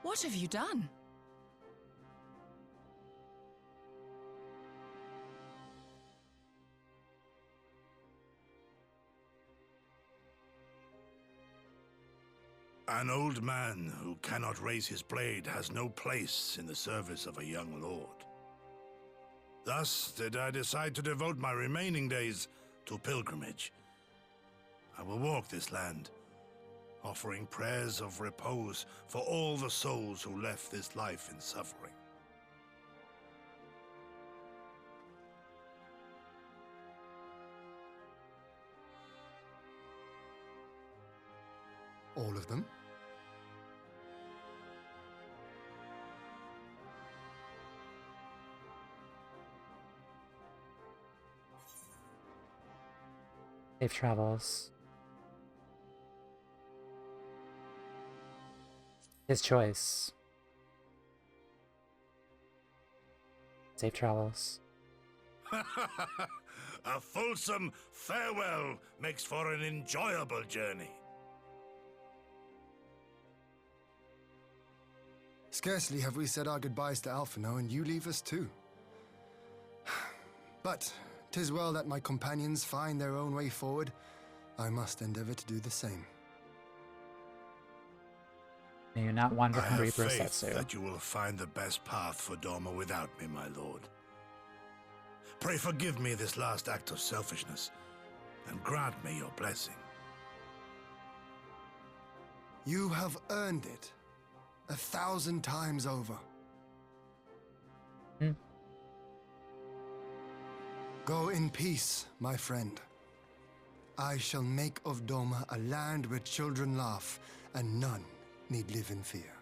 what have you done? An old man who cannot raise his blade has no place in the service of a young lord. Thus did I decide to devote my remaining days to pilgrimage. I will walk this land, offering prayers of repose for all the souls who left this life in suffering. All of them? Safe travels. His choice. Safe travels. A fulsome farewell makes for an enjoyable journey. Scarcely have we said our goodbyes to Alphino, and you leave us too. But 'tis well that my companions find their own way forward. I must endeavor to do the same. May you not wander I hungry, have faith Gosetsu. that you will find the best path for Doma without me, my lord. Pray forgive me this last act of selfishness, and grant me your blessing. You have earned it 1,000 times over. Go in peace, my friend. I shall make of Doma a land where children laugh and none need live in fear.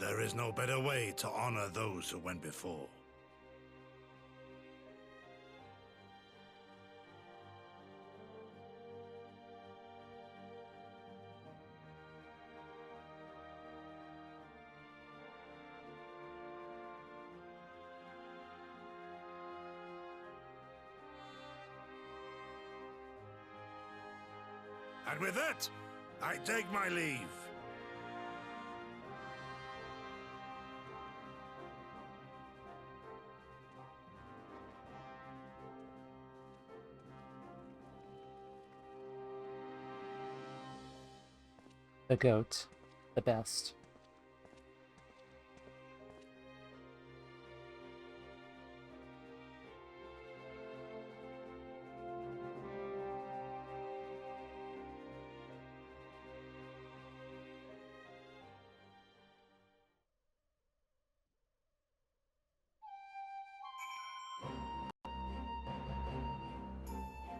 There is no better way to honor those who went before. And with that, I take my leave. The goat. The best.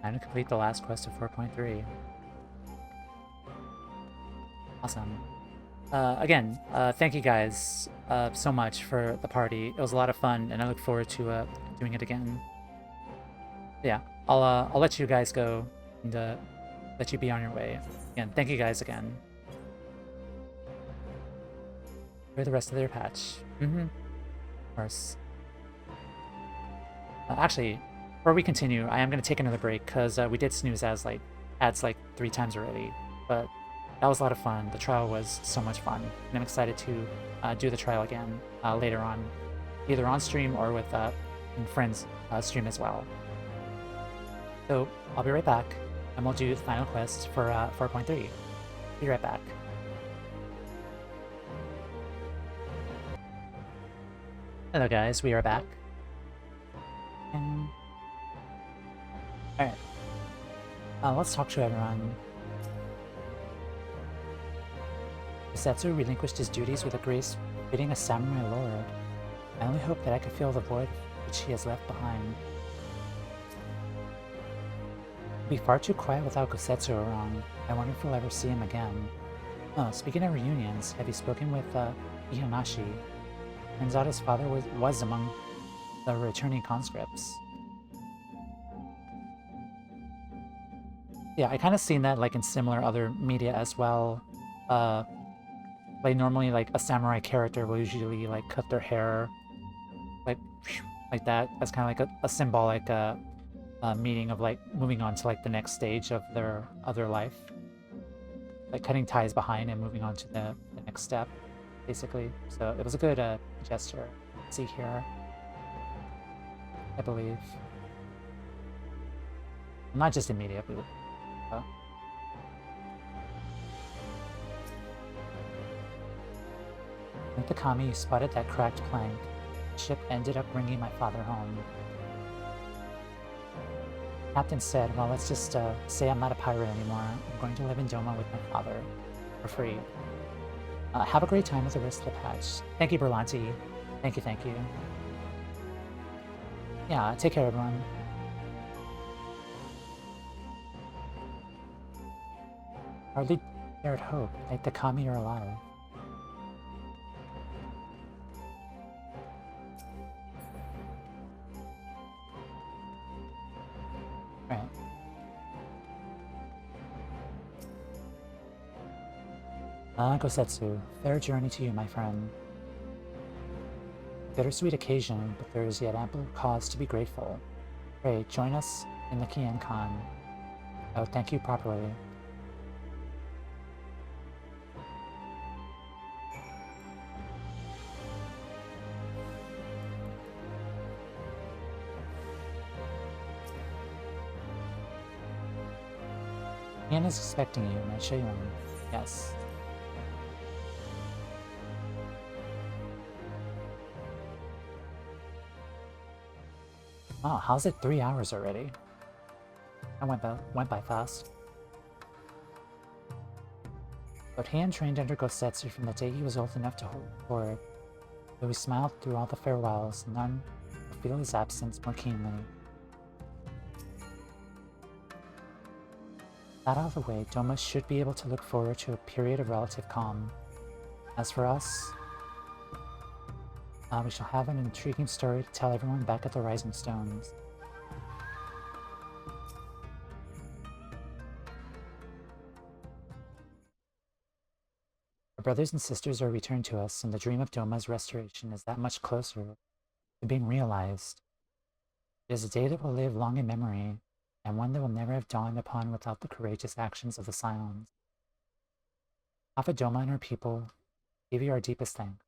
Time to complete the last quest of 4.3. Awesome. Again, thank you guys so much for the party. It was a lot of fun, and I look forward to doing it again. Yeah, I'll let you guys go and let you be on your way. Again, thank you guys again. For the rest of their patch. Of course. Actually, before we continue, I am going to take another break because we did snooze ads like 3 times already, but that was a lot of fun. The trial was so much fun, and I'm excited to do the trial again later on, either on stream or with friends stream as well. So I'll be right back, and we'll do the final quest for 4.3. Be right back. Hello guys, we are back. And alright. Let's talk to everyone. Gosetsu relinquished his duties with a grace befitting a samurai lord. I only hope that I could fill the void which he has left behind. It'll be far too quiet without Gosetsu around. I wonder if we'll ever see him again. Oh, speaking of reunions, have you spoken with Ihanashi? Turns out his father was among the returning conscripts. Yeah, I kind of seen that like in similar other media as well. Like normally like a samurai character will usually like cut their hair like that as kind of like a symbolic meaning of like moving on to like the next stage of their other life. Like cutting ties behind and moving on to the next step, basically. So it was a good gesture. See here, I believe. Not just immediately. Like the Kami, you spotted that cracked plank. The ship ended up bringing my father home. Captain said, well, let's just say I'm not a pirate anymore. I'm going to live in Doma with my father. For free. Have a great time with the rest of the patch. Thank you, Berlanti. Thank you, thank you. Yeah, take care, everyone. Hardly dared hope, like the Kami are alive. Right. Gosetsu, fair journey to you, my friend. Bittersweet occasion, but there is yet ample cause to be grateful. Pray, join us in the Kienkan. I would thank you properly. Ian is expecting you. May I show you in? Yes. Wow, how's it 3 hours already? That went by fast. But Han trained under Gosetsu from the day he was old enough to hold forward. Though he smiled through all the farewells, none would feel his absence more keenly. That out of the way, Doma should be able to look forward to a period of relative calm. As for us, we shall have an intriguing story to tell everyone back at the Rising Stones. Our brothers and sisters are returned to us, and the dream of Doma's restoration is that much closer to being realized. It is a day that will live long in memory, and one that will never have dawned upon without the courageous actions of the Scions. Alpha Doma and her people give you our deepest thanks.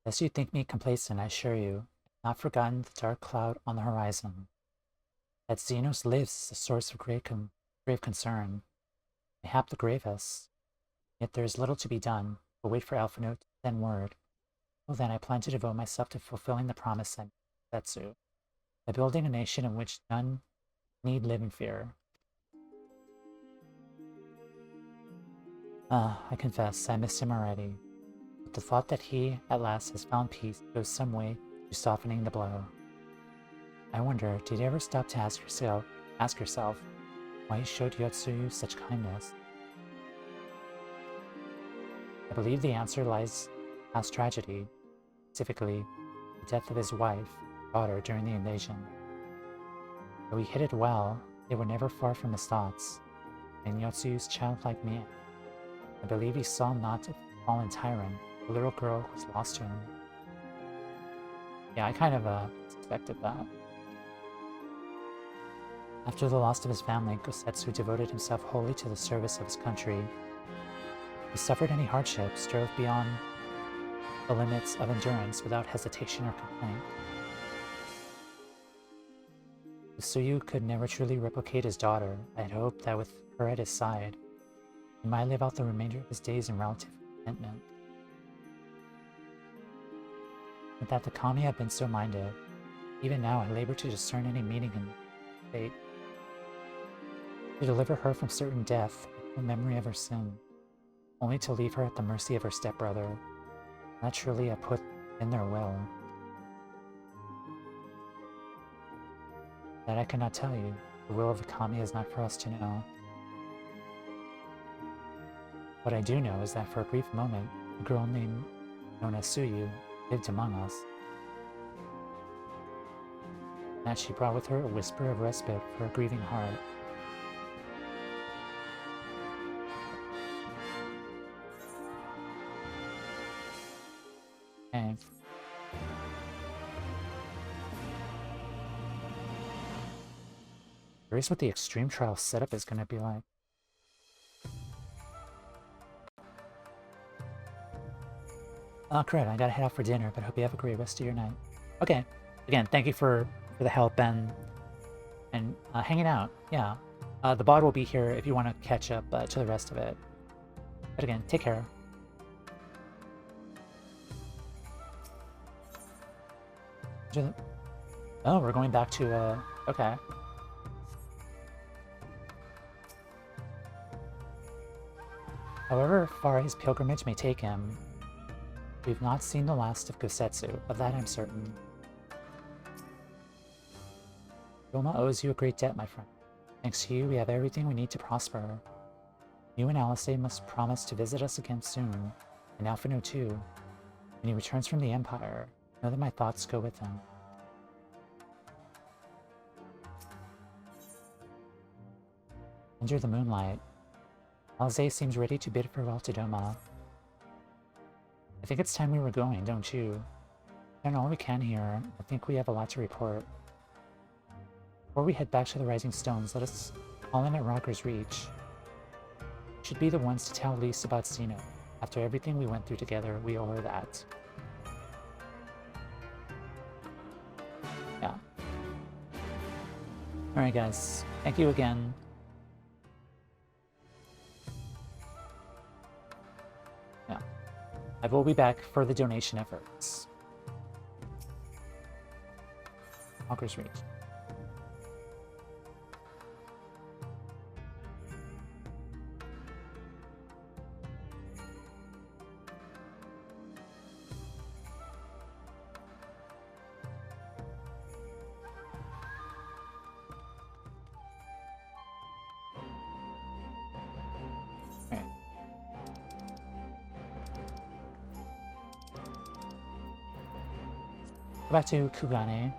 Lest you think me complacent, I assure you, I have not forgotten the dark cloud on the horizon. That Xenos lives is a source of grave concern, mayhap the gravest. Yet there is little to be done, but wait for Alphinote to send word. Well then, I plan to devote myself to fulfilling the promise I made to Setsu, by building a nation in which none need live in fear. I confess, I missed him already. But the thought that he, at last, has found peace goes some way to softening the blow. I wonder, did you ever stop to ask yourself why he showed Yotsuyu such kindness? I believe the answer lies past tragedy, specifically the death of his wife, daughter, during the invasion. Though he hid it well, they were never far from his thoughts, and Yotsuyu's childlike man. I believe he saw not a fallen tyrant, the little girl was lost to him. Yeah, I kind of suspected that. After the loss of his family, Gosetsu devoted himself wholly to the service of his country. He suffered any hardships, drove beyond the limits of endurance without hesitation or complaint. Tsuyu could never truly replicate his daughter. I had hoped that with her at his side, he might live out the remainder of his days in relative contentment. But that the Kami had been so minded, even now I labor to discern any meaning in fate. To deliver her from certain death, with no memory of her sin, only to leave her at the mercy of her stepbrother. That surely I put in their will. That I cannot tell you. The will of the Kami is not for us to know. What I do know is that for a brief moment, a girl known as Tsuyu lived among us. That she brought with her a whisper of respite for a grieving heart. Okay. Curious what the extreme trial setup is going to be like. Oh, crap, I gotta head out for dinner, but I hope you have a great rest of your night. Okay. Again, thank you for the help and hanging out. Yeah. The bot will be here if you want to catch up to the rest of it. But again, take care. Oh, we're going back to, okay. However far his pilgrimage may take him, we've not seen the last of Gosetsu, of that I'm certain. Roma owes you a great debt, my friend. Thanks to you, we have everything we need to prosper. You and Asahi must promise to visit us again soon, and Alphino too. When he returns from the Empire, know that my thoughts go with him. Enter the Moonlight. Asahi seems ready to bid farewell to Doma. I think it's time we were going, don't you? We've done all we can here. I think we have a lot to report. Before we head back to the Rising Stones, let us call in at Rocker's Reach. We should be the ones to tell Lise about Sino. After everything we went through together, we owe her that. Yeah. Alright guys, thank you again. Yeah. I will be back for the donation efforts. Rocker's Reach. Go back to Kugane.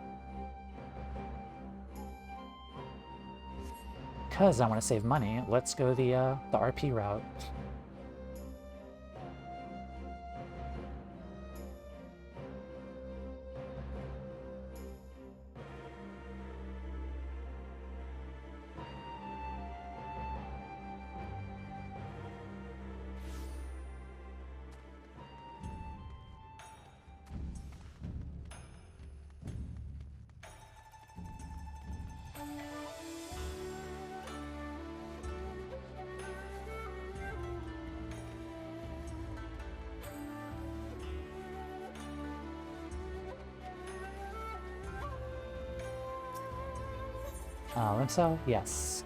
Because I want to save money, let's go the RP route. Limsa? Yes.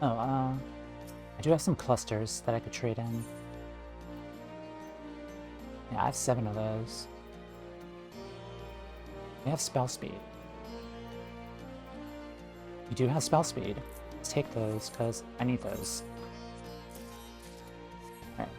Oh, I do have some clusters that I could trade in. Yeah, I have 7 of those. We have spell speed. You do have spell speed. Let's take those, because I need those. Alright.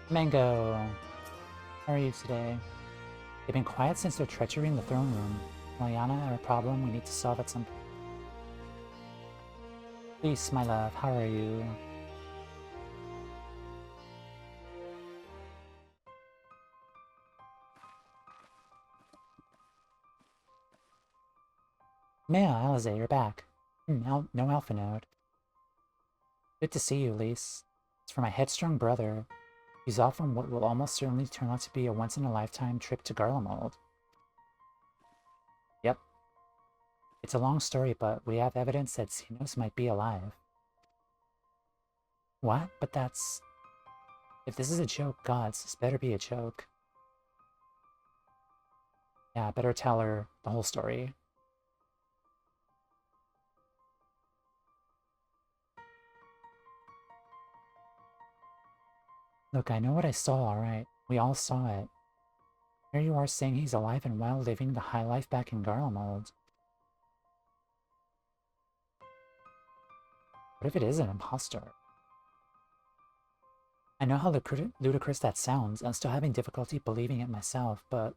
Mango, how are you today? They've been quiet since their treachery in the throne room. Liliana, a problem we need to solve at some point. Please, my love, how are you? Mea, Alize, you're back. No Alpha Node. Good to see you, Lise. It's for my headstrong brother. He's off on what will almost certainly turn out to be a once-in-a-lifetime trip to Garlemald. Yep. It's a long story, but we have evidence that Xenos might be alive. What? But that's... If this is a joke, gods, this better be a joke. Yeah, I better tell her the whole story. Look, I know what I saw, alright. We all saw it. Here you are saying he's alive and well, living the high life back in Garlemald. What if it is an imposter? I know how ludicrous that sounds. I'm still having difficulty believing it myself, but...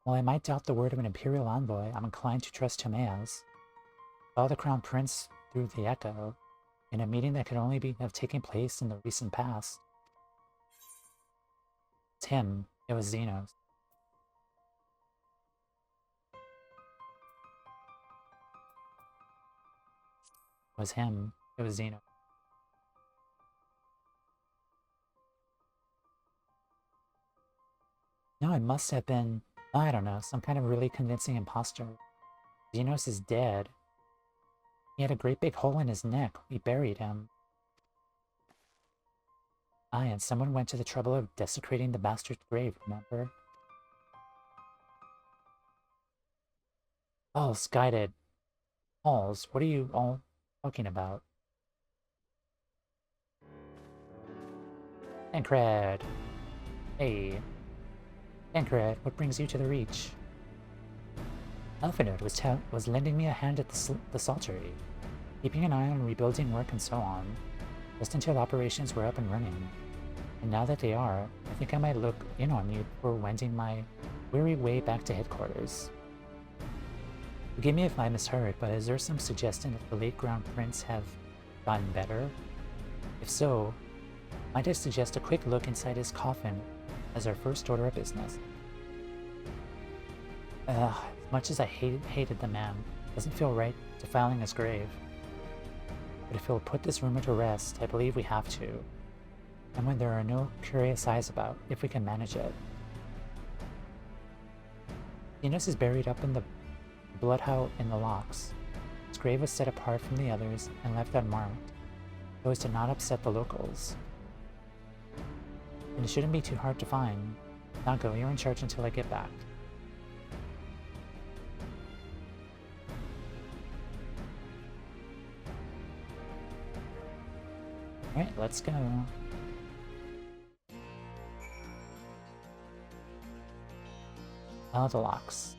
while I might doubt the word of an Imperial envoy, I'm inclined to trust Tomea's. Saw the Crown Prince through the Echo, in a meeting that could only have taken place in the recent past. It's him. It was Xenos. It was him. It was Xenos. No, it must have been, I don't know, some kind of really convincing imposter. Xenos is dead. He had a great big hole in his neck. We buried him. Aye, and someone went to the trouble of desecrating the bastard's grave, remember? Halls, guided. Halls, what are you all talking about? Tancred. Hey. Tancred, what brings you to the Reach? Alphanode was lending me a hand at the Saltery, keeping an eye on rebuilding work and so on, just until operations were up and running. And now that they are, I think I might look in on you for wending my weary way back to headquarters. Forgive me if I misheard, but is there some suggestion that the late Crown Prince have gotten better? If so, might I suggest a quick look inside his coffin as our first order of business? As much as I hated the man, it doesn't feel right defiling his grave. But if he'll put this rumor to rest, I believe we have to. And when there are no curious eyes about, if we can manage it. Xenos is buried up in the bloodhouse in the locks. His grave was set apart from the others and left unmarked, so as to not upset the locals. And it shouldn't be too hard to find. Now go, you're in charge until I get back. Alright, let's go. Oh, the locks.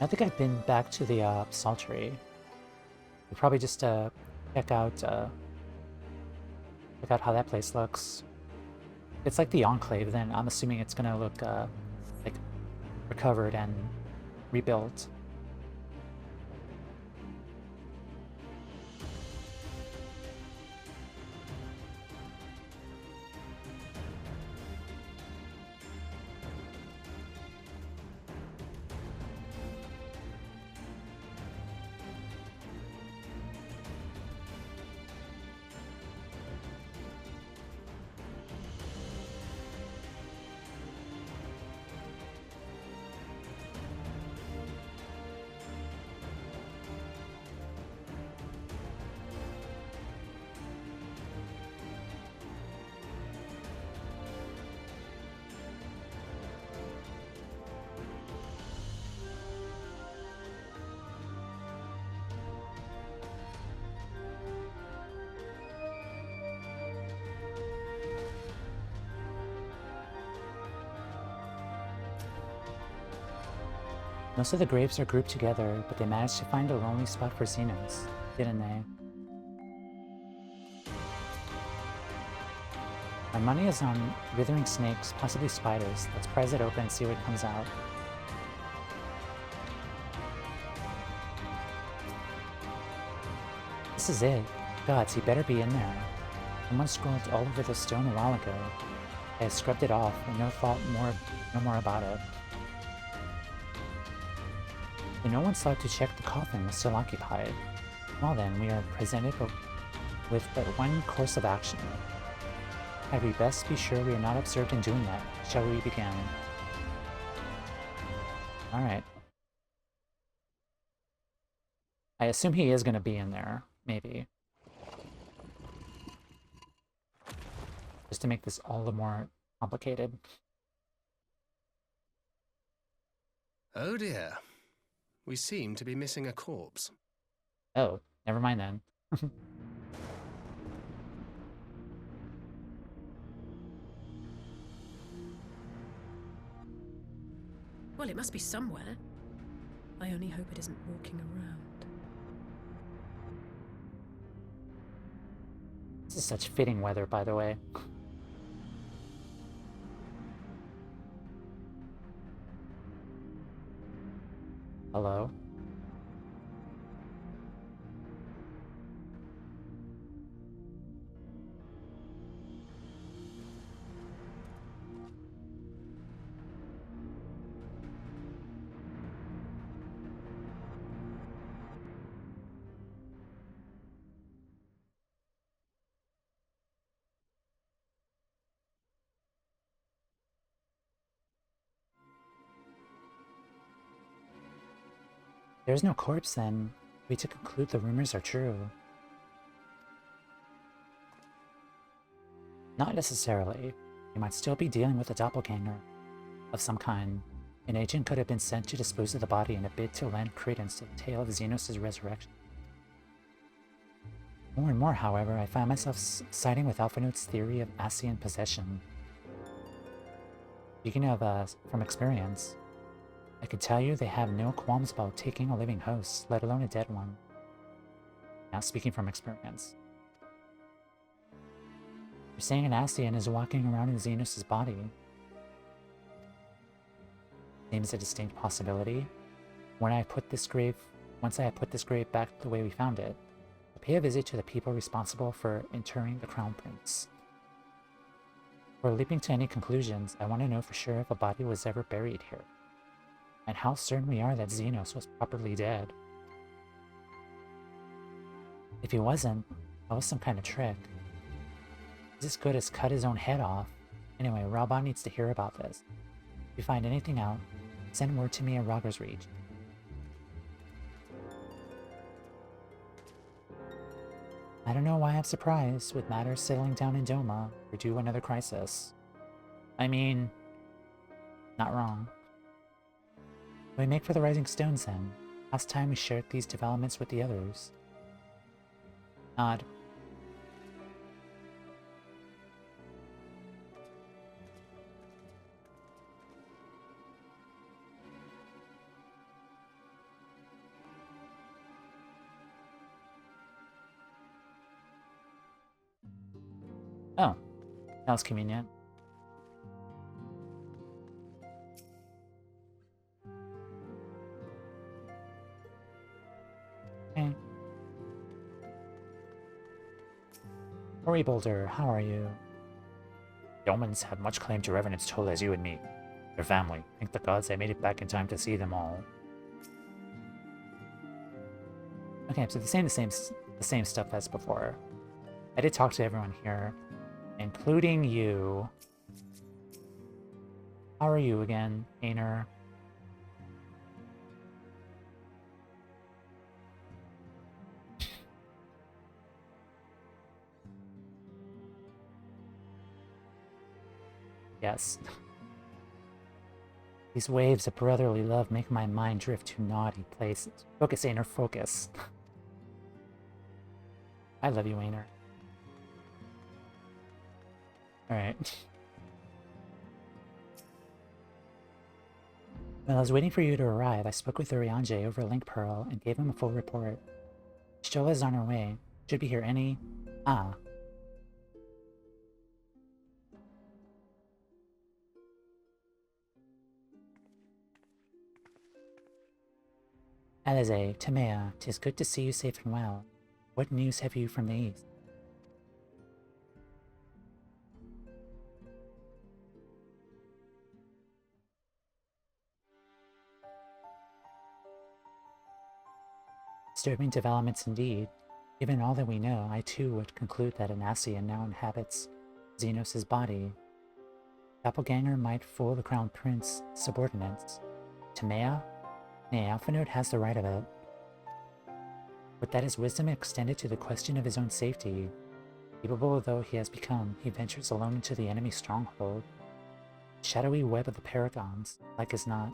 I think I've been back to the Psaltery. We probably just check out how that place looks. It's like the Enclave, then I'm assuming it's gonna look like recovered and rebuilt. Most of the graves are grouped together, but they managed to find a lonely spot for Xenos, didn't they? My money is on withering snakes, possibly spiders. Let's prise it open and see what comes out. This is it. Gods, he better be in there. Someone scrolled all over the stone a while ago. I scrubbed it off and no more about it. But no one's allowed to check the coffin was still occupied. Well then, we are presented with but one course of action. Had we best be sure we are not observed in doing that. Shall we begin? Alright. I assume he is going to be in there, maybe. Just to make this all the more complicated. Oh dear. We seem to be missing a corpse. Oh, never mind then. Well, it must be somewhere. I only hope it isn't walking around. This is such fitting weather, by the way. Hello? There's no corpse then. We to conclude the rumors are true. Not necessarily. You might still be dealing with a doppelganger of some kind. An agent could have been sent to dispose of the body in a bid to lend credence to the tale of Xenos' resurrection. More and more, however, I find myself siding with Alphanote's theory of Asian possession. Speaking of, from experience, I could tell you they have no qualms about taking a living host, let alone a dead one. Now, speaking from experience. You're saying an Asian is walking around in Xenos' body. Seems a distinct possibility. Once I put this grave back the way we found it, I'll pay a visit to the people responsible for interring the Crown Prince. Before leaping to any conclusions, I want to know for sure if a body was ever buried here, and how certain we are that Xenos was properly dead. If he wasn't, that was some kind of trick. He's as good as cut his own head off. Anyway, Raubon needs to hear about this. If you find anything out, send word to me at Rogger's Reach. I don't know why I'm surprised. With matters settling down in Doma, we're due another crisis. I mean, not wrong. We make for the Rising Stones then. Last time we shared these developments with the others. Nod. Oh, that was convenient. Okay. Ori Boulder, how are you? The Omens have much claim to reverence toll as you and me. Their family. Thank the gods I made it back in time to see them all. Okay, so they're saying the same stuff as before. I did talk to everyone here, including you. How are you again, Ainer? Yes. These waves of brotherly love make my mind drift to naughty places. Focus, Ainer, focus. I love you, Ainer. Alright. While I was waiting for you to arrive, I spoke with Urianger over Link Pearl and gave him a full report. Shola is on her way. Should be here any... Ah. Alize, Timea, 'tis good to see you safe and well. What news have you from the east? Disturbing developments indeed. Given all that we know, I too would conclude that an Asian now inhabits Xenos' body. Doppelganger might fool the Crown Prince's subordinates. Timea? Nay, Alphanode has the right of it. But that his wisdom extended to the question of his own safety. Capable though he has become, he ventures alone into the enemy stronghold. Shadowy web of the Paragons, like as not.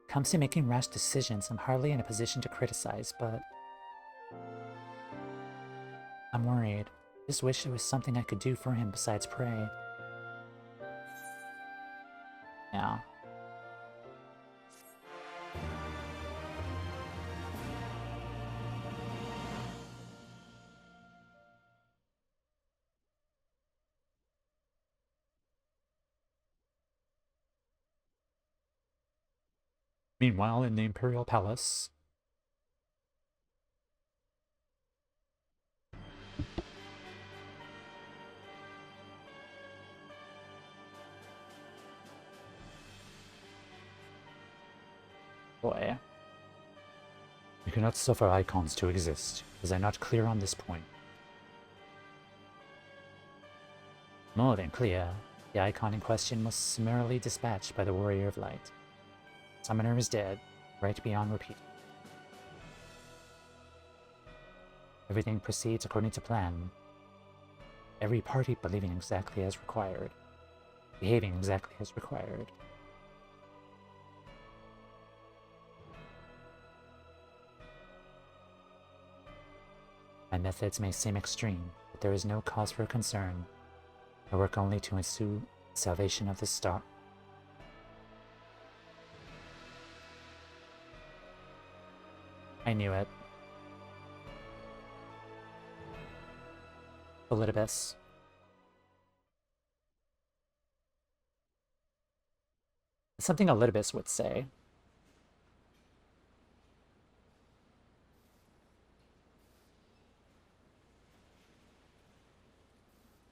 Comes to making rash decisions, I'm hardly in a position to criticize, but... I'm worried. Just wish there was something I could do for him besides pray. Yeah. Meanwhile, in the Imperial Palace... Boy. You cannot suffer icons to exist. Was I not clear on this point? More than clear. The icon in question was summarily dispatched by the Warrior of Light. Summoner is dead, right beyond repeat. Everything proceeds according to plan. Every party believing exactly as required. Behaving exactly as required. My methods may seem extreme, but there is no cause for concern. I work only to ensue the salvation of the star. I knew it. Elidibus. Something Elidibus would say.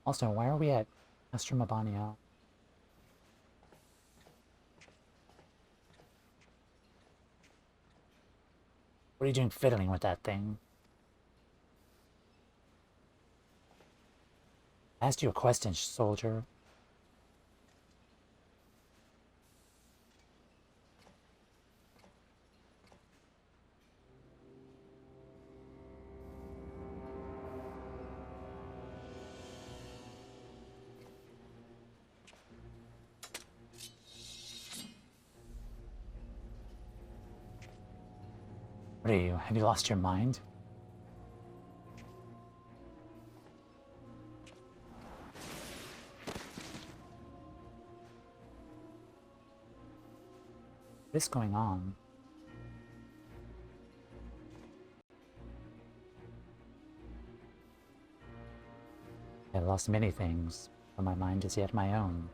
Also, why are we at Astromabania? What are you doing fiddling with that thing? I asked you a question, soldier. What are you? Have you lost your mind? What is going on? I lost many things, but my mind is yet my own.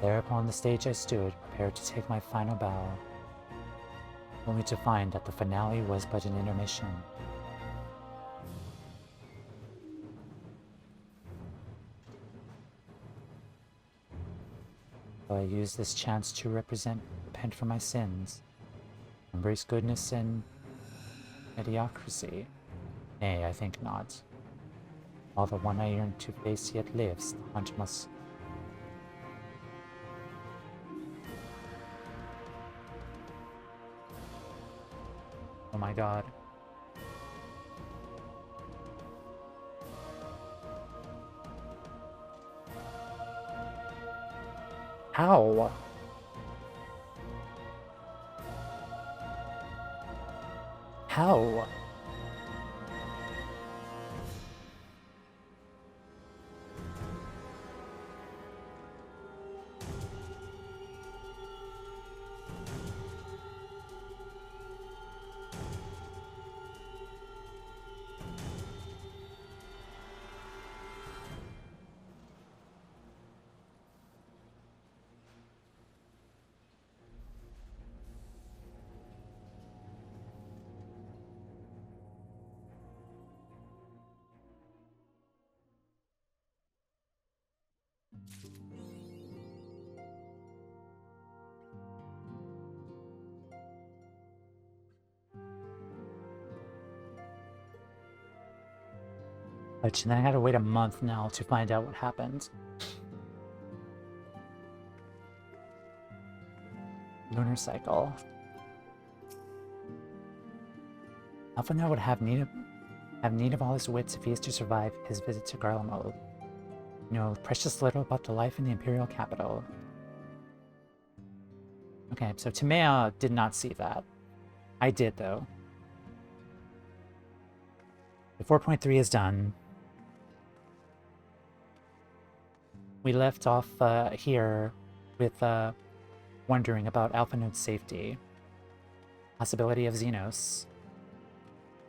There upon the stage I stood, prepared to take my final bow, only to find that the finale was but an intermission. So I used this chance to repent for my sins, embrace goodness and mediocrity. Nay, I think not. While the one I yearn to face yet lives, the hunt must. Oh my god. How? How? And then I gotta wait a month now to find out what happened. Lunar cycle. Alphinaud would have need of all his wits if he is to survive his visit to Garlemald. You know precious little about the life in the Imperial capital. Okay, so Timea did not see that. I did, though. The 4.3 is done. We left off here with wondering about Alphinaud's safety, possibility of Xenos,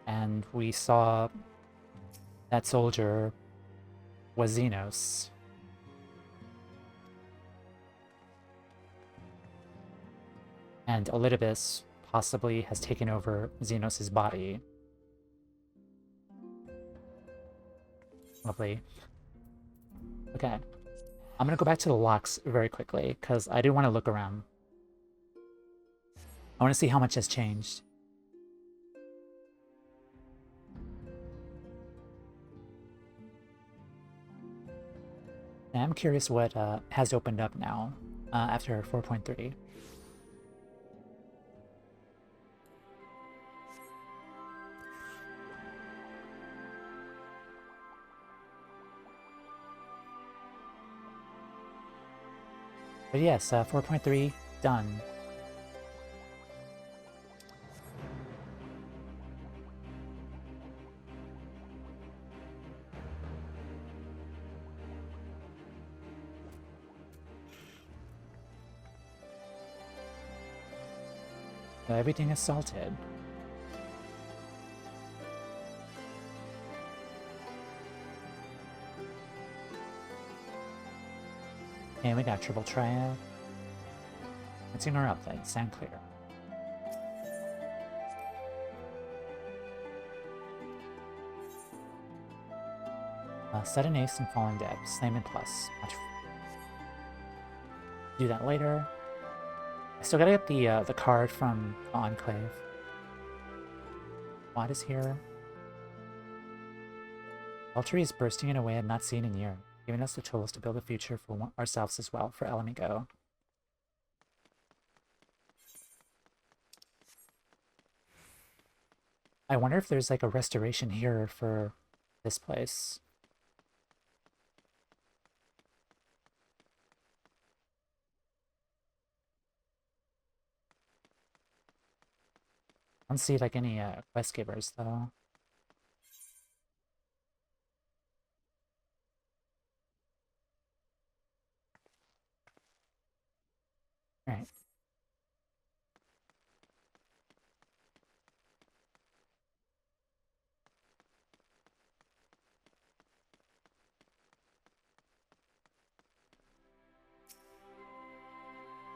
and we saw that soldier was Xenos. And Elidibus possibly has taken over Xenos' body. Lovely. Okay. I'm gonna go back to the locks very quickly, because I do want to look around. I want to see how much has changed. And I'm curious what has opened up now, after 4.3. But yes, 4.3 done. So everything is salted. And we got triple triad. Let's ignore outfit. Sound clear. Sudden ace and falling deb. Slam and plus. Do that later. I still gotta get the card from the Enclave. Watt is here. Valtteri is bursting in a way I've not seen in years, giving us the tools to build a future for ourselves as well, for Elamigo. I wonder if there's like a restoration here for this place. I don't see like any quest givers though. Alright.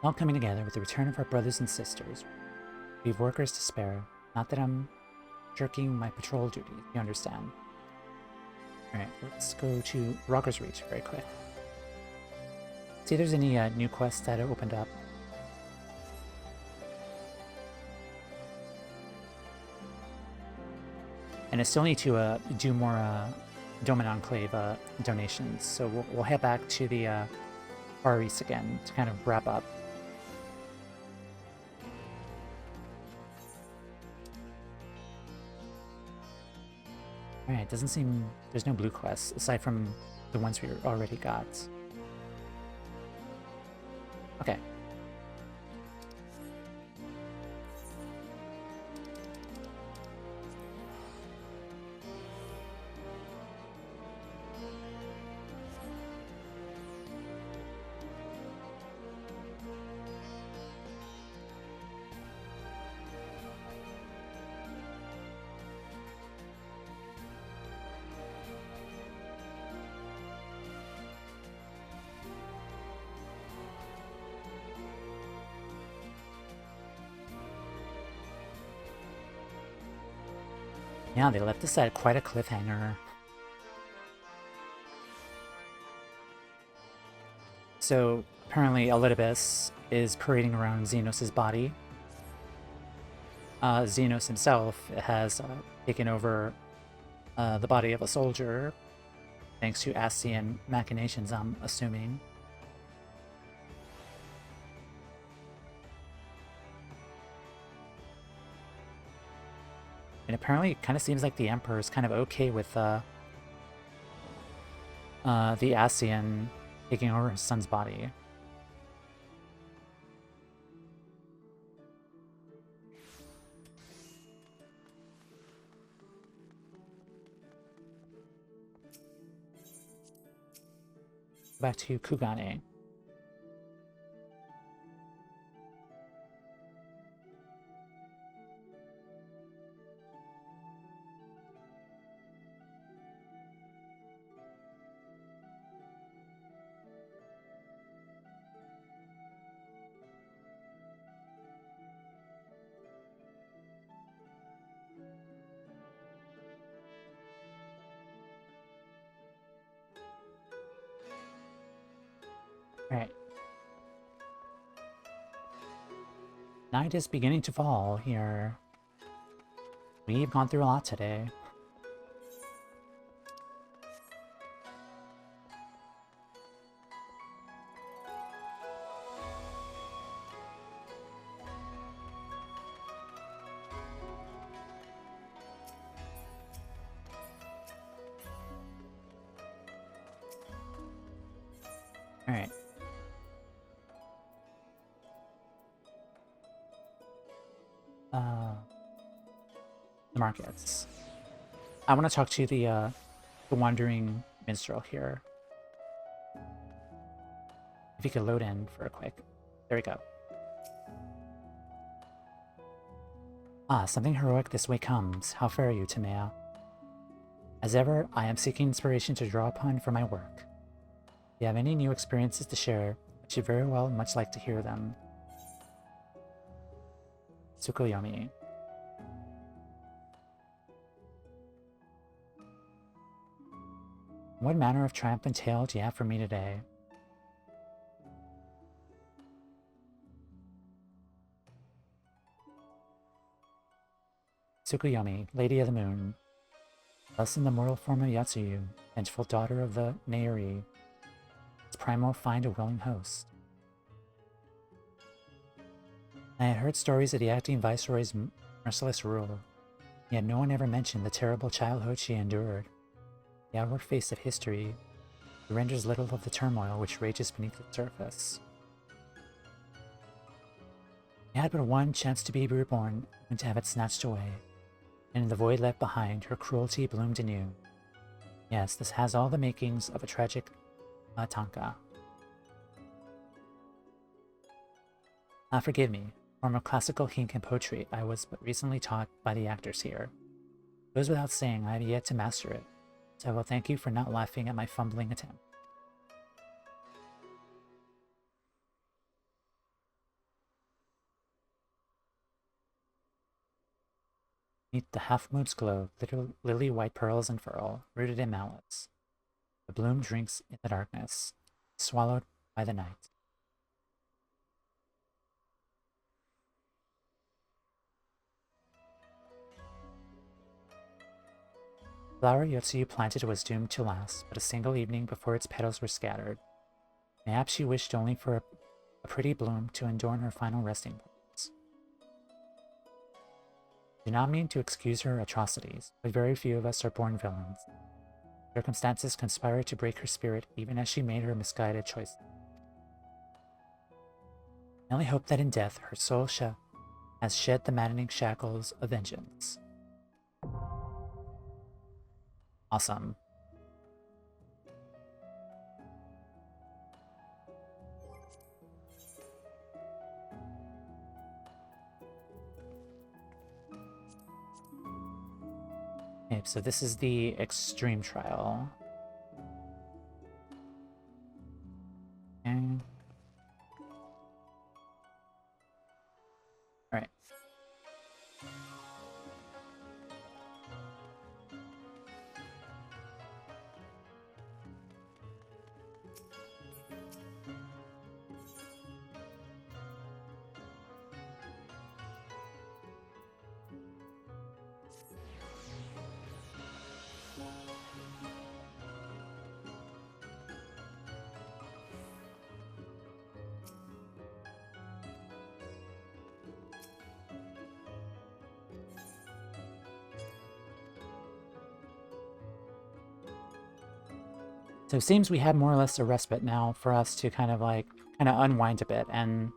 All coming together with the return of our brothers and sisters. We've workers to spare. Not that I'm jerking my patrol duty, you understand. Alright, let's go to Rocker's Reach very quick. See if there's any new quests that have opened up. And I still need to do more Domin Enclave donations, so we'll head back to the Far East again to kind of wrap up. Alright, doesn't seem there's no blue quests aside from the ones we already got. Okay. Yeah, they left us at quite a cliffhanger. So, apparently Elidibus is parading around Xenos' body. Xenos himself has taken over the body of a soldier, thanks to Asian machinations, I'm assuming. And apparently it kind of seems like the Emperor is kind of okay with the Asian taking over his son's body. Back to Kugane. Alright. Night is beginning to fall here. We've gone through a lot today. Alright. The markets. I want to talk to the wandering minstrel here. If you could load in for a quick. There we go. Ah, something heroic this way comes. How fare you, Timea? As ever, I am seeking inspiration to draw upon for my work. If you have any new experiences to share, I should very well much like to hear them. Tsukuyomi. What manner of triumphant tale do you have for me today? Tsukuyomi, Lady of the Moon. Thus in the mortal form of Yatsuyu, vengeful daughter of the Nairi, its primal find a willing host. I had heard stories of the acting viceroy's merciless rule, yet no one ever mentioned the terrible childhood she endured. The outward face of history renders little of the turmoil which rages beneath the surface. You had but one chance to be reborn and to have it snatched away, and in the void left behind, her cruelty bloomed anew. Yes, this has all the makings of a tragic tanka. Forgive me, form of classical Hinkan poetry I was but recently taught by the actors here. It goes without saying I have yet to master it, so I will thank you for not laughing at my fumbling attempt. Meet the half-moon's glow, lily white pearls and furl, rooted in malice. The bloom drinks in the darkness, swallowed by the night. The flower Yotsuyu planted was doomed to last but a single evening before its petals were scattered. Mayhap she wished only for a pretty bloom to adorn her final resting place. Do not mean to excuse her atrocities, but very few of us are born villains. Circumstances conspired to break her spirit even as she made her misguided choices. I only hope that in death her soul has shed the maddening shackles of vengeance. Awesome. Okay, so this is the extreme trial. Okay. Alright. So it seems we have more or less a respite now for us to kind of unwind a bit and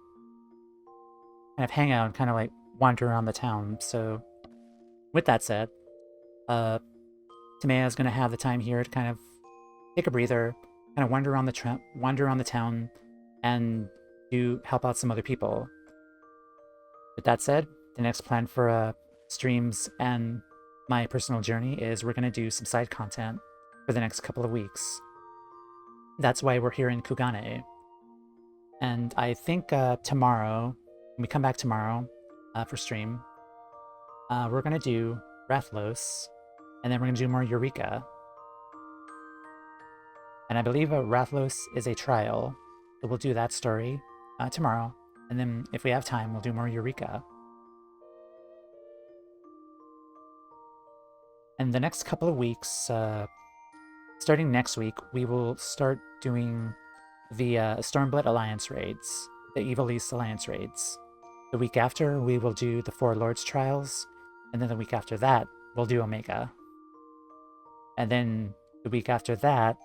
kind of hang out and kind of like wander around the town. So with that said, Tameya's gonna have the time here to kind of take a breather, kind of wander around the town, and help out some other people. With that said, the next plan for streams and my personal journey is we're gonna do some side content for the next couple of weeks. That's why we're here in Kugane. And I think tomorrow, when we come back tomorrow for stream, we're going to do Rathlos, and then we're going to do more Eureka. And I believe Rathlos is a trial, so we'll do that story tomorrow. And then if we have time, we'll do more Eureka. And the next couple of weeks, starting next week, we will start doing the Stormblood Alliance raids, the Evil East Alliance raids. The week after, we will do the Four Lords Trials, and then the week after that, we'll do Omega. And then the week after that,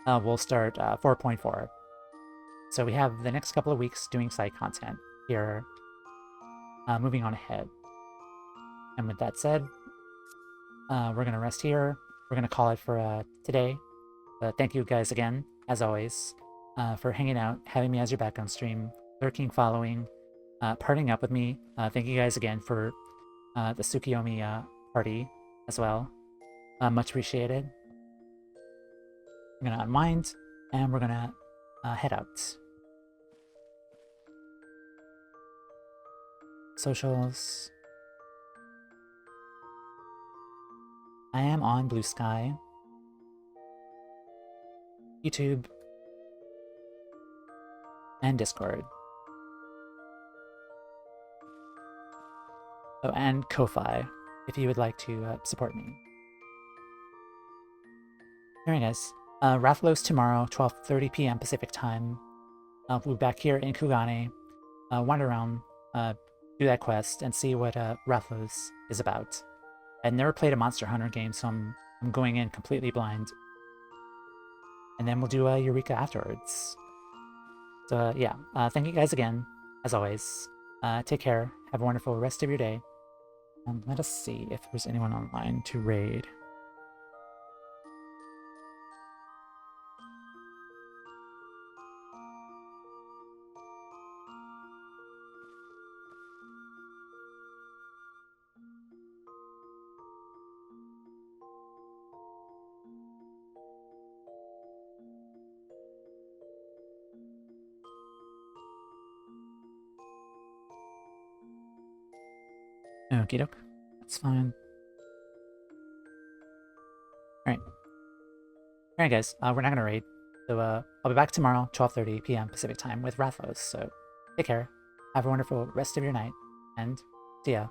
we'll start 4.4. So we have the next couple of weeks doing side content here, moving on ahead. And with that said, we're going to rest here. We're going to call it for today. Thank you guys again, as always, for hanging out, having me as your background stream, lurking, following, partying up with me. Thank you guys again for the Tsukuyomi party as well. Much appreciated. We're going to unwind, and we're going to head out. Socials. I am on Blue Sky, YouTube, and Discord. Oh, and Ko-Fi, if you would like to support me. Alright guys, Rathlos tomorrow, 12:30 p.m. Pacific time. We'll be back here in Kugane, wander around, do that quest, and see what Rathlos is about. I've never played a Monster Hunter game, so I'm going in completely blind. And then we'll do Eureka afterwards. So yeah, thank you guys again, as always. Take care, have a wonderful rest of your day. And let us see if there's anyone online to raid. Okie doke. It's fine. Alright guys, we're not gonna raid. So I'll be back tomorrow, 12:30 p.m. Pacific time with Rathos. So take care. Have a wonderful rest of your night, and see ya.